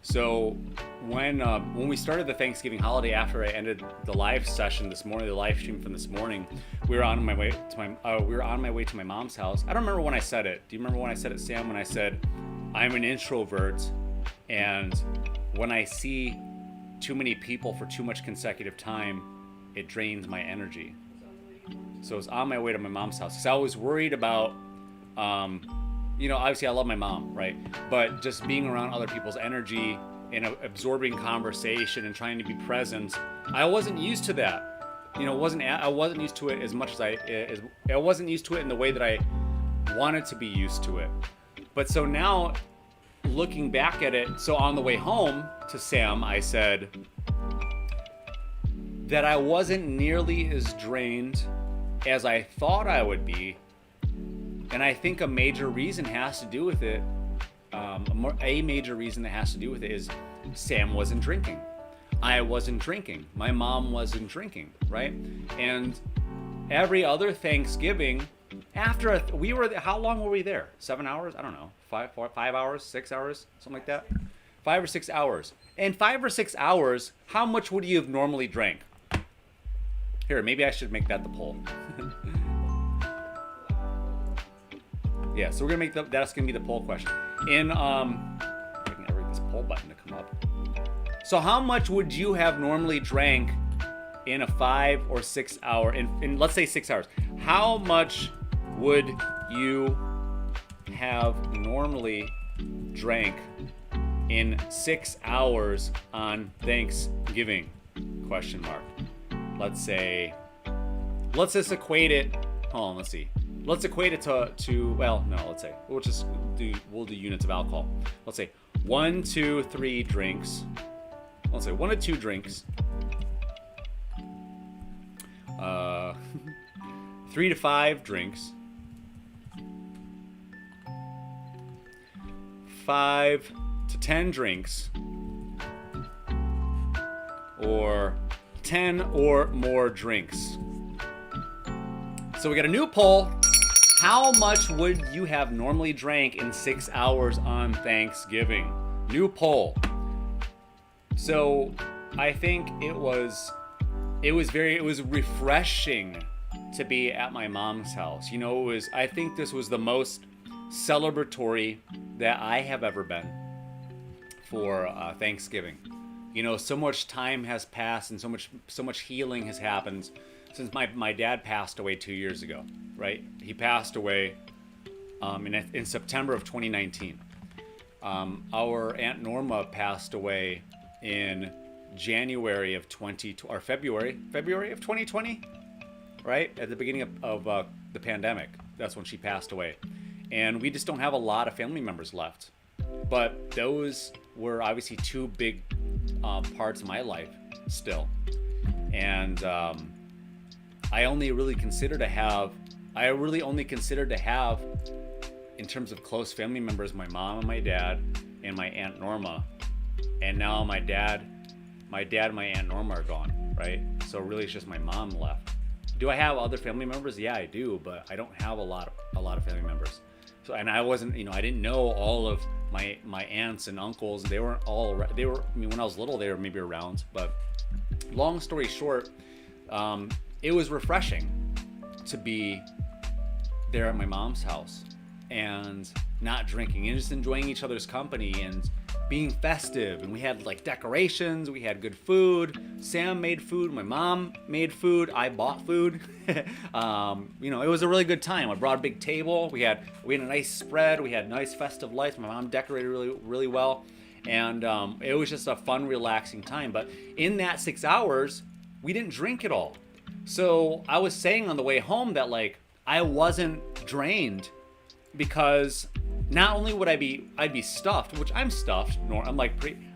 So when we started the Thanksgiving holiday, after I ended the live session this morning, the live stream from this morning, we were on my way to my mom's house. I don't remember when I said it. Do you remember when I said it, Sam? When I said I'm an introvert, and when I see too many people for too much consecutive time, it drains my energy. So I was on my way to my mom's house because I was worried about, obviously I love my mom, right? But just being around other people's energy and absorbing conversation and trying to be present, I wasn't used to that. I wasn't used to it as much as I wasn't used to it in the way that I wanted to be used to it. But so now, looking back at it, so on the way home to Sam, I said that I wasn't nearly as drained as I thought I would be. And I think a major reason has to do with it, a major reason that has to do with it is Sam wasn't drinking. I wasn't drinking. My mom wasn't drinking, right? And every other Thanksgiving, after how long were we there? 7 hours? I don't know. 5 hours, 6 hours, something like that. 5 or 6 hours. In 5 or 6 hours, how much would you have normally drank? Here, maybe I should make that the poll. Yeah, so we're gonna that's gonna be the poll question. If I can ever get this poll button to come up. So how much would you have normally drank in a 5 or 6 hour, in let's say 6 hours? How much would you have normally drank in 6 hours on Thanksgiving? Question mark. Let's just equate it. Hold on, let's see. Let's equate it to well, no, let's say we'll do units of alcohol. Let's say 1, 2, 3 drinks. Let's say 1 to 2 drinks. 3 to 5 drinks. 5 to 10 drinks. Or 10 or more drinks. So we got a new poll. How much would you have normally drank in 6 hours on Thanksgiving? New poll. So I think it was refreshing to be at my mom's house. I think this was the most celebratory that I have ever been for Thanksgiving. So much time has passed and so much healing has happened since my dad passed away 2 years ago, right? He passed away in September of 2019. Our Aunt Norma passed away in January of February of 2020, right? At the beginning of the pandemic. That's when she passed away. And we just don't have a lot of family members left. But those were obviously 2 big parts of my life still. And I only considered to have, in terms of close family members, my mom and my dad and my Aunt Norma. And now my dad and my Aunt Norma are gone, right? So really it's just my mom left. Do I have other family members? Yeah, I do, but I don't have a lot of family members. So, and I wasn't, I didn't know all of my aunts and uncles. They weren't all, when I was little, they were maybe around, but long story short, it was refreshing to be there at my mom's house and not drinking and just enjoying each other's company and being festive. And we had decorations, we had good food. Sam made food, my mom made food, I bought food. It was a really good time. I brought a big table. We had a nice spread. We had nice festive lights. My mom decorated really, really well. And it was just a fun, relaxing time. But in that 6 hours, we didn't drink at all. So I was saying on the way home that I wasn't drained because not only would I'd be stuffed, which I'm stuffed.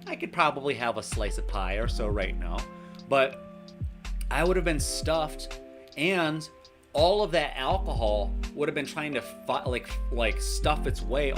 I could probably have a slice of pie or so right now, but I would have been stuffed, and all of that alcohol would have been trying to stuff its way.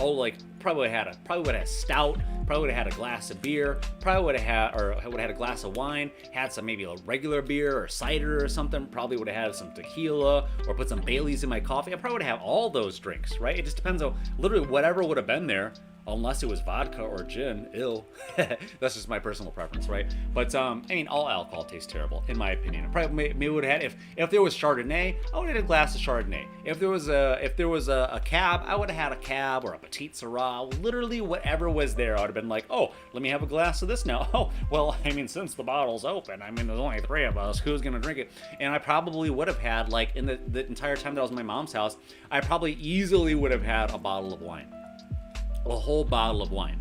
Probably would have had a stout, probably would have had a glass of beer, probably would have had a glass of wine, had some maybe a regular beer or cider or something, probably would have had some tequila or put some Baileys in my coffee. I probably would have all those drinks, right? It just depends on literally whatever would have been there unless it was vodka or gin. Ill. That's just my personal preference, right? But I mean, all alcohol tastes terrible, in my opinion. I probably maybe would have had, if there was Chardonnay, I would have had a glass of Chardonnay. If there was a cab, I would have had a cab or a Petite Syrah. Literally whatever was there, I would have been like, oh, let me have a glass of this now. Oh, well, I mean, since the bottle's open, I mean, there's only 3 of us. Who's gonna drink it? And I probably would have had, like, in the entire time that I was in my mom's house, I probably easily would have had a bottle of wine. A whole bottle of wine.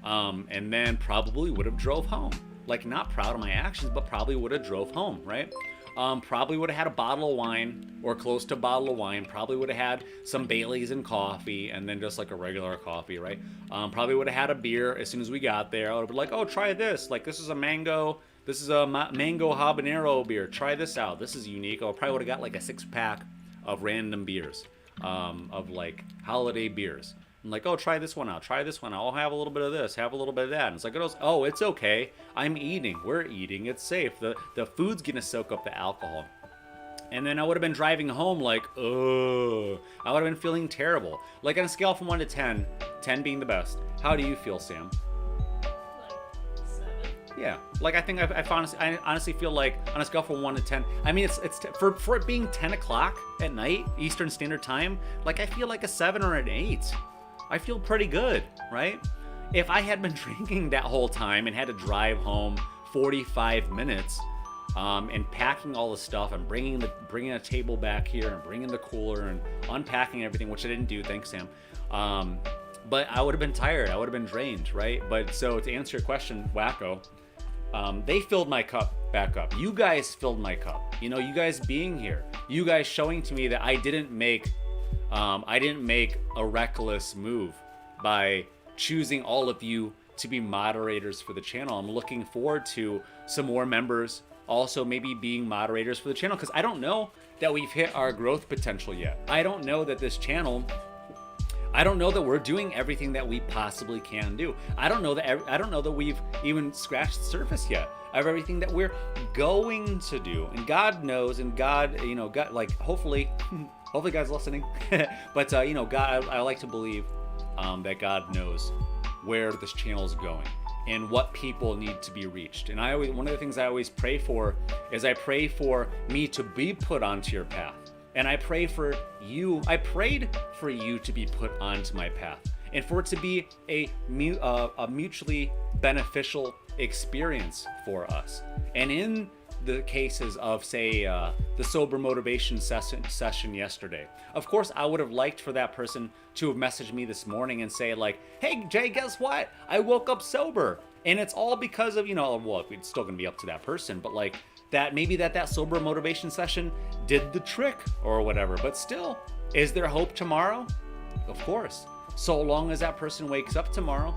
And then probably would have drove home. Like, not proud of my actions, but probably would have drove home, right? Probably would have had a bottle of wine or close to a bottle of wine. Probably would have had some Baileys and coffee, and then just like a regular coffee, right? Probably would have had a beer as soon as we got there. I would have been like, oh, try this. Like, this is a mango habanero beer. Try this out. This is unique. I probably would have got like a 6-pack of random beers, of like holiday beers. I'm like, oh, try this one out. Try this one out. I'll have a little bit of this. Have a little bit of that. And it's like, oh, it's okay. I'm eating. We're eating. It's safe. The food's gonna soak up the alcohol. And then I would have been driving home like, oh, I would have been feeling terrible. Like on a scale from 1 to 10, 10 being the best. How do you feel, Sam? Like 7. Yeah, like I think I honestly feel like on a scale from 1 to 10. I mean, it's for it being 10 o'clock at night Eastern Standard Time. Like I feel like a 7 or an 8. I feel pretty good, right? If I had been drinking that whole time and had to drive home 45 minutes, and packing all the stuff and bringing a table back here and bringing the cooler and unpacking everything, which I didn't do, thanks Sam. But I would have been tired. I would have been drained, right? But so to answer your question, Wacko, they filled my cup back up. You guys filled my cup. You know, you guys being here, you guys showing to me that I didn't make a reckless move by choosing all of you to be moderators for the channel. I'm looking forward to some more members also maybe being moderators for the channel, because I don't know that we've hit our growth potential yet. I don't know that this channel, I don't know that we're doing everything that we possibly can do. I don't know that we've even scratched the surface yet of everything that we're going to do. And God knows, and God, God, like hopefully God's listening. But God, I like to believe that God knows where this channel is going and what people need to be reached. And one of the things I always pray for is I pray for me to be put onto your path. And I prayed for you to be put onto my path, and for it to be a mutually beneficial experience for us. And in the cases of, say, the sober motivation session yesterday, of course, I would have liked for that person to have messaged me this morning and say like, hey, Jay, guess what? I woke up sober. And it's all because of, well, it's still gonna be up to that person, but like that maybe that sober motivation session did the trick or whatever. But still, is there hope tomorrow? Of course. So long as that person wakes up tomorrow,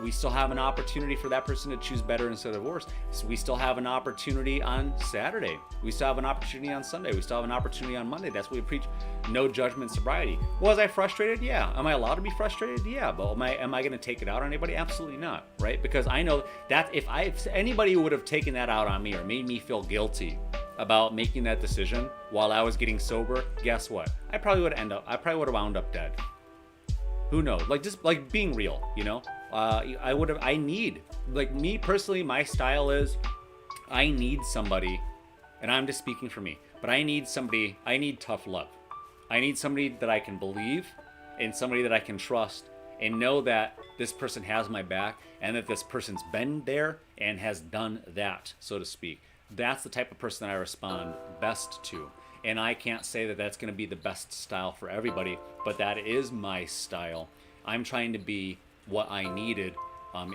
we still have an opportunity for that person to choose better instead of worse. So we still have an opportunity on Saturday. We still have an opportunity on Sunday. We still have an opportunity on Monday. That's what we preach. No judgment, sobriety. Was I frustrated? Yeah. Am I allowed to be frustrated? Yeah. But am I going to take it out on anybody? Absolutely not. Right? Because I know that if anybody would have taken that out on me or made me feel guilty about making that decision while I was getting sober, guess what? I probably would have wound up dead. Who knows? Like, just like being real, I need, like, me personally, my style is I need somebody, and I'm just speaking for me, but I need tough love. I need somebody that I can believe and somebody that I can trust and know that this person has my back and that this person's been there and has done that, so to speak. That's the type of person that I respond best to. And I can't say that that's going to be the best style for everybody, but that is my style. I'm trying to be what I needed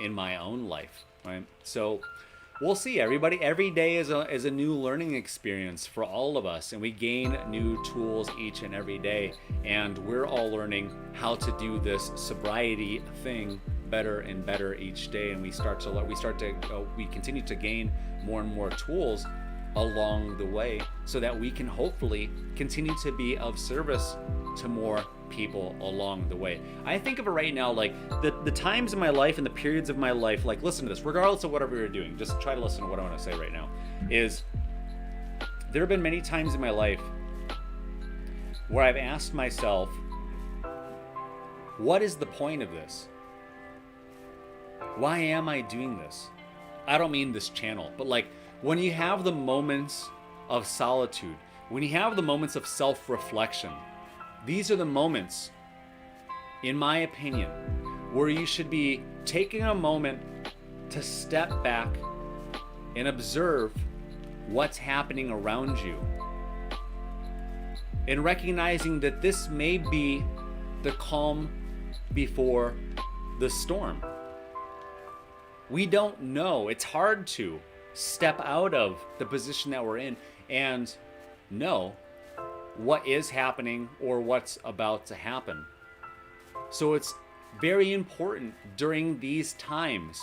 in my own life, right? So we'll see, everybody. Every day is a new learning experience for all of us, and we gain new tools each and every day. And we're all learning how to do this sobriety thing better and better each day. And we continue to gain more and more tools along the way, so that we can hopefully continue to be of service to more people along the way. I think of it right now, like the times in my life and the periods of my life, like, listen to this, regardless of whatever you're doing, just try to listen to what I want to say right now, is there have been many times in my life where I've asked myself, what is the point of this? Why am I doing this? I don't mean this channel, but like when you have the moments of solitude, when you have the moments of self-reflection, these are the moments, in my opinion, where you should be taking a moment to step back and observe what's happening around you, and recognizing that this may be the calm before the storm. We don't know. It's hard to step out of the position that we're in and know what is happening or what's about to happen. So it's very important during these times,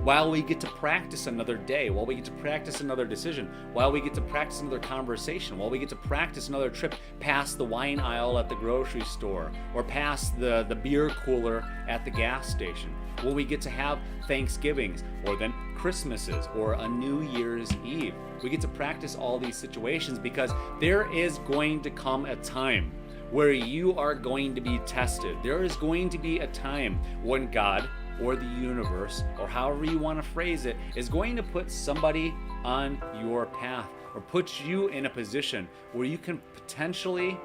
while we get to practice another day, while we get to practice another decision, while we get to practice another conversation, while we get to practice another trip past the wine aisle at the grocery store, or past the beer cooler at the gas station, when we get to have Thanksgivings, or then Christmases, or a New Year's Eve. We get to practice all these situations because there is going to come a time where you are going to be tested. There is going to be a time when God, or the universe, or however you want to phrase it, is going to put somebody on your path, or put you in a position where you can potentially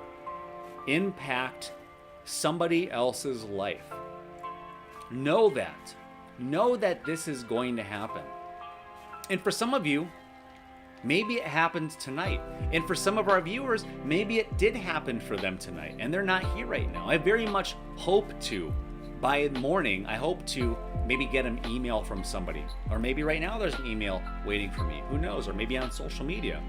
impact somebody else's life. Know that. Know that this is going to happen. And for some of you, maybe it happened tonight. And for some of our viewers, maybe it did happen for them tonight, and they're not here right now. I very much hope to. By morning, I hope to maybe get an email from somebody, or maybe right now there's an email waiting for me, who knows, or maybe on social media.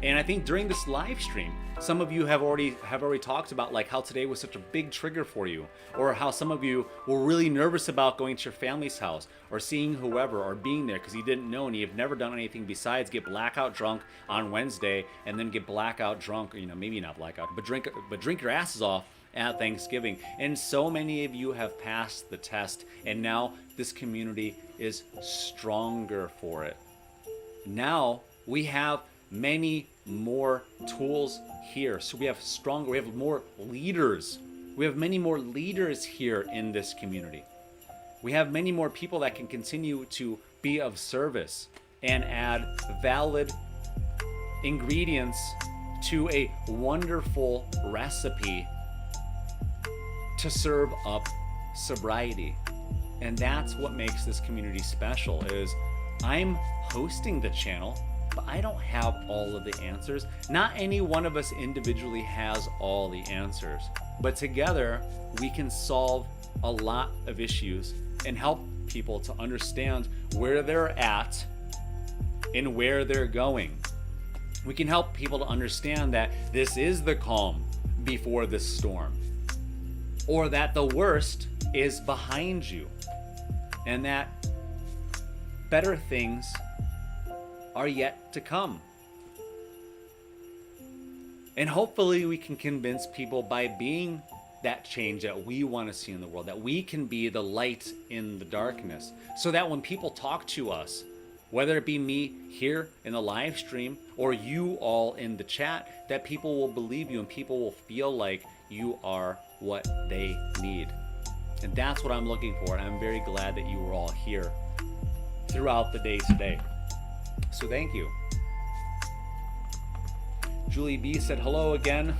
And I think during this live stream, some of you have already talked about like how today was such a big trigger for you, or how some of you were really nervous about going to your family's house, or seeing whoever, or being there because you didn't know and you've never done anything besides get blackout drunk on Wednesday, and then get blackout drunk, or maybe not blackout, but drink your asses off at Thanksgiving. And so many of you have passed the test, and now this community is stronger for it. Now we have many more tools here, so we have more leaders. We have many more leaders here in this community. We have many more people that can continue to be of service and add valid ingredients to a wonderful recipe to serve up sobriety. And that's what makes this community special, is I'm hosting the channel, but I don't have all of the answers. Not any one of us individually has all the answers, but together we can solve a lot of issues and help people to understand where they're at and where they're going. We can help people to understand that this is the calm before the storm, or that the worst is behind you, and that better things are yet to come. And hopefully we can convince people by being that change that we want to see in the world, that we can be the light in the darkness, so that when people talk to us, whether it be me here in the live stream or you all in the chat, that people will believe you and people will feel like you are what they need. And that's what I'm looking for, and I'm very glad that you were all here throughout the day today. So thank you. Julie B said hello again.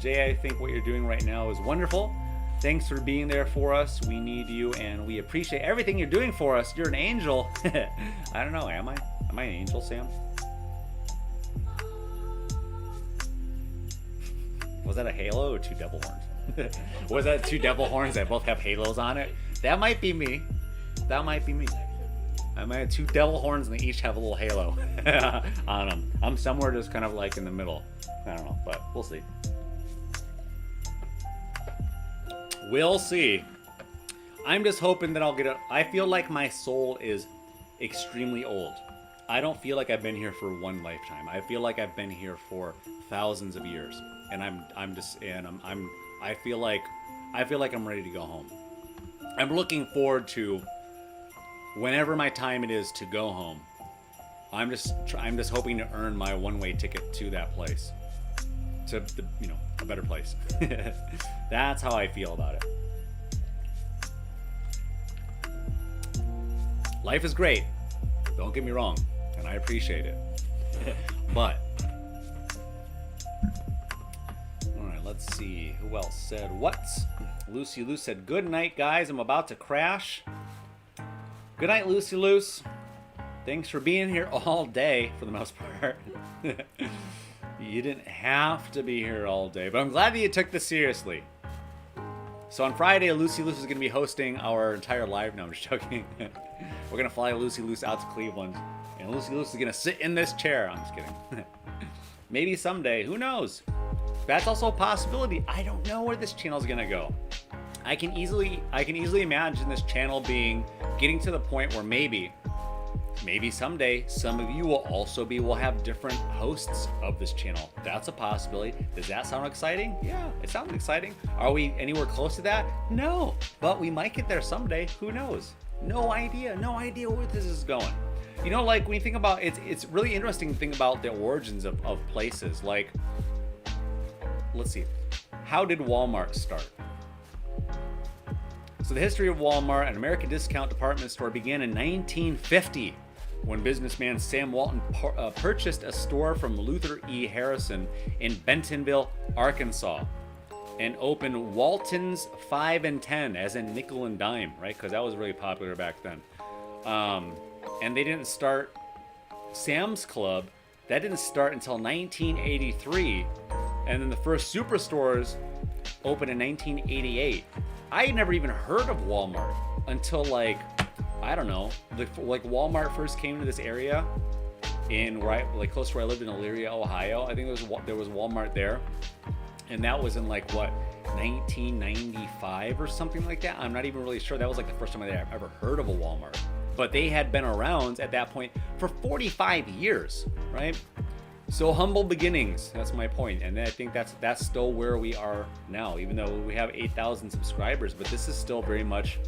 Jay, I think what you're doing right now is wonderful. Thanks for being there for us. We need you, and we appreciate everything you're doing for us. You're an angel. I don't know, am I? Am I an angel, Sam? Was that a halo or two devil horns? Was that two devil horns that both have halos on it? That might be me. That might be me. I might have two devil horns and they each have a little halo on them. I'm somewhere just kind of like in the middle. I don't know, but we'll see. We'll see. I'm just hoping that I'll get I feel like my soul is extremely old. I don't feel like I've been here for one lifetime. I feel like I've been here for thousands of years, and I feel like I'm ready to go home. I'm looking forward to whenever my time it is to go home. I'm just hoping to earn my one-way ticket to that place, to the, a better place. That's how I feel about it. life is great. Don't get me wrong, and I appreciate it. But, all right, let's see. Who else said what? Lucy Luce said, good night, guys. I'm about to crash. Good night, Lucy Luce. Thanks for being here all day, for the most part. You didn't have to be here all day, but I'm glad that you took this seriously. So on Friday, Lucy Luce is going to be hosting our entire live. No, I'm just joking. We're going to fly Lucy Luce out to Cleveland, and Lucy Luce is going to sit in this chair. I'm just kidding. Maybe someday. Who knows? That's also a possibility. I don't know where this channel is going to go. I can easily imagine this channel getting to the point where maybe someday some of you will have different hosts of this channel. That's a possibility. Does that sound exciting? Yeah, it sounds exciting. Are we anywhere close to that? No, but we might get there someday. Who knows? No idea where this is going. You know, like when you think about it, it's really interesting to think about the origins of places. Like, let's see, how did Walmart start? So the history of Walmart, an American discount department store, began in 1950 when businessman Sam Walton purchased a store from Luther E. Harrison in Bentonville, Arkansas, and opened Walton's 5 and 10, as in nickel and dime, right? Because that was really popular back then. And they didn't start Sam's Club. That didn't start until 1983, and then the first superstores opened in 1988. I had never even heard of Walmart until, like, I don't know, like Walmart first came to this area in close to where I lived in Elyria, Ohio. I think there was Walmart there, and that was in like what, 1995 or something like that. I'm not even really sure. That was like the first time I ever heard of a Walmart. But they had been around at that point for 45 years, right? So humble beginnings, that's my point. And I think that's still where we are now, even though we have 8,000 subscribers, but this is still very much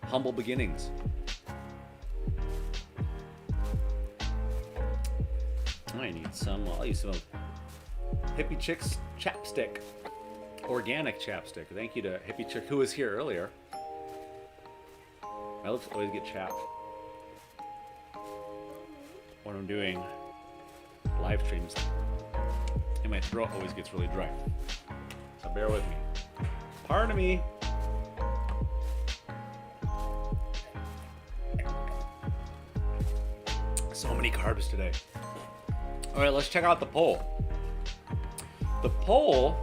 humble beginnings. I need some, I'll use some Hippie Chick's chapstick, organic chapstick. Thank you to Hippie Chick, who was here earlier. My lips always get chapped when I'm doing live streams, and my throat always gets really dry. So bear with me. Pardon me. So many carbs today. All right, let's check out the poll. The poll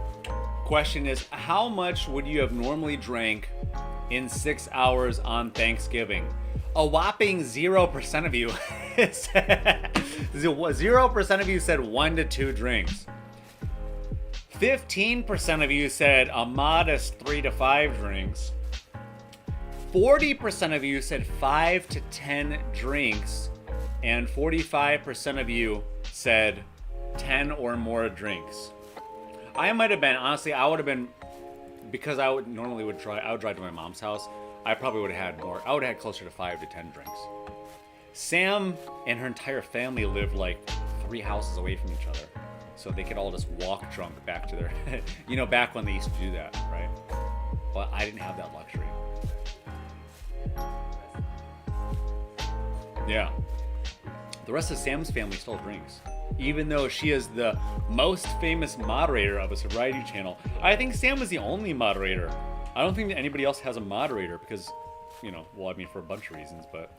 question is, how much would you have normally drank in 6 hours on Thanksgiving? A whopping 0% of you said, 0% of you said 1 to 2 drinks. 15% of you said a modest 3 to 5 drinks. 40% of you said 5 to 10 drinks. And 45% of you said 10 or more drinks. I might have been, honestly, I would have been, because I would drive to my mom's house. I probably would have had more. I would have had closer to 5 to 10 drinks. Sam and her entire family lived like 3 houses away from each other. So they could all just walk drunk back to their, back when they used to do that, right? But I didn't have that luxury. Yeah. The rest of Sam's family still drinks. Even though she is the most famous moderator of a sobriety channel. I think Sam was the only moderator. I don't think that anybody else has a moderator because, for a bunch of reasons, but...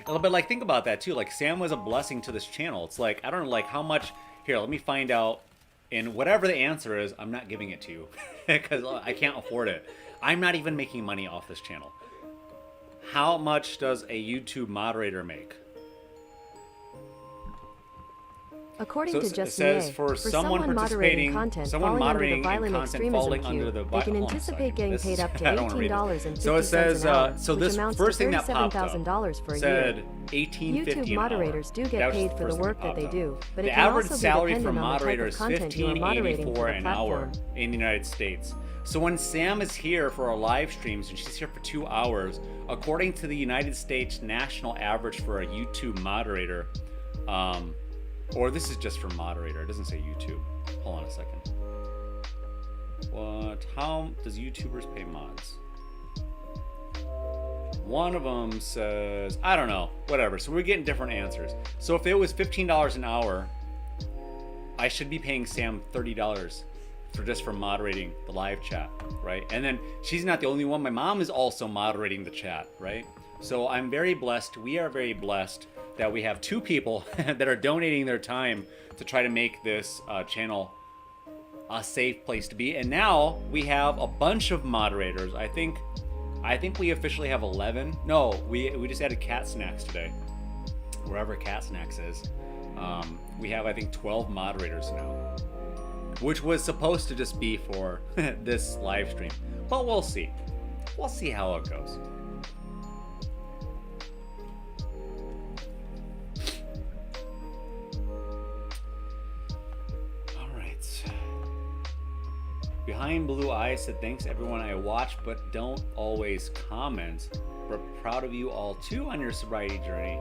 But like, think about that too. Like, Sam was a blessing to this channel. It's like, I don't know, like, how much... Here, let me find out. And whatever the answer is, I'm not giving it to you. Because I can't afford it. I'm not even making money off this channel. How much does a YouTube moderator make? According to it Justin says for someone moderating content falling falling under the they can hold on a anticipate second. getting This paid is- up to I don't wanna read this. $18.50 So it says, an hour, so which this amounts first to thing that popped up $37,000 for a said year. $18.50 YouTube an hour. moderators do That get was paid the for the first thing work that they popped do, up. but it The can average also be salary for dependent on the type moderator of is content you are moderating for $15.84 the an hour platform. in the United States. So when Sam is here for our live streams, and she's here for 2 hours, according to the United States national average for a YouTube moderator, or this is just for moderator, it doesn't say YouTube. Hold on a second. How does YouTubers pay mods? One of them says, I don't know, whatever. So we're getting different answers. So if it was $15 an hour, I should be paying Sam $30 for moderating the live chat, right? And then she's not the only one. My mom is also moderating the chat, right? So I'm very blessed. We are very blessed that we have two people that are donating their time to try to make this channel a safe place to be. And now we have a bunch of moderators. I think we officially have 11. No, we just added Cat Snacks today. Wherever Cat Snacks is. We have, I think, 12 moderators now. Which was supposed to just be for this live stream. But we'll see. We'll see how it goes. Behind Blue Eyes said, thanks everyone I watch but don't always comment. We're proud of you all too on your sobriety journey.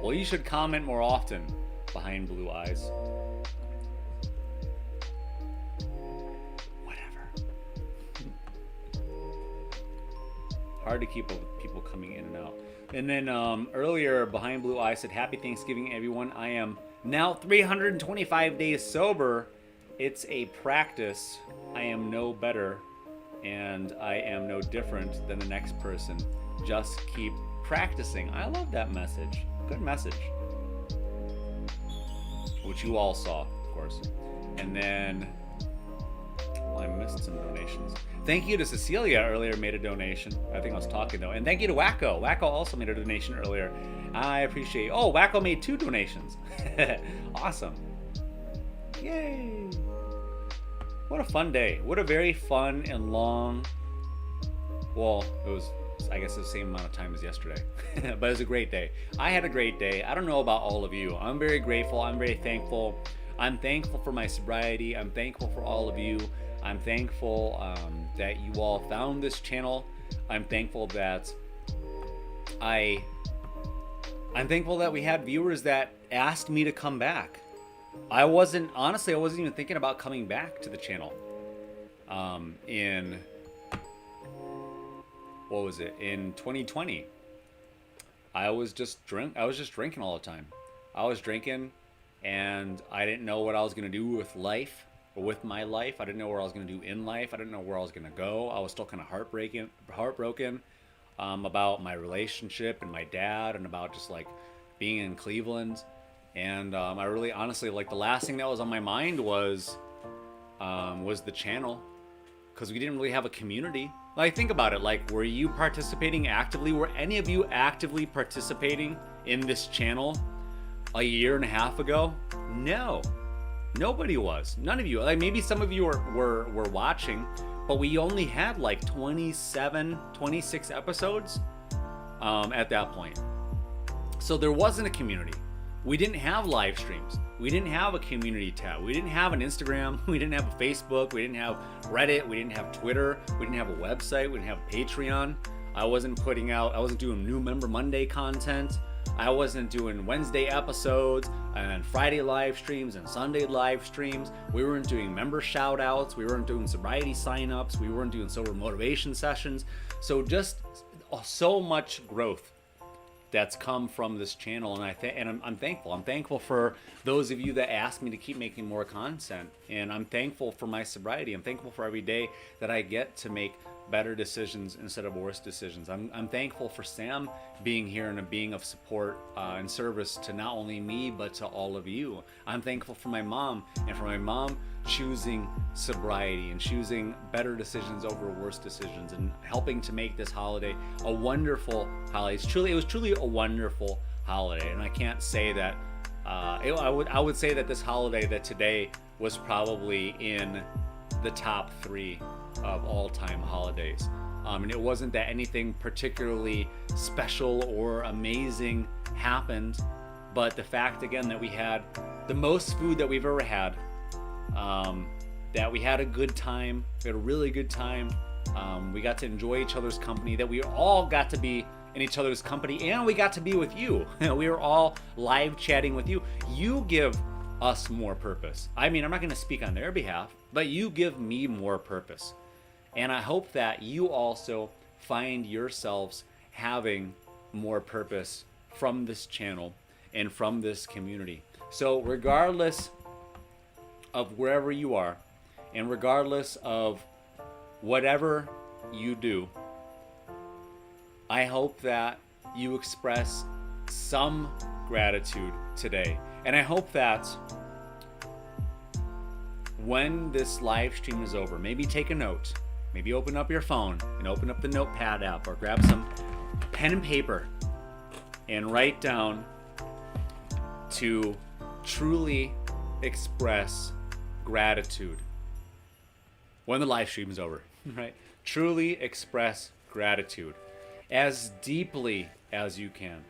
Well, you should comment more often, Behind Blue Eyes. Whatever. Hard to keep up with people coming in and out. And then earlier, Behind Blue Eyes said, happy Thanksgiving everyone. I am now 325 days sober. It's a practice. I am no better and I am no different than the next person. Just keep practicing. I love that message. Good message. Which you all saw, of course. And then, well, I missed some donations. Thank you to Cecilia earlier, made a donation. I think I was talking though. And thank you to Wacko. Wacko also made a donation earlier. I appreciate it. Oh, Wacko made 2 donations. Awesome. Yay. What a fun day. What a very fun and long, well, it was, I guess, the same amount of time as yesterday. But it was a great day. I had a great day. I don't know about all of you. I'm very grateful. I'm very thankful. I'm thankful for my sobriety. I'm thankful for all of you. I'm thankful that you all found this channel. I'm thankful that I'm thankful that we had viewers that asked me to come back. Honestly, I wasn't even thinking about coming back to the channel. In 2020. I was just drinking all the time. I was drinking and I didn't know what I was going to do with life or with my life. I didn't know what I was going to do in life. I didn't know where I was going to go. I was still kind of heartbroken about my relationship and my dad and about just like being in Cleveland. And I really honestly, like, the last thing that was on my mind was the channel, because we didn't really have a community. Like, think about it. Like, were you participating actively? Were any of you actively participating in this channel a year and a half ago? No, nobody was. None of you. Like, maybe some of you were watching, but we only had like 26 episodes at that point. So there wasn't a community. We didn't have live streams. We didn't have a community tab. We didn't have an Instagram. We didn't have a Facebook. We didn't have Reddit. We didn't have Twitter. We didn't have a website. We didn't have Patreon. I wasn't doing New Member Monday content. I wasn't doing Wednesday episodes and Friday live streams and Sunday live streams. We weren't doing member shout outs. We weren't doing sobriety signups. We weren't doing sober motivation sessions. So just so much growth that's come from this channel, and I'm thankful. I'm thankful for those of you that asked me to keep making more content, and I'm thankful for my sobriety. I'm thankful for every day that I get to make better decisions instead of worse decisions. I'm thankful for Sam being here and being of support and service to not only me but to all of you. I'm thankful for my mom, and for my mom choosing sobriety and choosing better decisions over worse decisions and helping to make this holiday a wonderful holiday. It was truly a wonderful holiday, and I can't say that I would say that this holiday, that today, was probably in the top 3 of all-time holidays. And it wasn't that anything particularly special or amazing happened, but the fact again that we had the most food that we've ever had, that we had a good time, we had a really good time, we got to enjoy each other's company, that we all got to be in each other's company, and we got to be with you. We were all live chatting with you. You give us more purpose. I mean, I'm not going to speak on their behalf, but you give me more purpose. And I hope that you also find yourselves having more purpose from this channel and from this community. So regardless of wherever you are, and regardless of whatever you do, I hope that you express some gratitude today. And I hope that when this live stream is over, maybe take a note, maybe open up your phone and open up the notepad app, or grab some pen and paper and write down to truly express gratitude when the live stream is over, right? Truly express gratitude as deeply as you can,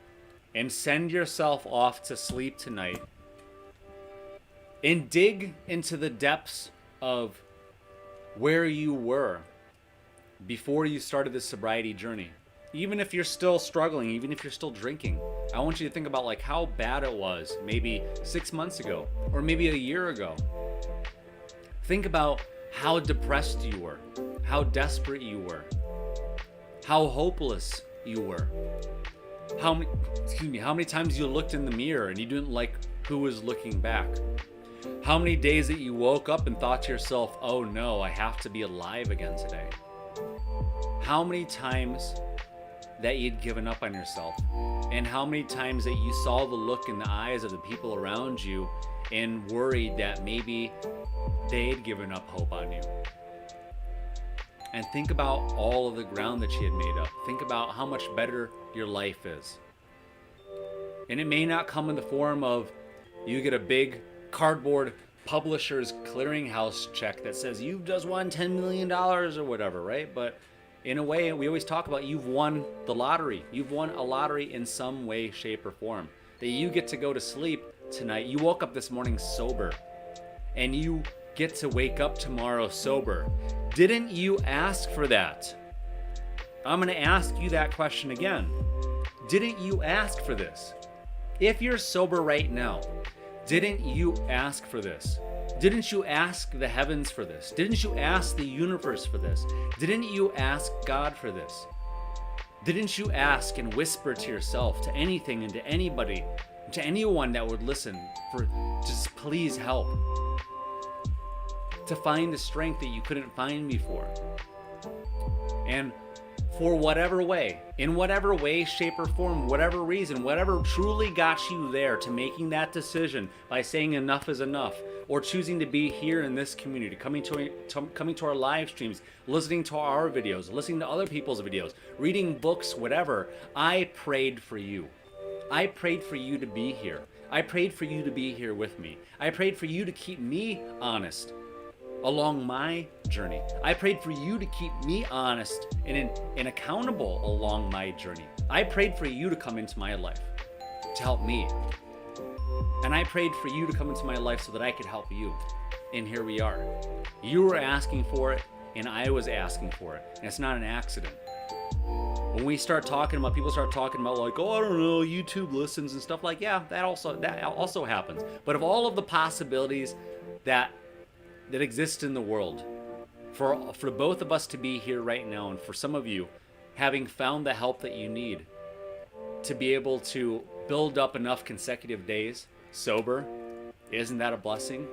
and send yourself off to sleep tonight and dig into the depths of where you were before you started this sobriety journey. Even if you're still struggling, even if you're still drinking, I want you to think about like how bad it was maybe 6 months ago, or maybe a year ago. Think about how depressed you were, how desperate you were, how hopeless you were. How many times you looked in the mirror and you didn't like who was looking back. How many days that you woke up and thought to yourself, oh no, I have to be alive again today. How many times that you'd given up on yourself, and how many times that you saw the look in the eyes of the people around you and worried that maybe they'd given up hope on you. And think about all of the ground that you had made up. Think about how much better your life is. And it may not come in the form of you get a big cardboard publisher's clearinghouse check that says you've just won $10 million or whatever, right? But in a way, we always talk about you've won the lottery. You've won a lottery in some way, shape, or form. That you get to go to sleep tonight. You woke up this morning sober, and you get to wake up tomorrow sober. Didn't you ask for that? I'm going to ask you that question again. Didn't you ask for this? If you're sober right now, didn't you ask for this? Didn't you ask the heavens for this? Didn't you ask the universe for this? Didn't you ask God for this? Didn't you ask and whisper to yourself, to anything and to anybody, to anyone that would listen, for just please help? To find the strength that you couldn't find before. And for whatever way, in whatever way, shape, or form, whatever reason, whatever truly got you there to making that decision by saying enough is enough, or choosing to be here in this community, coming to our live streams, listening to our videos, listening to other people's videos, reading books, whatever, I prayed for you. I prayed for you to be here. I prayed for you to be here with me. I prayed for you to keep me honest along my journey. I prayed for you to keep me honest and accountable along my journey. I prayed for you to come into my life to help me. And I prayed for you to come into my life so that I could help you. And here we are. You were asking for it, and I was asking for it. And it's not an accident. When we start talking about, people start talking about like, oh, I don't know, YouTube listens and stuff like, yeah, that also happens. But of all of the possibilities that exist in the world, for both of us to be here right now, and for some of you having found the help that you need to be able to build up enough consecutive days sober, isn't that a blessing?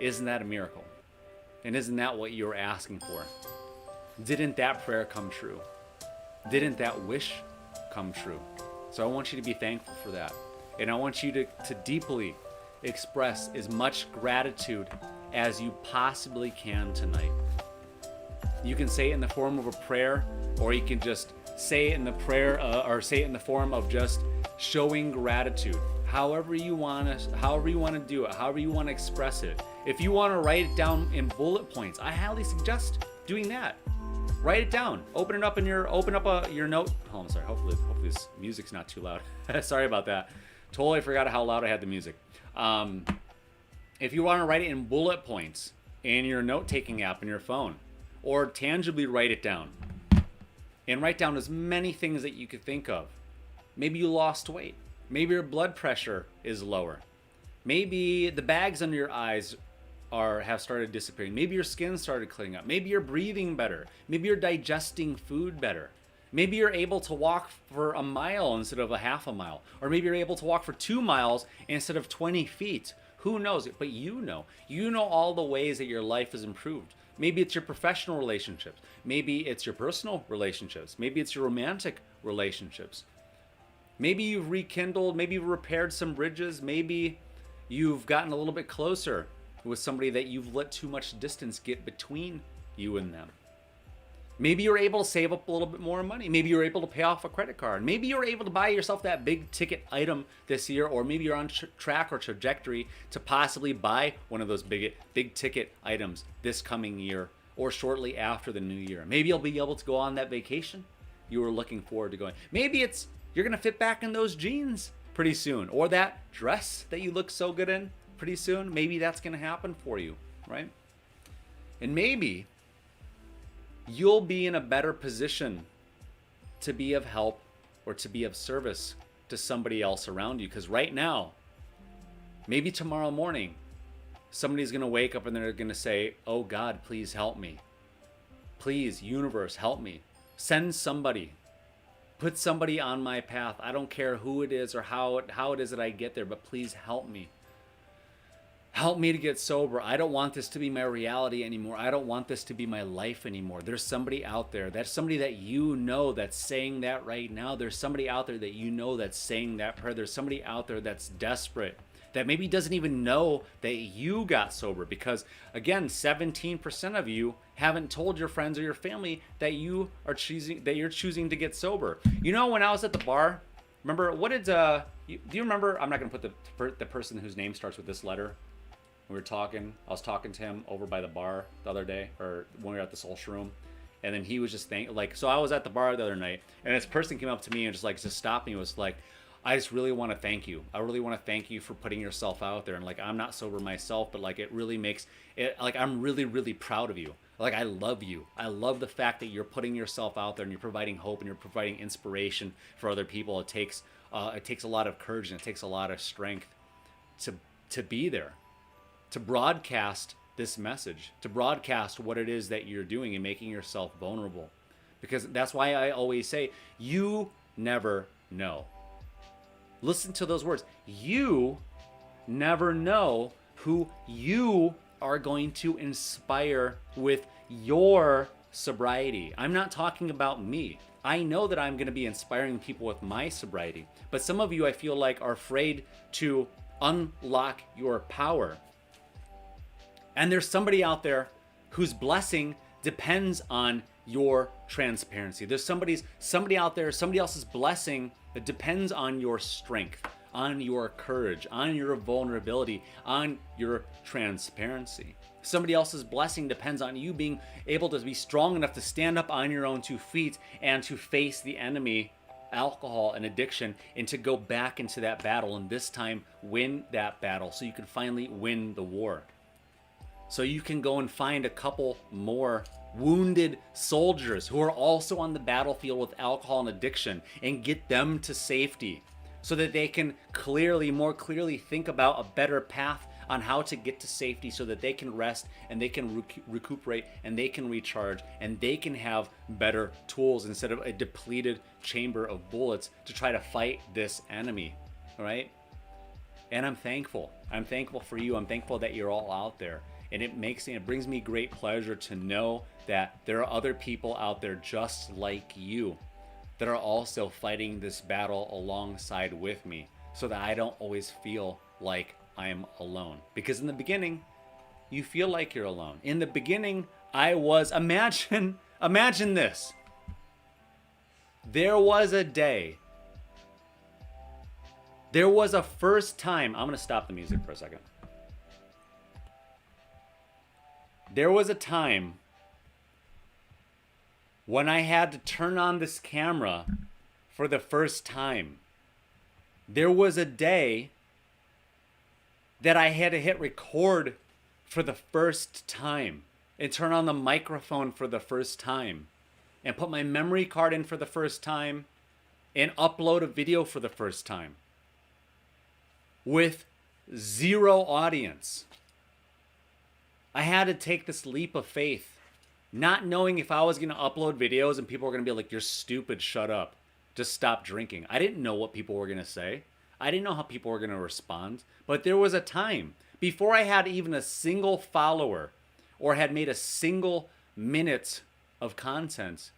Isn't that a miracle? And isn't that what you're asking for? Didn't that prayer come true? Didn't that wish come true? So I want you to be thankful for that. And I want you to deeply express as much gratitude as you possibly can tonight. You can say it in the form of a prayer, or you can just say it in the prayer, or say it in the form of just showing gratitude. However you want to do it, however you want to express it. If you want to write it down in bullet points, I highly suggest doing that. Write it down. Open up your note. Oh, I'm sorry. Hopefully this music's not too loud. Sorry about that. Totally forgot how loud I had the music. If you want to write it in bullet points in your note-taking app in your phone, or tangibly write it down, and write down as many things that you could think of. Maybe you lost weight. Maybe your blood pressure is lower. Maybe the bags under your eyes have started disappearing. Maybe your skin started clearing up. Maybe you're breathing better. Maybe you're digesting food better. Maybe you're able to walk for a mile instead of a half a mile. Or maybe you're able to walk for 2 miles instead of 20 feet. Who knows? But you know. You know all the ways that your life has improved. Maybe it's your professional relationships. Maybe it's your personal relationships. Maybe it's your romantic relationships. Maybe you've rekindled, maybe you've repaired some bridges. Maybe you've gotten a little bit closer with somebody that you've let too much distance get between you and them. Maybe you're able to save up a little bit more money. Maybe you're able to pay off a credit card. Maybe you're able to buy yourself that big ticket item this year, or maybe you're on track or trajectory to possibly buy one of those big ticket items this coming year or shortly after the new year. Maybe you'll be able to go on that vacation you were looking forward to going. Maybe it's you're going to fit back in those jeans pretty soon, or that dress that you look so good in pretty soon. Maybe that's going to happen for you, right? And maybe you'll be in a better position to be of help or to be of service to somebody else around you. Because right now, maybe tomorrow morning, somebody's going to wake up and they're going to say, oh God, please help me. Please, universe, help me. Send somebody. Put somebody on my path. I don't care who it is or how it is that I get there, but please help me. Help me to get sober. I don't want this to be my reality anymore. I don't want this to be my life anymore. There's somebody out there. That's somebody that you know that's saying that right now. There's somebody out there that you know that's saying that prayer. There's somebody out there that's desperate, that maybe doesn't even know that you got sober. Because again, 17% of you haven't told your friends or your family that you're choosing to get sober. You know, when I was at the bar, remember, do you remember, I'm not going to put the person whose name starts with this letter. We were talking, I was talking to him over by the bar the other day, or when we were at the social room, and then he was just so I was at the bar the other night, and this person came up to me and just stopped me and was like, I just really want to thank you. I really want to thank you for putting yourself out there. And I'm not sober myself, but it really makes it, I'm really, really proud of you. I love you. I love the fact that you're putting yourself out there and you're providing hope and you're providing inspiration for other people. It takes a lot of courage and it takes a lot of strength to be there, to broadcast this message, to broadcast what it is that you're doing and making yourself vulnerable. Because that's why I always say, you never know. Listen to those words. You never know who you are going to inspire with your sobriety. I'm not talking about me. I know that I'm going to be inspiring people with my sobriety. But some of you, I feel like, are afraid to unlock your power. And there's somebody out there whose blessing depends on your transparency. There's somebody out there, somebody else's blessing that depends on your strength, on your courage, on your vulnerability, on your transparency. Somebody else's blessing depends on you being able to be strong enough to stand up on your own 2 feet and to face the enemy, alcohol and addiction, and to go back into that battle and this time win that battle so you can finally win the war. So you can go and find a couple more wounded soldiers who are also on the battlefield with alcohol and addiction and get them to safety so that they can more clearly think about a better path on how to get to safety so that they can rest and they can recuperate and they can recharge and they can have better tools instead of a depleted chamber of bullets to try to fight this enemy, all right? And I'm thankful. I'm thankful for you. I'm thankful that you're all out there. And it brings me great pleasure to know that there are other people out there just like you that are also fighting this battle alongside with me so that I don't always feel like I'm alone. Because in the beginning, you feel like you're alone. In the beginning, imagine this. There was a day, there was a first time, I'm going to stop the music for a second. There was a time when I had to turn on this camera for the first time. There was a day that I had to hit record for the first time and turn on the microphone for the first time and put my memory card in for the first time and upload a video for the first time with 0 audience. I had to take this leap of faith not knowing if I was going to upload videos and people were going to be like, you're stupid, shut up, just stop drinking. I didn't know what people were going to say. I didn't know how people were going to respond. But there was a time before I had even a single follower or had made a single minute of content,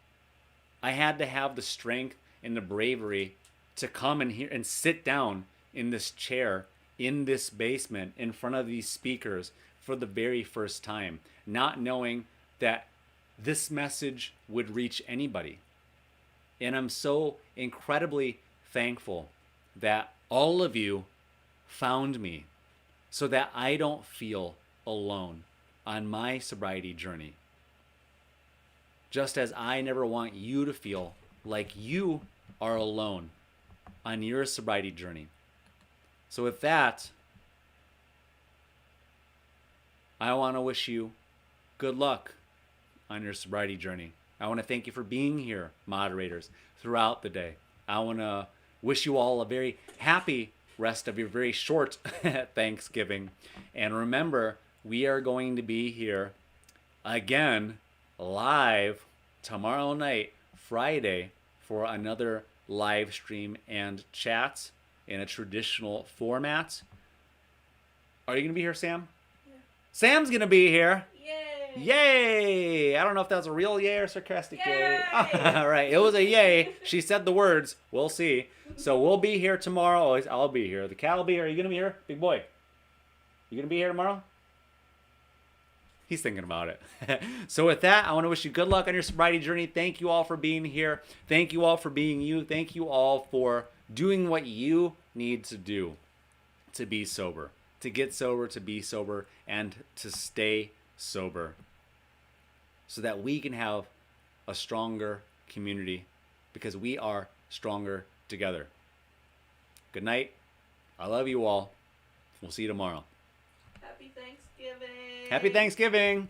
I had to have the strength and the bravery to come in here and sit down in this chair in this basement in front of these speakers for the very first time, not knowing that this message would reach anybody. And I'm so incredibly thankful that all of you found me so that I don't feel alone on my sobriety journey. Just as I never want you to feel like you are alone on your sobriety journey. So with that, I want to wish you good luck on your sobriety journey. I want to thank you for being here, moderators, throughout the day. I want to wish you all a very happy rest of your very short Thanksgiving. And remember, we are going to be here again live tomorrow night, Friday, for another live stream and chat in a traditional format. Are you going to be here, Sam? Yeah. Sam's going to be here. Yay! Yay! I don't know if that was a real yay or sarcastic yay. Yay! All right, it was a yay. She said the words. We'll see. So we'll be here tomorrow. I'll be here. The cat will be here. Are you going to be here, big boy? You going to be here tomorrow? He's thinking about it. So with that, I want to wish you good luck on your sobriety journey. Thank you all for being here. Thank you all for being you. Thank you all for doing what you need to do to be sober, to get sober, to be sober, and to stay sober so that we can have a stronger community because we are stronger together. Good night. I love you all. We'll see you tomorrow. Happy Thanksgiving! Happy Thanksgiving!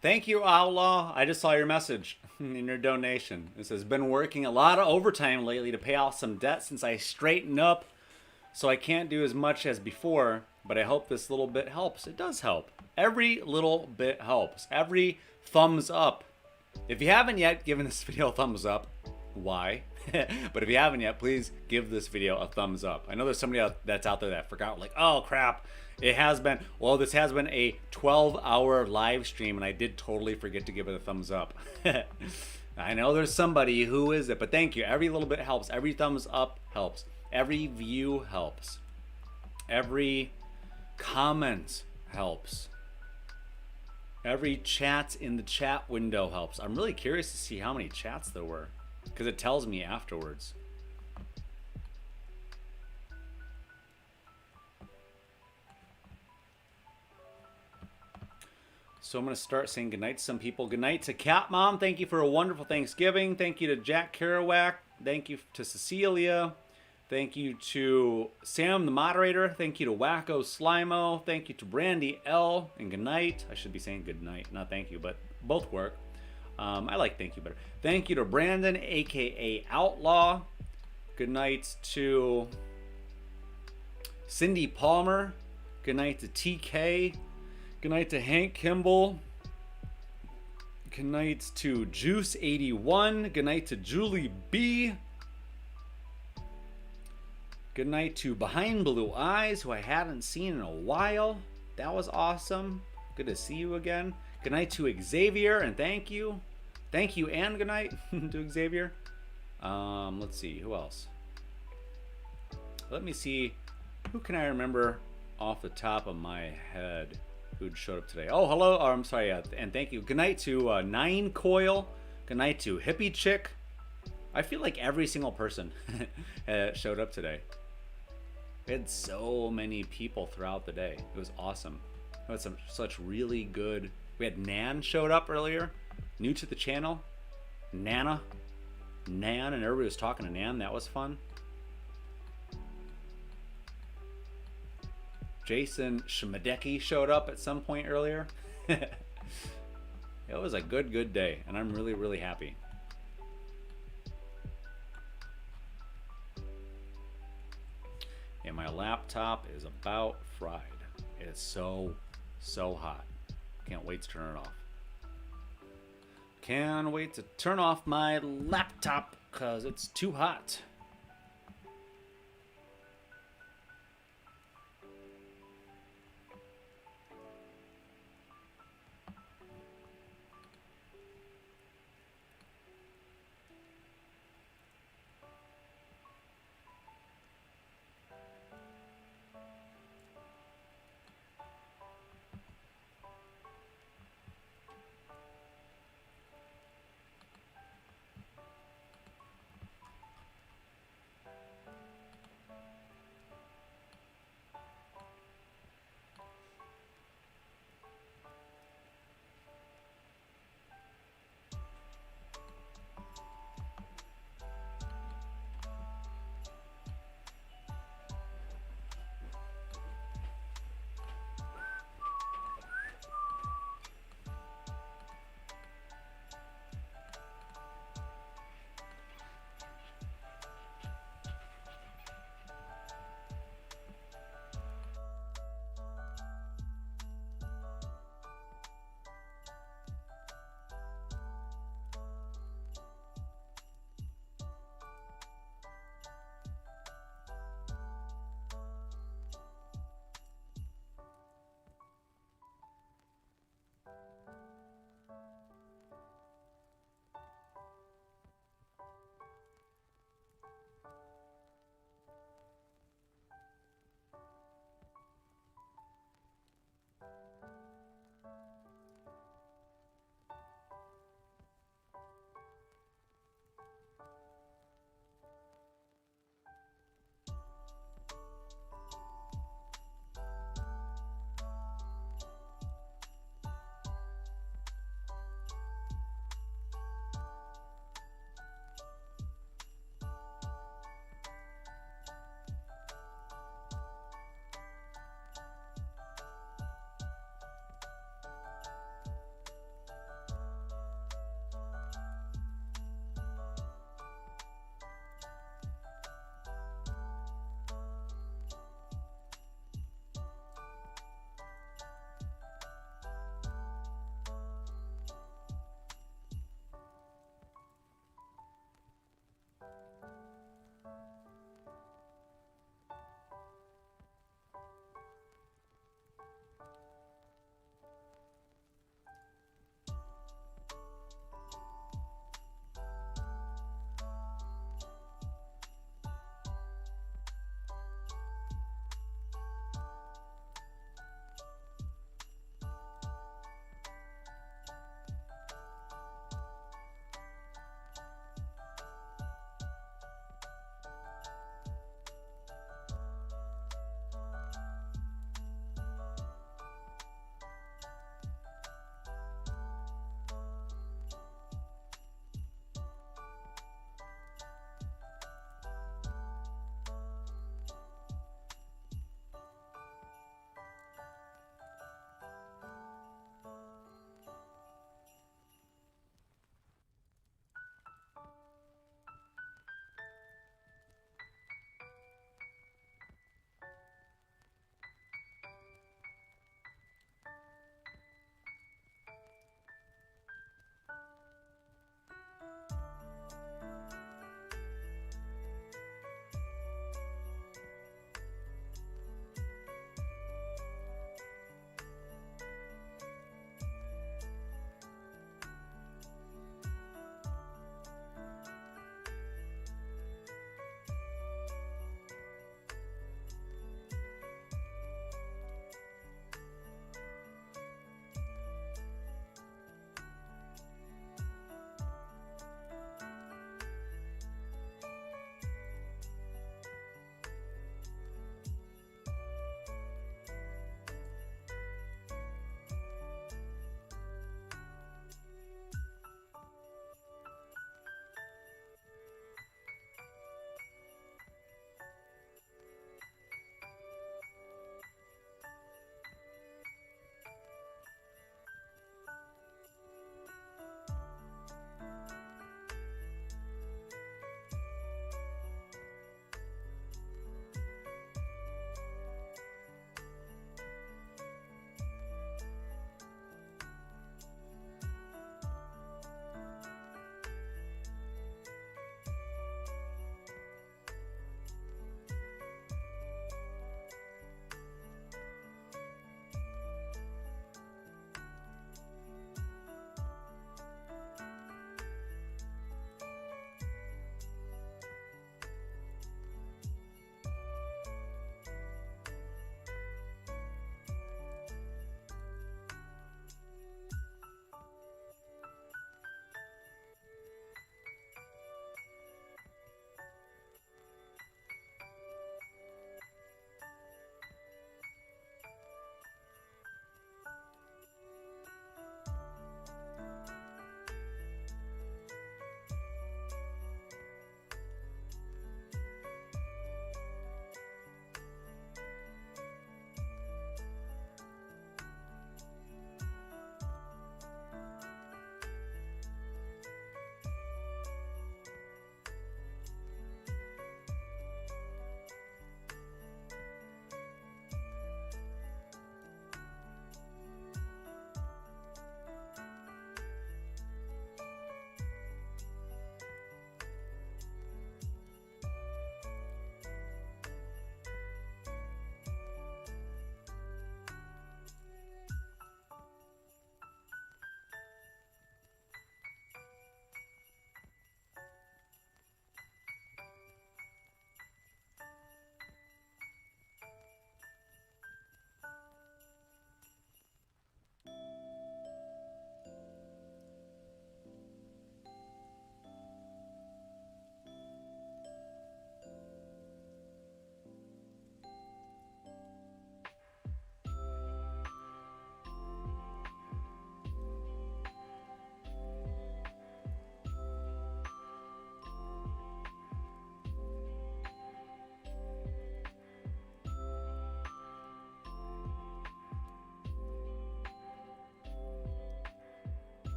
Thank you, Outlaw. I just saw your message in your donation. It says, been working a lot of overtime lately to pay off some debt since I straightened up, so I can't do as much as before, but I hope this little bit helps. It does help. Every little bit helps. Every thumbs up. If you haven't yet given this video a thumbs up, why? But if you haven't yet, please give this video a thumbs up. I know there's somebody that's out there that forgot, like, oh crap, it has been, well, this has been a 12-hour live stream and I did totally forget to give it a thumbs up. I know there's somebody who is it, but thank you. Every little bit helps. Every thumbs up helps. Every view helps. Every comment helps. Every chat in the chat window helps. I'm really curious to see how many chats there were, because it tells me afterwards. So I'm going to start saying goodnight to some people. Goodnight to Cat Mom. Thank you for a wonderful Thanksgiving. Thank you to Jack Kerouac. Thank you to Cecilia. Thank you to Sam, the moderator. Thank you to Wacko Slimo. Thank you to Brandy L. And goodnight. I should be saying goodnight, not thank you, but both work. I like thank you better. Thank you to Brandon, aka Outlaw. Good night to Cindy Palmer. Good night to TK. Good night to Hank Kimball. Good night to Juice81. Good night to Julie B. Good night to Behind Blue Eyes, who I hadn't seen in a while. That was awesome. Good to see you again. Good night to Xavier, and thank you. Thank you and good night to Xavier. Let's see, who else? Let me see. Who can I remember off the top of my head who showed up today? Oh, hello. Oh, I'm sorry. And thank you. Good night to Nine Coil. Good night to Hippie Chick. I feel like every single person showed up today. We had so many people throughout the day. It was awesome. We had such really good. We had Nan showed up earlier, new to the channel. Nan, and everybody was talking to Nan. That was fun. Jason Shmadecki showed up at some point earlier. It was a good day, and I'm really, really happy. And my laptop is about fried. It's so hot. Can't wait to turn it off. Can't wait to turn off my laptop because it's too hot.